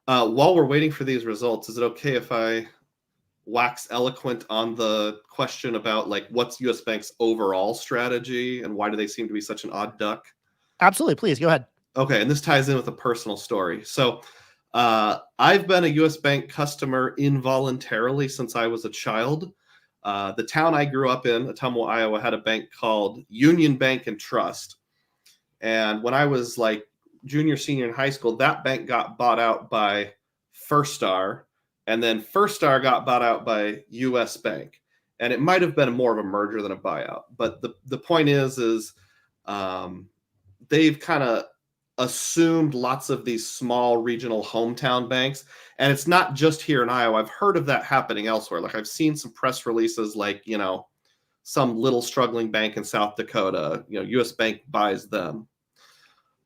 While we're waiting for these results, is it okay if I wax eloquent on the question about like what's US Bank's overall strategy and why do they seem to be such an odd duck? Absolutely. Please go ahead. Okay. And this ties in with a personal story. So I've been a US Bank customer involuntarily since I was a child. The town I grew up in, Ottumwa, Iowa, had a bank called Union Bank and Trust. And when I was like junior, senior in high school, that bank got bought out by First Star, and then First Star got bought out by US Bank. And it might have been more of a merger than a buyout. But the point is they've kind of assumed lots of these small regional hometown banks. And it's not just here in Iowa. I've heard of that happening elsewhere. Like I've seen some press releases like, some little struggling bank in South Dakota, US Bank buys them.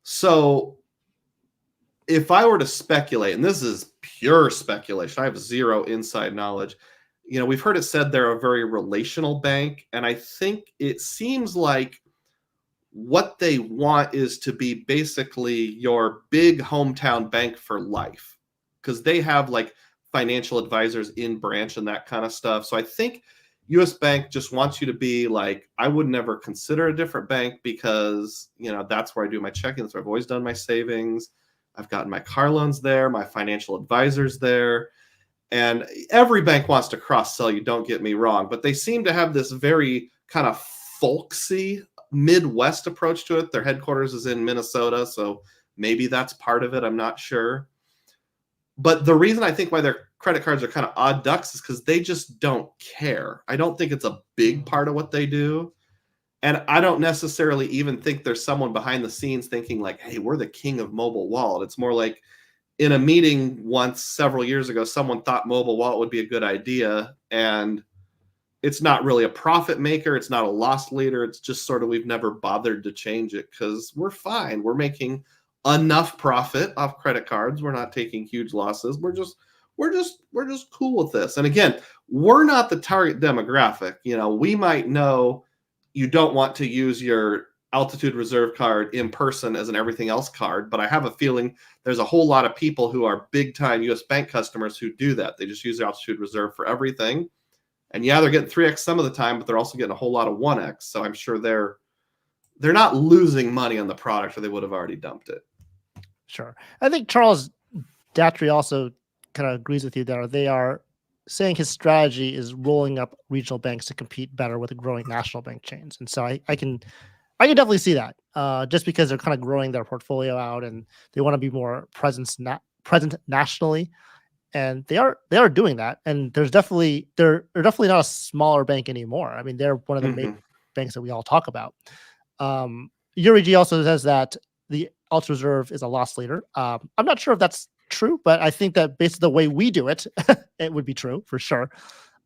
So if I were to speculate, and this is pure speculation, I have zero inside knowledge. We've heard it said they're a very relational bank. And I think it seems like what they want is to be basically your big hometown bank for life, because they have like financial advisors in branch and that kind of stuff. So I think US Bank just wants you to be like, I would never consider a different bank because, that's where I do my checking. That's where I've always done my savings. I've gotten my car loans there, my financial advisors there. And every bank wants to cross-sell you, don't get me wrong, but they seem to have this very kind of folksy Midwest approach to it. Their headquarters is in Minnesota, so maybe that's part of it. I'm not sure. But the reason I think why their credit cards are kind of odd ducks is because they just don't care. I don't think it's a big part of what they do. And I don't necessarily even think there's someone behind the scenes thinking like, hey, we're the king of mobile wallet. It's more like in a meeting once several years ago, someone thought mobile wallet would be a good idea. And it's not really a profit maker. It's not a loss leader. It's just sort of, we've never bothered to change it because we're fine. We're making enough profit off credit cards. We're not taking huge losses. We're just cool with this. And again, we're not the target demographic. We might know you don't want to use your altitude reserve card in person as an everything else card, but I have a feeling there's a whole lot of people who are big time US Bank customers who do that. They just use their altitude reserve for everything. And yeah, they're getting 3x some of the time, but they're also getting a whole lot of 1x. So I'm sure they're not losing money on the product, or they would have already dumped it. Sure. I think Charles Datry also kind of agrees with you there. They are saying his strategy is rolling up regional banks to compete better with the growing national bank chains. And so I can definitely see that, just because they're kind of growing their portfolio out and they want to be more present nationally, and they are doing that. And they're definitely not a smaller bank anymore. I mean, they're one of the main Mhm. banks that we all talk about. Yuri G also says that the Alt Reserve is a loss leader. I'm not sure if that's true, but I think that based on the way we do it, it would be true for sure.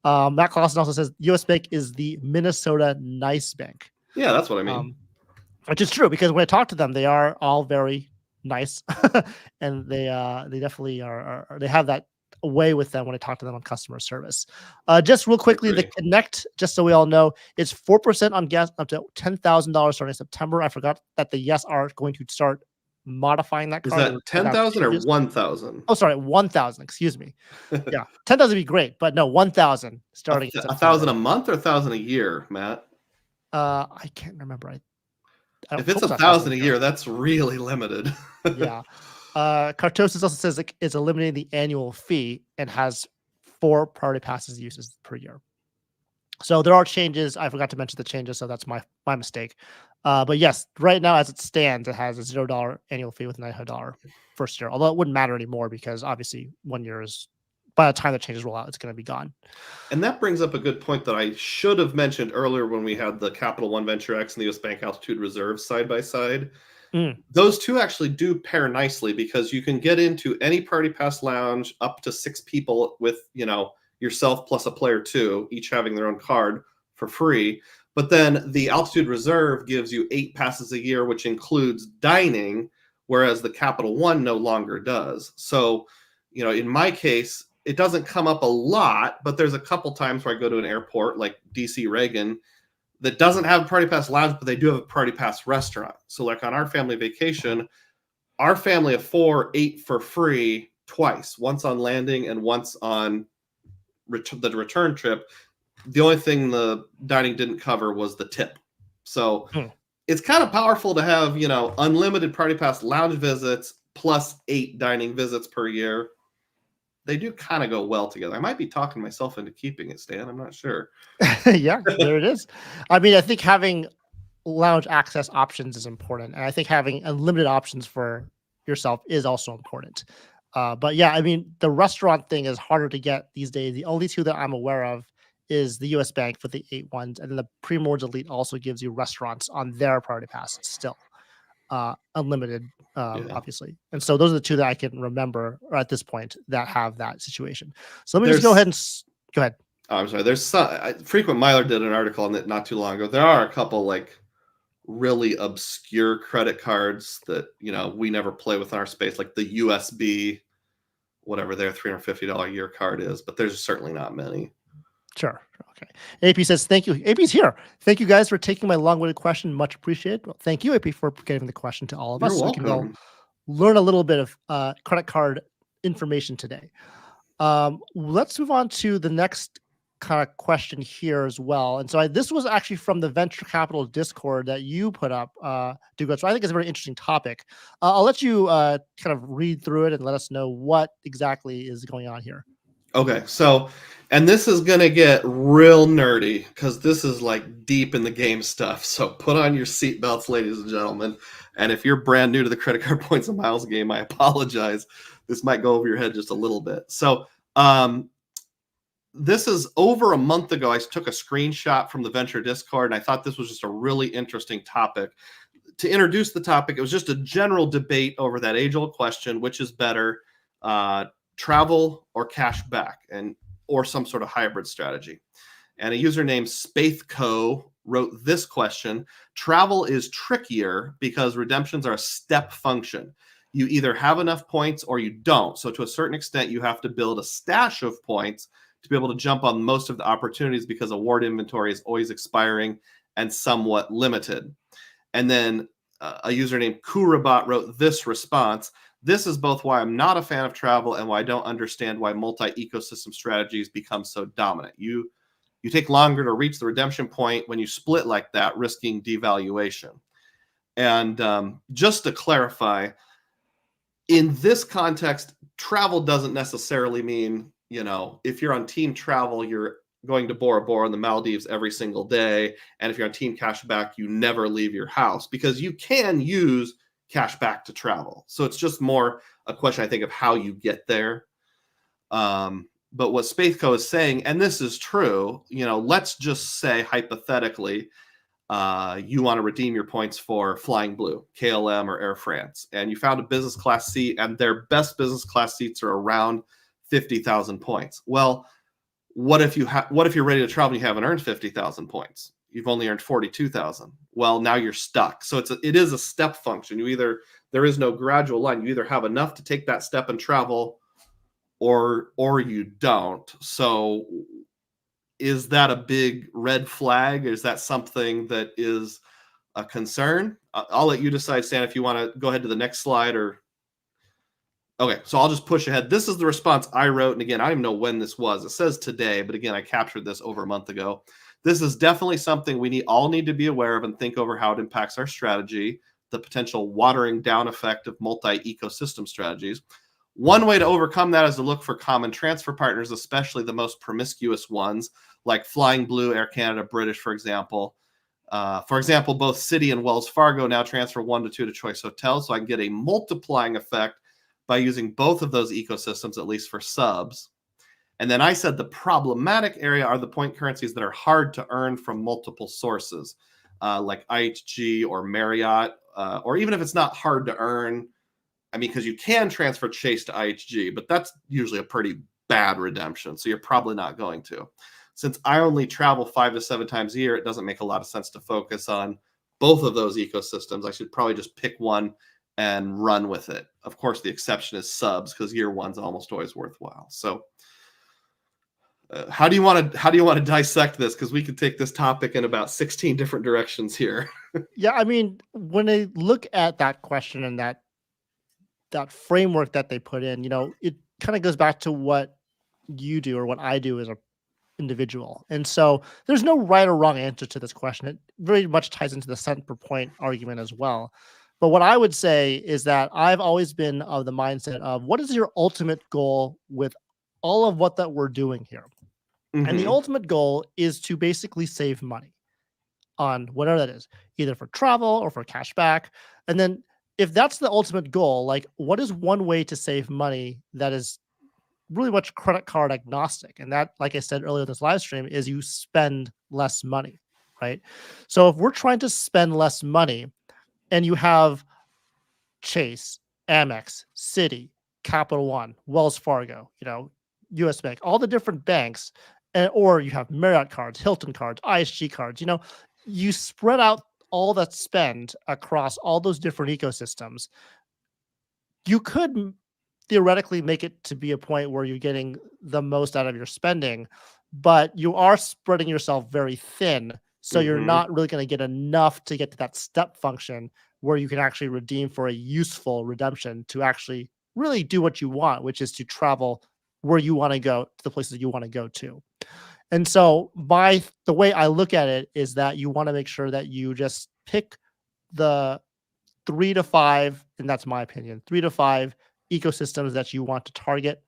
Matt Clausen also says US Bank is the Minnesota Nice Bank, Yeah, that's what I mean. um, which is true because when I talk to them, they are all very nice, and they definitely they have that way with them when I talk to them on customer service. Just real I quickly, the agree. Connect, just so we all know, is 4% on gas up to $10,000 starting September. I forgot that the Yes are going to start modifying that Is card. They were that putting out 10,000 or changes. 1,000? Oh, sorry, 1,000. Excuse me. Yeah, 10,000 would be great, but no, 1,000 starting in A thousand September. a month or 1,000 a year, Matt? I can't remember. I If it's hope a it's 1,000 thousand a a year. year, that's really limited. Yeah. Cartosis also says it's eliminating the annual fee and has 4 priority passes uses per year. So there are changes. I forgot to mention the changes, so that's my mistake. But yes, right now as it stands, it has a $0 annual fee with $900 first year. Although it wouldn't matter anymore because obviously 1 year is, by the time the changes roll out, it's going to be gone. And that brings up a good point that I should have mentioned earlier when we had the Capital One Venture X and the US Bank Altitude Reserve side by side. Mm, Those two actually do pair nicely because you can get into any party pass lounge up to 6 people with, yourself plus a player two, each having their own card for free. But then the Altitude Reserve gives you 8 passes a year, which includes dining, whereas the Capital One no longer does. So, in my case, it doesn't come up a lot, but there's a couple times where I go to an airport like DC Reagan that doesn't have a party pass lounge, but they do have a party pass restaurant. So like on our family vacation, our family of 4 ate for free twice, once on landing and once on the return trip. The only thing the dining didn't cover was the tip. So mm. it's kind of powerful to have, unlimited party pass lounge visits plus 8 dining visits per year. They do kind of go well together. I might be talking myself into keeping it, Stan. I'm not sure. Yeah, there it is. I mean, I think having lounge access options is important, and I think having unlimited options for yourself is also important. But yeah, I mean, the restaurant thing is harder to get these days. The only two that I'm aware of is the US Bank for the 8 ones, and then the Primords Elite also gives you restaurants on their priority pass still, unlimited, Yeah. obviously. And so those are the two that I can remember at this point that have that situation. So let me just go There's ahead and go ahead. Oh, I'm sorry. There's some Frequent Miler did an article on it not too long ago. There are a couple like really obscure credit cards that we never play with in our space, like the USB, whatever their $350 a year card is. But there's certainly not many. Sure. Okay. AP says, thank you. AP's here. Thank you guys for taking my long-winded question. Much appreciated. Well, thank you, AP, for giving the question to all of us You're so we can all welcome. learn a little bit of credit card information today. Let's move on to the next kind of question here as well. And so this was actually from the Venture Capital Discord that you put up, Dugroz. So I think it's a very interesting topic. I'll let you kind of read through it and let us know what exactly is going on here. Okay, so, and this is going to get real nerdy because this is like deep in the game stuff. So put on your seatbelts, ladies and gentlemen. And if you're brand new to the credit card points and miles game, I apologize. This might go over your head just a little bit. So, this is over a month ago. I took a screenshot from the Venture Discord, and I thought this was just a really interesting topic. To introduce the topic, it was just a general debate over that age-old question, which is better, travel or cash back, or some sort of hybrid strategy. And a user named Spathco wrote this question: travel is trickier because redemptions are a step function. You either have enough points or you don't. So to a certain extent, you have to build a stash of points to be able to jump on most of the opportunities because award inventory is always expiring and somewhat limited. And then a user named Kurabot wrote this response: this is both why I'm not a fan of travel and why I don't understand why multi-ecosystem strategies become so dominant. You take longer to reach the redemption point when you split like that, risking devaluation. And just to clarify, in this context, travel doesn't necessarily mean if you're on team travel, you're going to Bora Bora in the Maldives every single day. And if you're on team cashback, you never leave your house, because you can use cashback to travel. So it's just more a question, I think, of how you get there. But what Spaceco is saying, and this is true, let's just say hypothetically, you want to redeem your points for Flying Blue, KLM, or Air France, and you found a business class seat, and their best business class seats are around 50,000 points. Well, what if you're ready to travel and you haven't earned 50,000 points? You've only earned 42,000. Well, now you're stuck. So it is a step function. There is no gradual line. You either have enough to take that step and travel, or you don't. So is that a big red flag? Is that something that is a concern? I'll let you decide, Stan, if you want to go ahead to the next slide. Okay, so I'll just push ahead. This is the response I wrote. And again, I don't even know when this was. It says today, but again, I captured this over a month ago. This is definitely something we all need to be aware of and think over how it impacts our strategy, the potential watering down effect of multi-ecosystem strategies. One way to overcome that is to look for common transfer partners, especially the most promiscuous ones, like Flying Blue, Air Canada, British, for example. For example, both Citi and Wells Fargo now transfer 1 to 2 to Choice Hotels, so I can get a multiplying effect by using both of those ecosystems, at least for subs. And then I said the problematic area are the point currencies that are hard to earn from multiple sources, like IHG or Marriott, or even if it's not hard to earn, because you can transfer Chase to IHG, but that's usually a pretty bad redemption, so you're probably not going to. Since I only travel 5 to 7 times a year, it doesn't make a lot of sense to focus on both of those ecosystems. I should probably just pick one and run with it. Of course, the exception is subs, because year one's almost always worthwhile. So how do you want to dissect this? Because we could take this topic in about 16 different directions here. Yeah, when I look at that question and that framework that they put in, it kind of goes back to what you do or what I do as a individual. And so there's no right or wrong answer to this question. It very much ties into the cent per point argument as well. But what I would say is that I've always been of the mindset of, what is your ultimate goal with all of what that we're doing here? Mm-hmm. And the ultimate goal is to basically save money on whatever that is, either for travel or for cash back. And then if that's the ultimate goal, like, what is one way to save money that is really much credit card agnostic? And that, like I said earlier in this live stream, is you spend less money, right? So if we're trying to spend less money and you have Chase, Amex, Citi, Capital One, Wells Fargo, US Bank, all the different banks, or you have Marriott cards, Hilton cards, ISG cards, you spread out all that spend across all those different ecosystems. You could theoretically make it to be a point where you're getting the most out of your spending, but you are spreading yourself very thin. So you're not really going to get enough to get to that step function where you can actually redeem for a useful redemption to actually really do what you want, which is to travel where you want to go, to the places you want to go to. And so the way I look at it is that you want to make sure that you just pick the 3 to 5, and that's my opinion, 3 to 5 ecosystems that you want to target,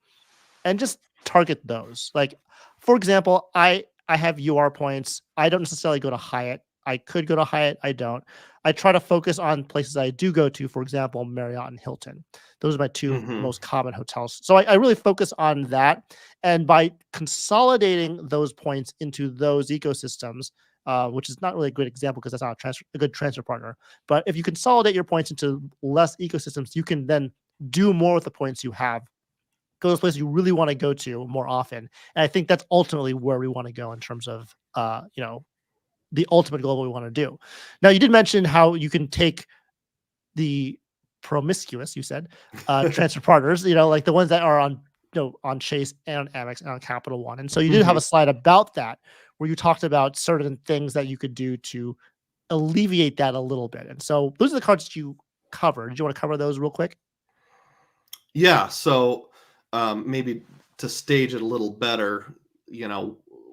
and just target those. Like, for example, I have UR points. I don't necessarily go to Hyatt. I could go to Hyatt. I don't. I try to focus on places I do go to, for example, Marriott and Hilton. Those are my 2 most common hotels. So I really focus on that. And by consolidating those points into those ecosystems, which is not really a good example because that's not a good transfer partner. But if you consolidate your points into less ecosystems, you can then do more with the points you have. Go to those places you really want to go to more often. And I think that's ultimately where we want to go in terms of, the ultimate goal we want to do. Now, you did mention how you can take the promiscuous, you said, transfer partners, like the ones that are on Chase and on Amex and on Capital One. And so you did have a slide about that where you talked about certain things that you could do to alleviate that a little bit. And so those are the cards that you covered. Do you want to cover those real quick? Yeah. So maybe to stage it a little better,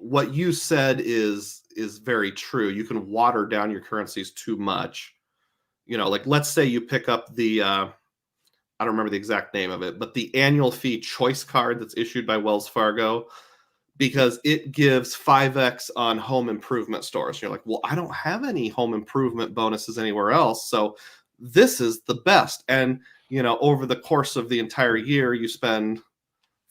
what you said is very true. You can water down your currencies too much. Like, let's say you pick up the I don't remember the exact name of it, but the annual fee choice card that's issued by Wells Fargo, because it gives 5x on home improvement stores. You're like, well, I don't have any home improvement bonuses anywhere else, so this is the best. And over the course of the entire year, you spend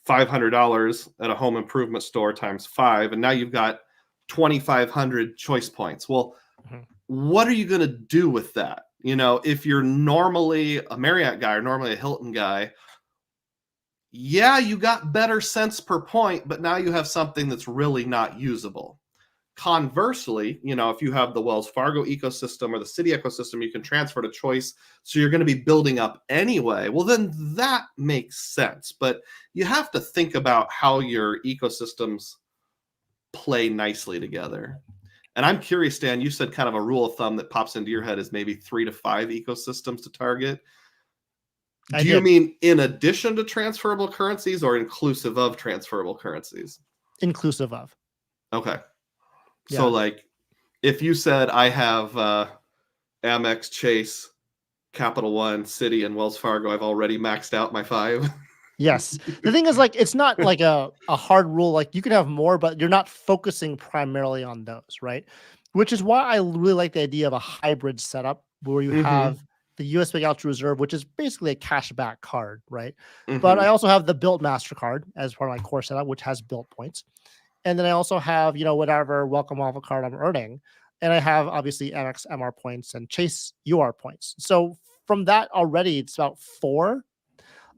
$500 at a home improvement store times 5, and now you've got 2,500 choice points. Well, what are you going to do with that? If you're normally a Marriott guy or normally a Hilton guy, yeah, you got better cents per point, but now you have something that's really not usable. Conversely, if you have the Wells Fargo ecosystem or the Citi ecosystem, you can transfer to choice. So you're going to be building up anyway. Well, then that makes sense. But you have to think about how your ecosystems play nicely together. And I'm curious, Dan, you said kind of a rule of thumb that pops into your head is maybe 3 to 5 ecosystems to target. Do you mean in addition to transferable currencies or inclusive of transferable currencies? Inclusive of. Okay. Yeah. So like if you said I have Amex, Chase, Capital One, Citi, and Wells Fargo, I've already maxed out my 5. Yes. The thing is, like, it's not like a hard rule. Like, you can have more, but you're not focusing primarily on those, right? Which is why I really like the idea of a hybrid setup where you have the US Bank Altitude Reserve, which is basically a cashback card, right? But I also have the Built MasterCard as part of my core setup, which has Built points. And then I also have, whatever welcome offer card I'm earning. And I have obviously Amex MR points and Chase UR points. So from that already, it's about 4.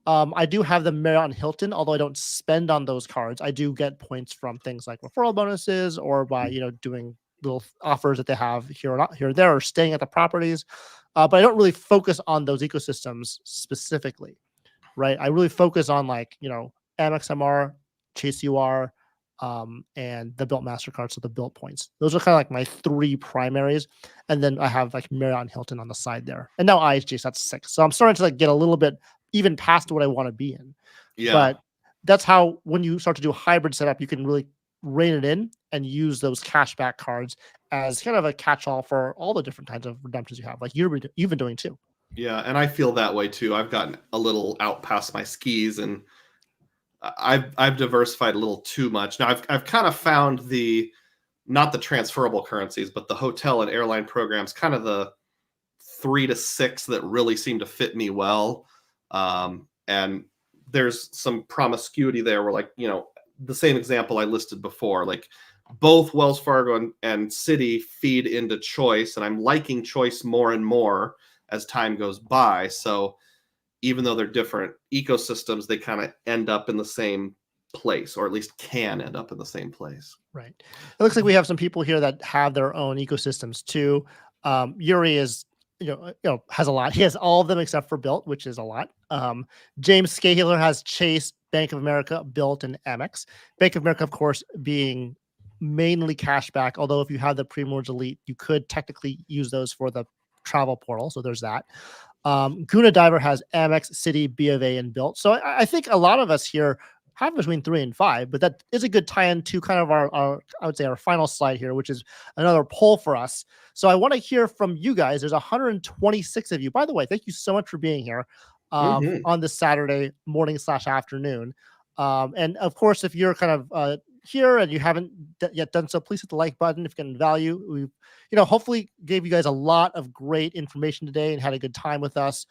I do have the Marriott and Hilton, although I don't spend on those cards. I do get points from things like referral bonuses or by, doing little offers that they have here or there or staying at the properties. But I don't really focus on those ecosystems specifically, right? I really focus on like, Amex MR, Chase UR, and the Built MasterCard, so the Built points. Those are kind of like my 3 primaries. And then I have like Marriott and Hilton on the side there. And now IHG, so that's 6. So I'm starting to like get a little bit even past what I want to be in. Yeah. But that's how, when you start to do a hybrid setup, you can really rein it in and use those cashback cards as kind of a catch-all for all the different kinds of redemptions you have, like you've been doing too. Yeah, and I feel that way too. I've gotten a little out past my skis, and I've diversified a little too much. Now I've kind of found not the transferable currencies, but the hotel and airline programs, kind of the 3 to 6 that really seem to fit me well. And there's some promiscuity there where, like, the same example I listed before, like both Wells Fargo and Citi feed into choice, and I'm liking choice more and more as time goes by. So even though they're different ecosystems, they kind of end up in the same place, or at least can end up in the same place. Right. It looks like we have some people here that have their own ecosystems too. Yuri is, has a lot. He has all of them except for Built, which is a lot. James Scahiler has Chase, Bank of America, Built, and Amex. Bank of America, of course, being mainly cashback. Although if you have the Primrose Elite, you could technically use those for the travel portal. So there's that. Guna Diver has Amex, Citi, B of A, and Built. So I think a lot of us here have between 3 and 5, but that is a good tie-in to kind of our I would say our final slide here, which is another poll for us. So I want to hear from you guys. There's 126 of you. By the way, thank you so much for being here on this Saturday morning / afternoon. And of course, if you're kind of here and you haven't yet done so, please hit the like button if you get value. We've, hopefully gave you guys a lot of great information today and had a good time with us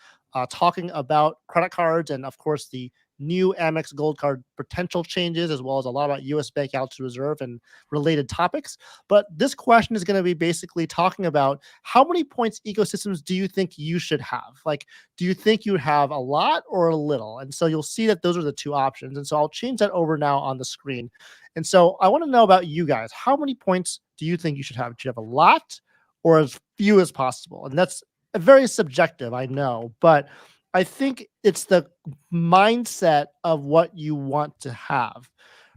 talking about credit cards and, of course, the new Amex Gold Card potential changes, as well as a lot about US Bank Altitude Reserve and related topics. But this question is going to be basically talking about how many points ecosystems do you think you should have? Like, do you think you have a lot or a little? And so you'll see that those are the 2 options. And so I'll change that over now on the screen. And so I want to know about you guys. How many points do you think you should have? Do you have a lot or as few as possible? And that's very subjective, I know, but I think it's the mindset of what you want to have,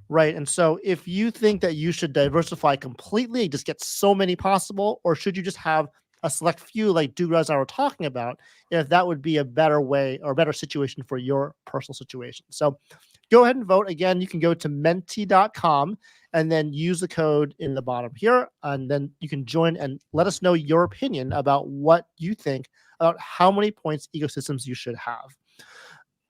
right? And so if you think that you should diversify completely, just get so many possible, or should you just have a select few like Dugroz and I were talking about, if that would be a better way or a better situation for your personal situation. So go ahead and vote. Again, you can go to menti.com and then use the code in the bottom here. And then you can join and let us know your opinion about what you think about how many points ecosystems you should have.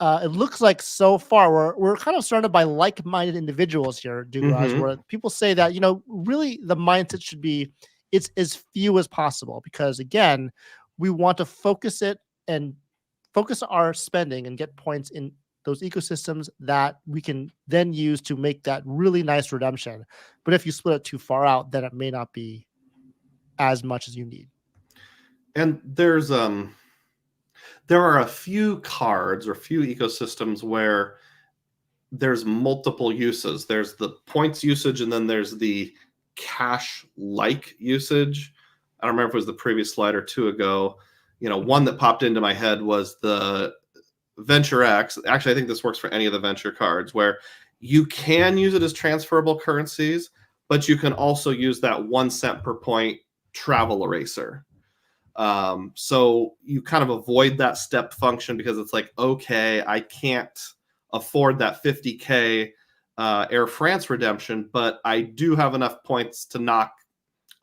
it looks like so far we're kind of surrounded by like-minded individuals here, Dugroz, Hmm. where people say that really the mindset should be it's as few as possible because again, we want to focus it and focus our spending and get points in those ecosystems that we can then use to make that really nice redemption. But if you split it too far out, then it may not be as much as you need. And there are a few cards or a few ecosystems where there's multiple uses. There's the points usage, and then there's the cash like usage. I don't remember if it was the previous slide or two ago. One that popped into my head was the Venture X. Actually, I think this works for any of the venture cards where you can use it as transferable currencies, but you can also use that 1 cent per point travel eraser. So you kind of avoid that step function because it's like, okay, I can't afford that 50K Air France redemption, but I do have enough points to knock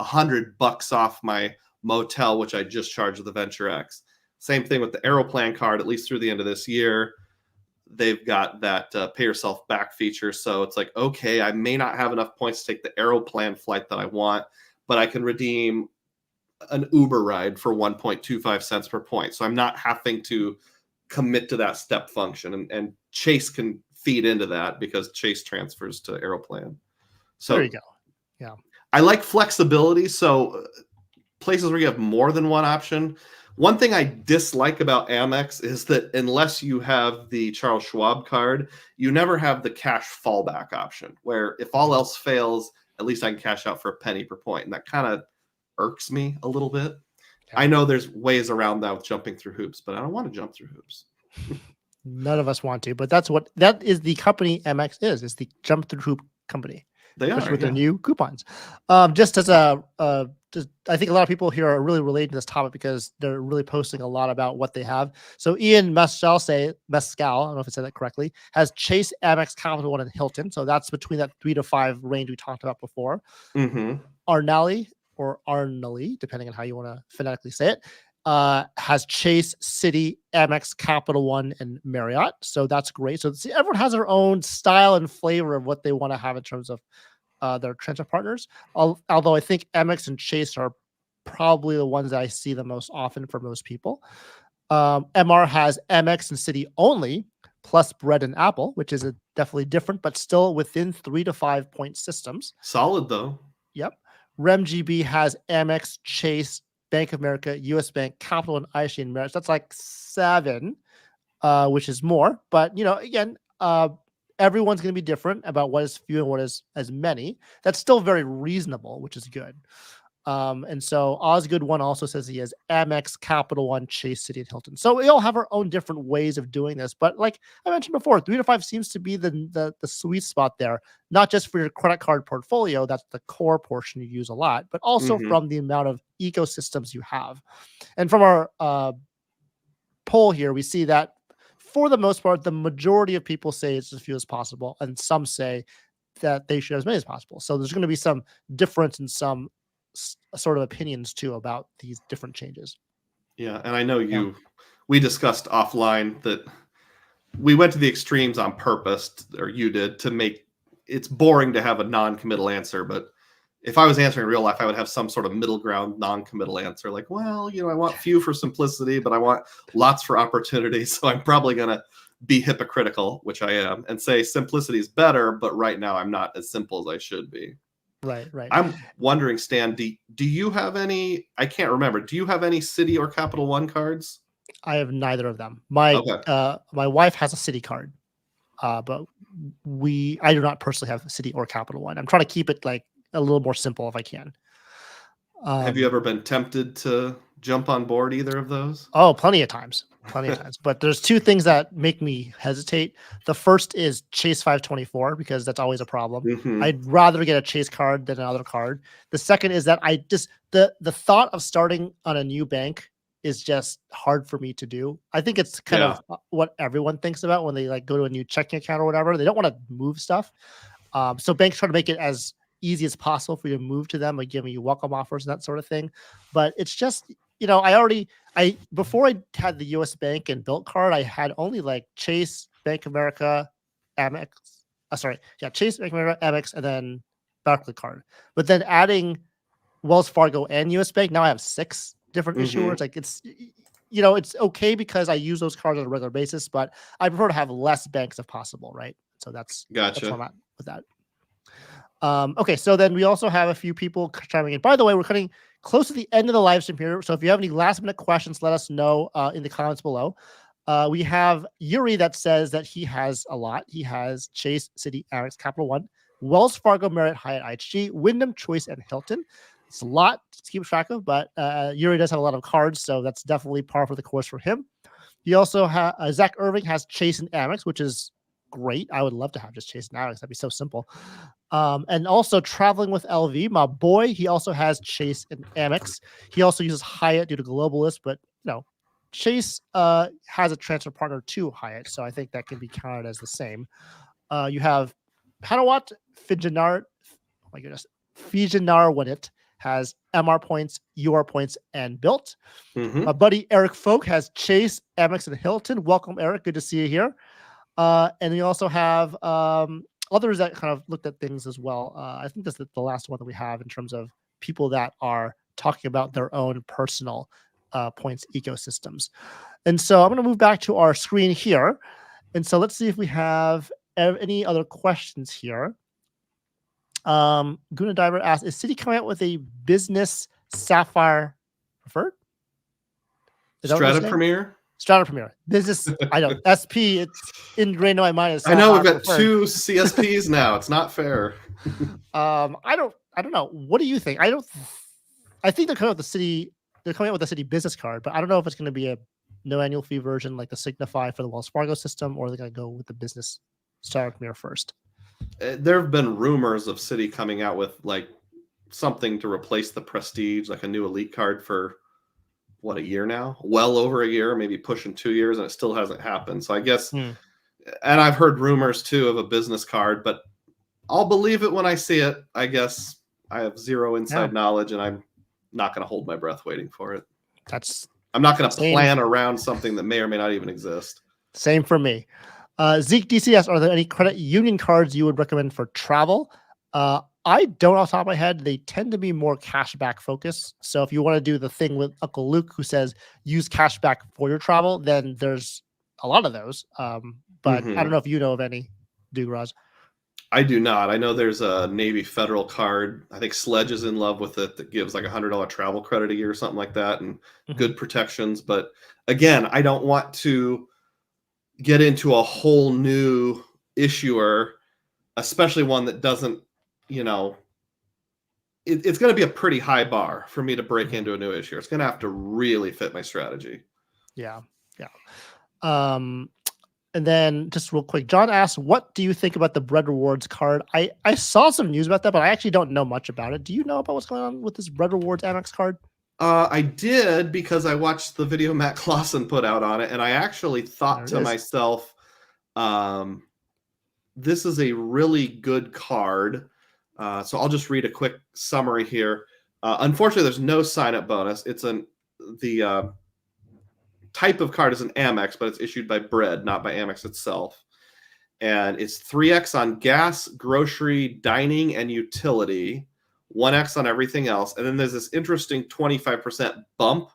$100 off my motel, which I just charged with the Venture X. Same thing with the Aeroplan card, at least through the end of this year. They've got that pay yourself back feature. So it's like, okay, I may not have enough points to take the Aeroplan flight that I want, but I can redeem an Uber ride for 1.25 cents per point. So I'm not having to commit to that step function. And Chase can feed into that because Chase transfers to Aeroplan. There you So go. Yeah. I like flexibility. So places where you have more than one option. One thing I dislike about Amex is that unless you have the Charles Schwab card, you never have the cash fallback option, where if all else fails, at least I can cash out for a penny per point. And that kind of irks me a little bit. Yeah. I know there's ways around that with jumping through hoops, but I don't want to jump through hoops. None of us want to, but that is the company MX is. It's the jump through hoop company, They especially are, with yeah. their new coupons. Just as just I think a lot of people here are really relating to this topic because they're really posting a lot about what they have. So Ian Mescal, I don't know if I said that correctly, has Chase, Amex, Capital One, and Hilton. So that's between that 3 to 5 range we talked about before. Mm-hmm. Arnali or Arnali, depending on how you want to phonetically say it, has Chase, Citi, Amex, Capital One, and Marriott. So that's great. So see, everyone has their own style and flavor of what they want to have in terms of their transfer partners. Although I think Amex and Chase are probably the ones that I see the most often for most people. MR has Amex and Citi only, plus Bread and Apple, which is definitely different, but still within 3 to 5 point systems. Solid, though. Yep. RemGB has Amex, Chase, Bank of America, US Bank, Capital, and IHG and Marriott. That's like 7, which is more. But, again, everyone's going to be different about what is few and what is as many. That's still very reasonable, which is good. And so Osgood One also says he has Amex, Capital One, Chase, Citi, and Hilton. So we all have our own different ways of doing this. But like I mentioned before, 3 to 5 seems to be the sweet spot there, not just for your credit card portfolio. That's the core portion you use a lot, but also Mm-hmm. from the amount of ecosystems you have. And from our poll here, we see that for the most part, the majority of people say it's as few as possible, and some say that they should have as many as possible. So there's going to be some difference in some sort of opinions too about these different changes. Yeah, and I know we discussed offline that we went to the extremes on purpose, or you did, to make it's boring to have a non-committal answer. But if I was answering in real life, I would have some sort of middle ground non-committal answer, like, well, I want few for simplicity, but I want lots for opportunity. So I'm probably going to be hypocritical, which I am, and say simplicity is better, but right now I'm not as simple as I should be. Right. I'm wondering, Stan, do you have any? I can't remember. Do you have any Citi or Capital One cards? I have neither of them. My wife has a Citi card, but I do not personally have Citi or Capital One. I'm trying to keep it like a little more simple if I can. Have you ever been tempted to jump on board either of those? Oh, plenty of times. But there's 2 things that make me hesitate. The first is Chase 524 because that's always a problem. Mm-hmm. I'd rather get a Chase card than another card. The second is that I just the thought of starting on a new bank is just hard for me to do. I think it's kind of what everyone thinks about when they like go to a new checking account or whatever. They don't want to move stuff. So banks try to make it as easy as possible for you to move to them, like giving you welcome offers and that sort of thing. But it's just before I had the US Bank and Bilt card, I had only like Chase, Bank of America, Amex. Chase, Bank of America, Amex, and then Barclays card. But then adding Wells Fargo and US Bank, now I have 6 different issuers. Like it's okay because I use those cards on a regular basis, but I prefer to have less banks if possible, right? So that's where I'm at with that. Okay, so then we also have a few people chiming in. By the way, we're cutting close to the end of the live stream here. So if you have any last minute questions, let us know in the comments below. We have Yuri that says that he has a lot. He has Chase, Citi, Amex, Capital One, Wells Fargo, Marriott, Hyatt, IHG, Wyndham, Choice, and Hilton. It's a lot to keep track of, but Yuri does have a lot of cards, so that's definitely par for the course for him. He also has Zach Irving has Chase and Amex, which is great. I would love to have just Chase and Amex. That'd be so simple. And also traveling with LV, my boy, he also has Chase and Amex. He also uses Hyatt due to Globalist, but Chase has a transfer partner to Hyatt, so I think that can be counted as the same. You have Hanawat Fijanar. Oh my goodness, Fijanar Winnett has MR points, UR points, and Bilt. My buddy Eric Folk has Chase, Amex, and Hilton. Welcome, Eric. Good to see you here. And we also have others that kind of looked at things as well. I think this is the last one that we have in terms of people that are talking about their own personal points ecosystems. And so I'm going to move back to our screen here. And so let's see if we have any other questions here. Guna Diver asks, is Citi coming out with a business Sapphire preferred? Strata Premier? Strata Premier. Business, I know. SP, it's ingrained in my mind. As I know we've got 2 CSPs now. It's not fair. I don't know. What do you think? I think they're coming out with they're coming out with the Citi business card, but I don't know if it's going to be a no annual fee version like the Signify for the Wells Fargo system, or they're going to go with the business Strata Premier first. There have been rumors of Citi coming out with like something to replace the Prestige, like a new elite card for a year now? Well over a year, maybe pushing 2 years, and it still hasn't happened. So I guess, and I've heard rumors too of a business card, but I'll believe it when I see it. I guess I have zero inside knowledge, and I'm not going to hold my breath waiting for it. I'm not going to plan around something that may or may not even exist. Same for me. Zeke DCS, are there any credit union cards you would recommend for travel? I don't off the top of my head. They tend to be more cashback focused. So if you want to do the thing with Uncle Luke who says use cashback for your travel, then there's a lot of those. But I don't know if you know of any, Dugroz. I do not. I know there's a Navy Federal card. I think Sledge is in love with it, that gives like $100 travel credit a year or something like that, and good protections. But again, I don't want to get into a whole new issuer, especially one that doesn't, it's going to be a pretty high bar for me to break into a new issuer. It's going to have to really fit my strategy. Yeah. And then just real quick, John asks, what do you think about the Bread Rewards card? I saw some news about that, but I actually don't know much about it. Do you know about what's going on with this Bread Rewards Amex card? I did, because I watched the video Matt Clausen put out on it, and I actually thought to myself, this is a really good card. So I'll just read a quick summary here. Unfortunately, there's no sign-up bonus. It's the type of card is an Amex, but it's issued by Bread, not by Amex itself. And it's 3x on gas, grocery, dining, and utility, 1x on everything else. And then there's this interesting 25% bump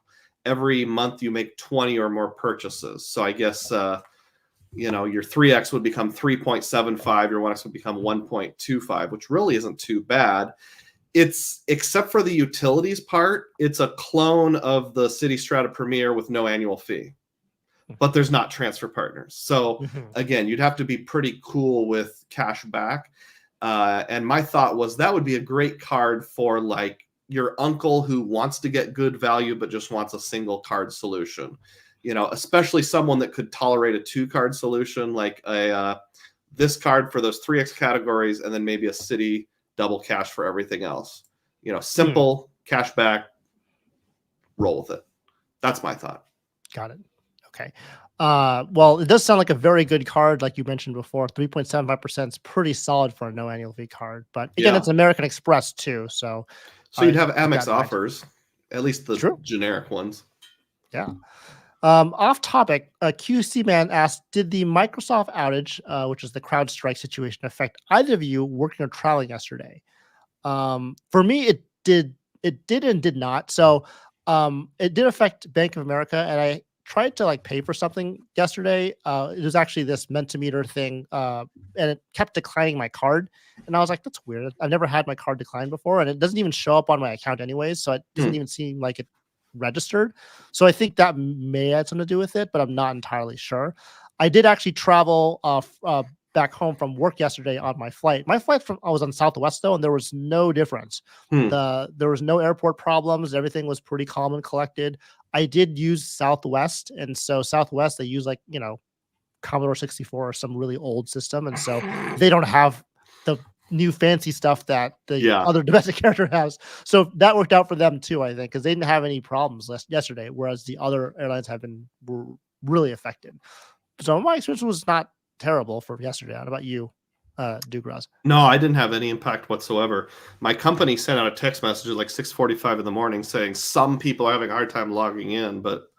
every month you make 20 or more purchases. So I guess, your 3x would become 3.75, your 1x would become 1.25, which really isn't too bad. It's, except for the utilities part, it's a clone of the Citi Strata Premier with no annual fee, but there's not transfer partners. So again, you'd have to be pretty cool with cash back. And my thought was that would be a great card for like your uncle who wants to get good value, but just wants a single card solution, especially someone that could tolerate a 2-card solution, like this card for those 3x categories, and then maybe a Citi double cash for everything else. Simple cash back, roll with it. That's my thought. Got it. Okay. Well, it does sound like a very good card, like you mentioned before. 3.75% is pretty solid for a no annual fee card. But again, it's American Express too. So you'd have Amex offers. at least the True. generic ones. Yeah. Off topic, QC Man asked, did the Microsoft outage, which is the CrowdStrike situation, affect either of you working or traveling yesterday? For me, it did. It did and did not. So, it did affect Bank of America, and I tried to like pay for something yesterday. It was actually this Mentimeter thing, and it kept declining my card. And I was like, "That's weird. I've never had my card decline before, and it doesn't even show up on my account anyways, so it doesn't Hmm. even seem like it registered." So I think that may have something to do with it, but I'm not entirely sure. I did actually travel back home from work yesterday on my flight. My flight from I was on Southwest though, and there was no difference. Hmm. There was no airport problems. Everything was pretty calm and collected. I did use Southwest, and so Southwest they use like Commodore 64 or some really old system, and so they don't have the new fancy stuff that the Yeah. other domestic carrier has. So that worked out for them too, I think, because they didn't have any problems yesterday, whereas the other airlines were really affected. So my experience was not terrible for yesterday. How about you, Dugroz? No, I didn't have any impact whatsoever. My company sent out a text message at like 6:45 in the morning saying some people are having a hard time logging in, but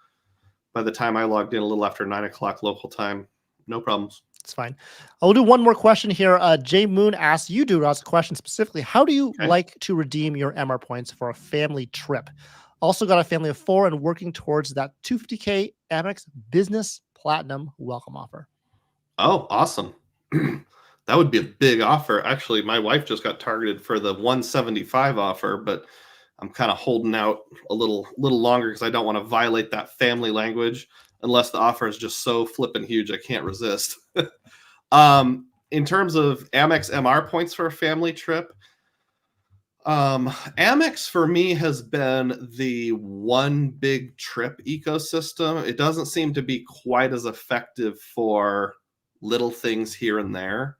by the time I logged in a little after 9 o'clock local time, no problems. It's fine. I'll do one more question here. Jay Moon asks you, Dugroz, a question specifically. How do you Okay. like to redeem your MR points for a family trip? Also got a family of 4 and working towards that 250K Amex Business Platinum welcome offer. Oh, awesome. That would be a big offer. Actually, my wife just got targeted for the 175 offer, but I'm kind of holding out a little longer because I don't want to violate that family language unless the offer is just so flippin' huge I can't resist. In terms of Amex MR points for a family trip, Amex for me has been the one big trip ecosystem. It doesn't seem to be quite as effective for little things here and there.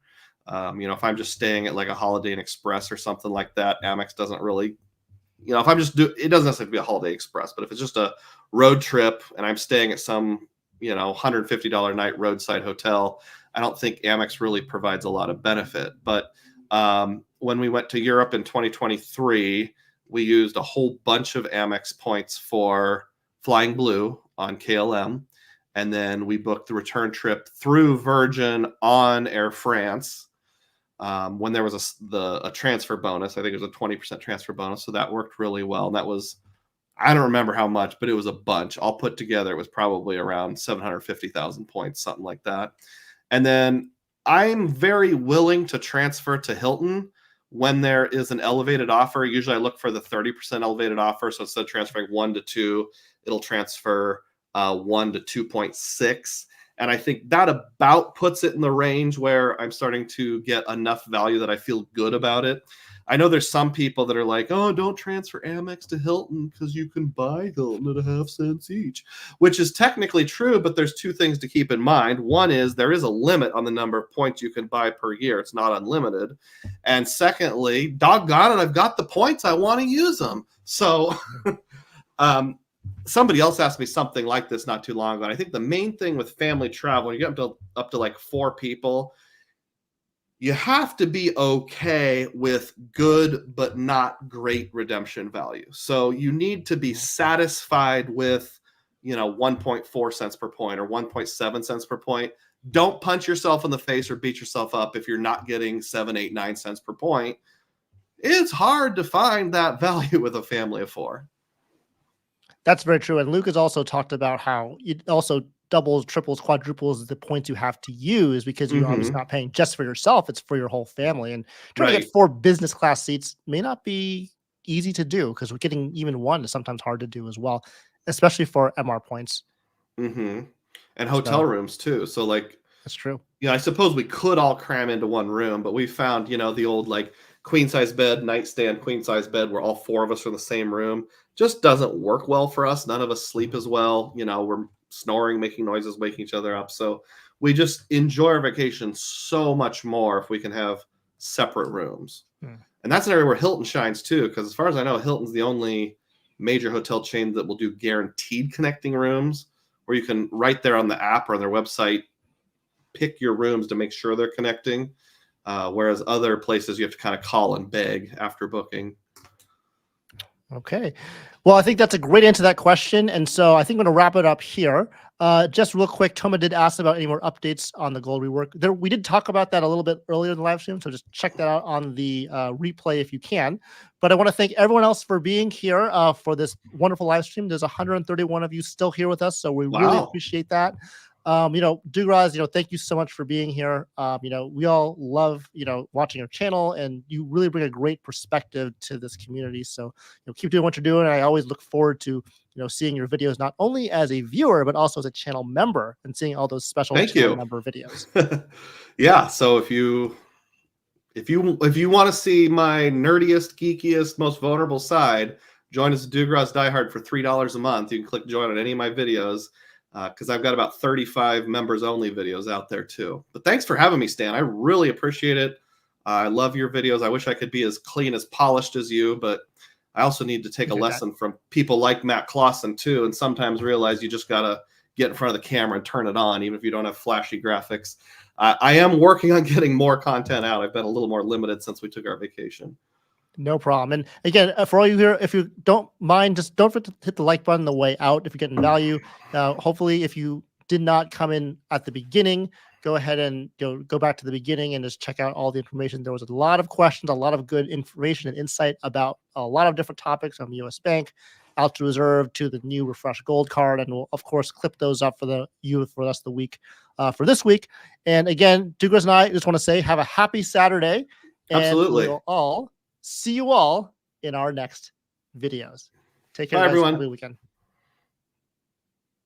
If I'm just staying at like a Holiday Inn Express or something like that, Amex doesn't really, if I'm just it doesn't necessarily be a Holiday Express, but if it's just a road trip and I'm staying at some, $150 night roadside hotel, I don't think Amex really provides a lot of benefit. But when we went to Europe in 2023, we used a whole bunch of Amex points for Flying Blue on KLM. And then we booked the return trip through Virgin on Air France when there was a transfer bonus. I think it was a 20% transfer bonus. So that worked really well. And that was, I don't remember how much, but it was a bunch. All put together, it was probably around 750,000 points, something like that. And then I'm very willing to transfer to Hilton when there is an elevated offer. Usually I look for the 30% elevated offer. So instead of transferring 1 to 2, it'll transfer 1 to 2.6. And I think that about puts it in the range where I'm starting to get enough value that I feel good about it. I know there's some people that are like, oh, don't transfer Amex to Hilton because you can buy Hilton at a half cents each, which is technically true, but there's two things to keep in mind. One is there is a limit on the number of points you can buy per year. It's not unlimited. And secondly, doggone it, I've got the points. I want to use them. So somebody else asked me something like this not too long ago. And I think the main thing with family travel, when you get up to like 4 people, you have to be okay with good but not great redemption value. So you need to be satisfied with, 1.4 cents per point or 1.7 cents per point. Don't punch yourself in the face or beat yourself up if you're not getting 7, 8, 9 cents per point. It's hard to find that value with a family of 4. That's very true. And Luke has also talked about how it also doubles, triples, quadruples the points you have to use because you're obviously not paying just for yourself, it's for your whole family. And trying to Right. get 4 business class seats may not be easy to do because we're getting even 1 is sometimes hard to do as well, especially for MR points. And hotel So rooms too. So like, that's true. I suppose we could all cram into one room, but we found, the old like queen size bed, nightstand, queen size bed where all 4 of us are in the same room just doesn't work well for us. None of us sleep as well. We're snoring, making noises, waking each other up. So we just enjoy our vacation so much more if we can have separate rooms. And that's an area where Hilton shines too, because as far as I know, Hilton's the only major hotel chain that will do guaranteed connecting rooms where you can right there on the app or on their website pick your rooms to make sure they're connecting. Whereas other places you have to kind of call and beg after booking. Okay. Well, I think that's a great answer to that question. And so I think I'm going to wrap it up here. Just real quick, Toma did ask about any more updates on the gold rework. There, we did talk about that a little bit earlier in the live stream, so just check that out on the replay if you can. But I want to thank everyone else for being here for this wonderful live stream. There's 131 of you still here with us, so we really Wow. appreciate that. Dugroz, thank you so much for being here. We all love, watching your channel, and you really bring a great perspective to this community. So, keep doing what you're doing. And I always look forward to, seeing your videos, not only as a viewer, but also as a channel member, and seeing all those special Thank channel you. member videos. Yeah. So if you want to see my nerdiest, geekiest, most vulnerable side, join us at Dugroz Diehard for $3 a month. You can click join on any of my videos, because I've got about 35 members only videos out there too. But thanks for having me, Stan. I really appreciate it. I love your videos. I wish I could be as clean, as polished as you, but I also need to take a lesson from people like Matt Clausen too, and sometimes realize you just gotta get in front of the camera and turn it on, even if you don't have flashy graphics. I am working on getting more content out. I've been a little more limited since we took our vacation. No problem. And again, for all you here, if you don't mind, just don't forget to hit the like button on the way out if you're getting value. Hopefully, if you did not come in at the beginning, go ahead and go back to the beginning and just check out all the information. There was a lot of questions, a lot of good information and insight about a lot of different topics from US Bank, out to reserve, to the new refresh gold card. And we'll, of course, clip those up for the rest of the week, for this week. And again, Dugroz and I just want to say, have a happy Saturday. And Absolutely. we'll see you all in our next videos. Take care, Bye, guys. everyone. Have a good weekend.